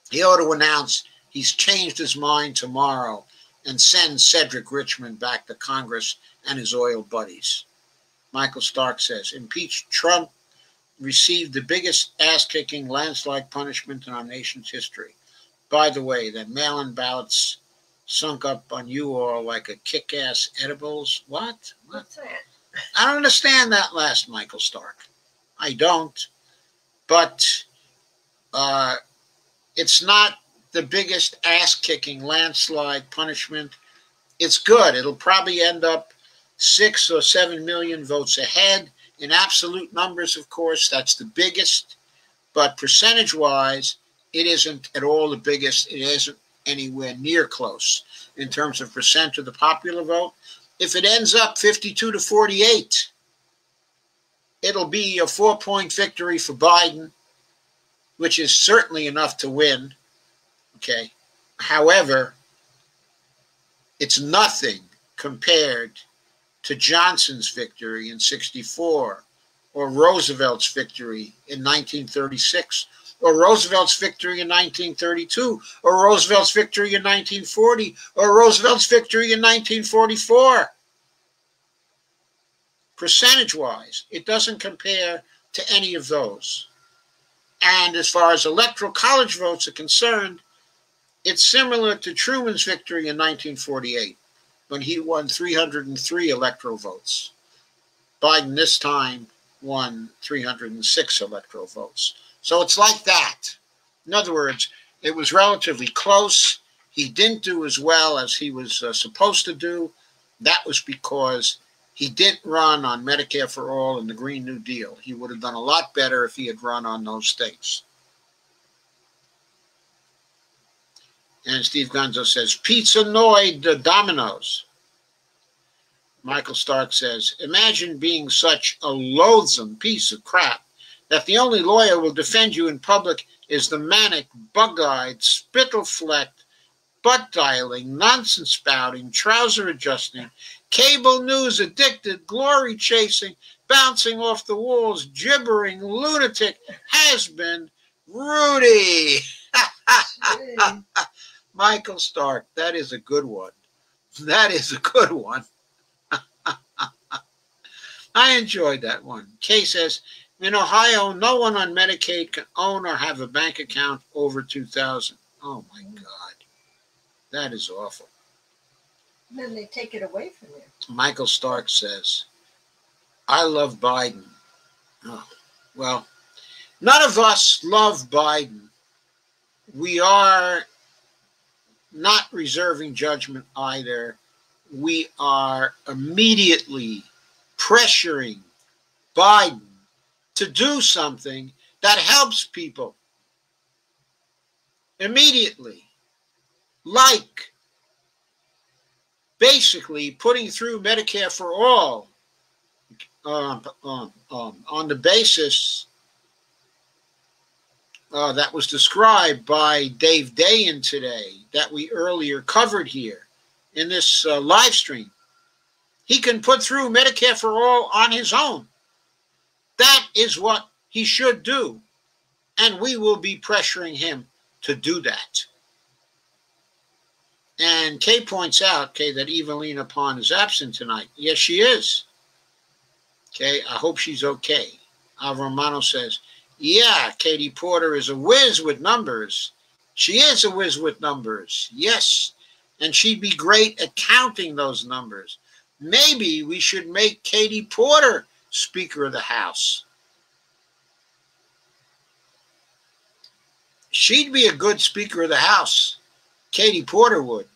He ought to announce he's changed his mind tomorrow and send Cedric Richmond back to Congress and his oil buddies. Michael Stark says, impeach Trump received the biggest ass-kicking landslide punishment in our nation's history. By the way, that mail-in ballots sunk up on you all like a kick-ass edibles. What? What's that? I don't understand that last, Michael Stark. I don't. But it's not the biggest ass-kicking landslide punishment. It's good. It'll probably end up 6 or 7 million votes ahead. In absolute numbers, of course, that's the biggest. But percentage-wise, it isn't at all the biggest. It isn't anywhere near close in terms of percent of the popular vote. If it ends up 52 to 48, it'll be a 4-point victory for Biden, which is certainly enough to win. Okay. However, it's nothing compared to Johnson's victory in 64, or Roosevelt's victory in 1936, or Roosevelt's victory in 1932, or Roosevelt's victory in 1940, or Roosevelt's victory in 1944. Percentage-wise, it doesn't compare to any of those. And as far as electoral college votes are concerned, it's similar to Truman's victory in 1948, when he won 303 electoral votes. Biden this time won 306 electoral votes. So it's like that. In other words, it was relatively close. He didn't do as well as he was supposed to do. That was because he didn't run on Medicare for All and the Green New Deal. He would have done a lot better if he had run on those things. And Steve Gonzo says, pizza-noid Domino's. Michael Stark says, imagine being such a loathsome piece of crap that the only lawyer who will defend you in public is the manic, bug-eyed, spittle-flecked, butt-dialing, nonsense-spouting, trouser-adjusting, cable news-addicted, glory-chasing, bouncing off the walls, gibbering, lunatic, has-been, Rudy. Michael Stark, that is a good one. That is a good one. I enjoyed that one. Kay says, in Ohio, no one on Medicaid can own or have a bank account over $2,000. Oh, my God. That is awful. And then they take it away from you. Michael Stark says, I love Biden. Oh, well, none of us love Biden. We are not reserving judgment either. We are immediately pressuring Biden to do something that helps people immediately, like basically putting through Medicare for All on the basis that was described by Dave Dayen today, that we earlier covered here in this live stream. He can put through Medicare for All on his own. That is what he should do. And we will be pressuring him to do that. And Kay points out, Kay, that Evelina Pond is absent tonight. Yes, she is. Okay, I hope she's okay. Alvaro Romano says, yeah, Katie Porter is a whiz with numbers. She is a whiz with numbers, yes. And she'd be great at counting those numbers. Maybe we should make Katie Porter Speaker of the House. She'd be a good Speaker of the House. Katie Porter would.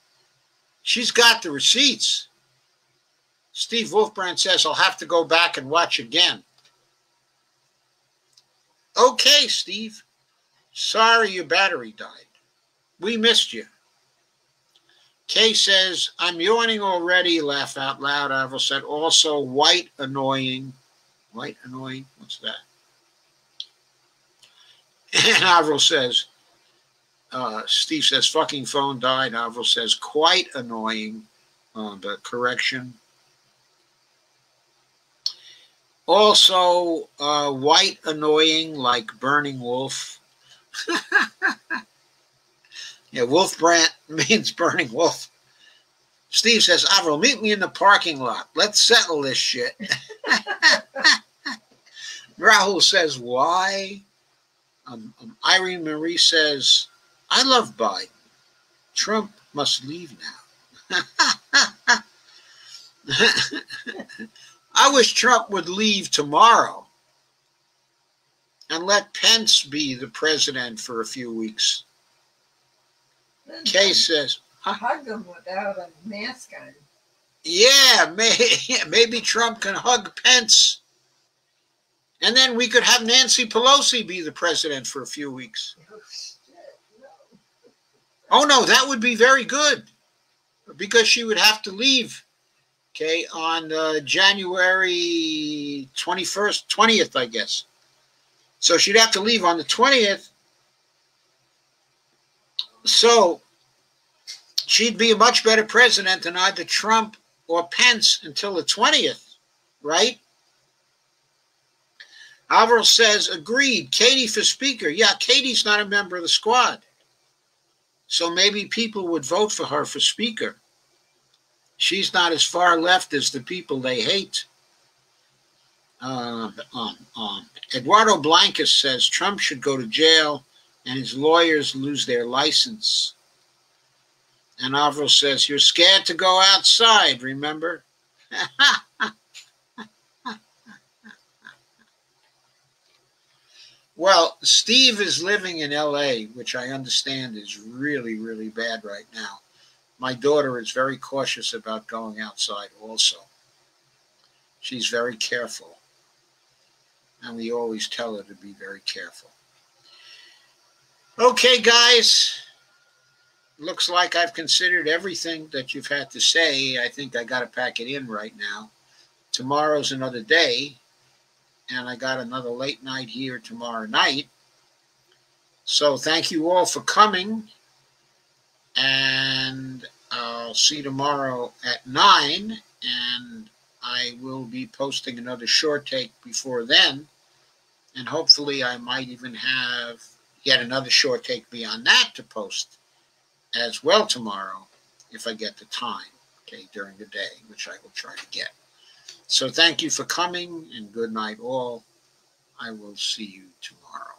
She's got the receipts. Steve Wolfbrand says, I'll have to go back and watch again. Okay, Steve. Sorry your battery died. We missed you. Kay says, I'm yawning already, laugh out loud. Avril said, also white annoying. White annoying? What's that? And Avril says, Steve says, fucking phone died. Avril says, quite annoying. The correction. Also, white annoying, like burning wolf. Yeah, wolf brand means burning wolf. Steve says, Avril, meet me in the parking lot. Let's settle this shit. Rahul says, why? Irene Marie says, I love Biden. Trump must leave now. I wish Trump would leave tomorrow and let Pence be the president for a few weeks. Kay says, hug him without a mask on. Yeah, maybe Trump can hug Pence. And then we could have Nancy Pelosi be the president for a few weeks. Oh, shit, no. Oh, no, that would be very good. Because she would have to leave, okay, on January 21st, 20th, I guess. So she'd have to leave on the 20th. So she'd be a much better president than either Trump or Pence until the 20th, right? Avril says, agreed. Katie for speaker. Yeah, Katie's not a member of the squad. So maybe people would vote for her for speaker. She's not as far left as the people they hate. Eduardo Blancas says Trump should go to jail and his lawyers lose their license. And Avril says, you're scared to go outside, remember? Well, Steve is living in L.A., which I understand is really, really bad right now. My daughter is very cautious about going outside also. She's very careful. And we always tell her to be very careful. Okay, guys. Looks like I've considered everything that you've had to say. I think I got to pack it in right now. Tomorrow's another day. And I got another late night here tomorrow night. So thank you all for coming. And I'll see you tomorrow at 9. And I will be posting another short take before then. And hopefully I might even have yet another short take beyond that to post as well tomorrow if I get the time, okay, during the day, which I will try to get. So thank you for coming and good night all. I will see you tomorrow.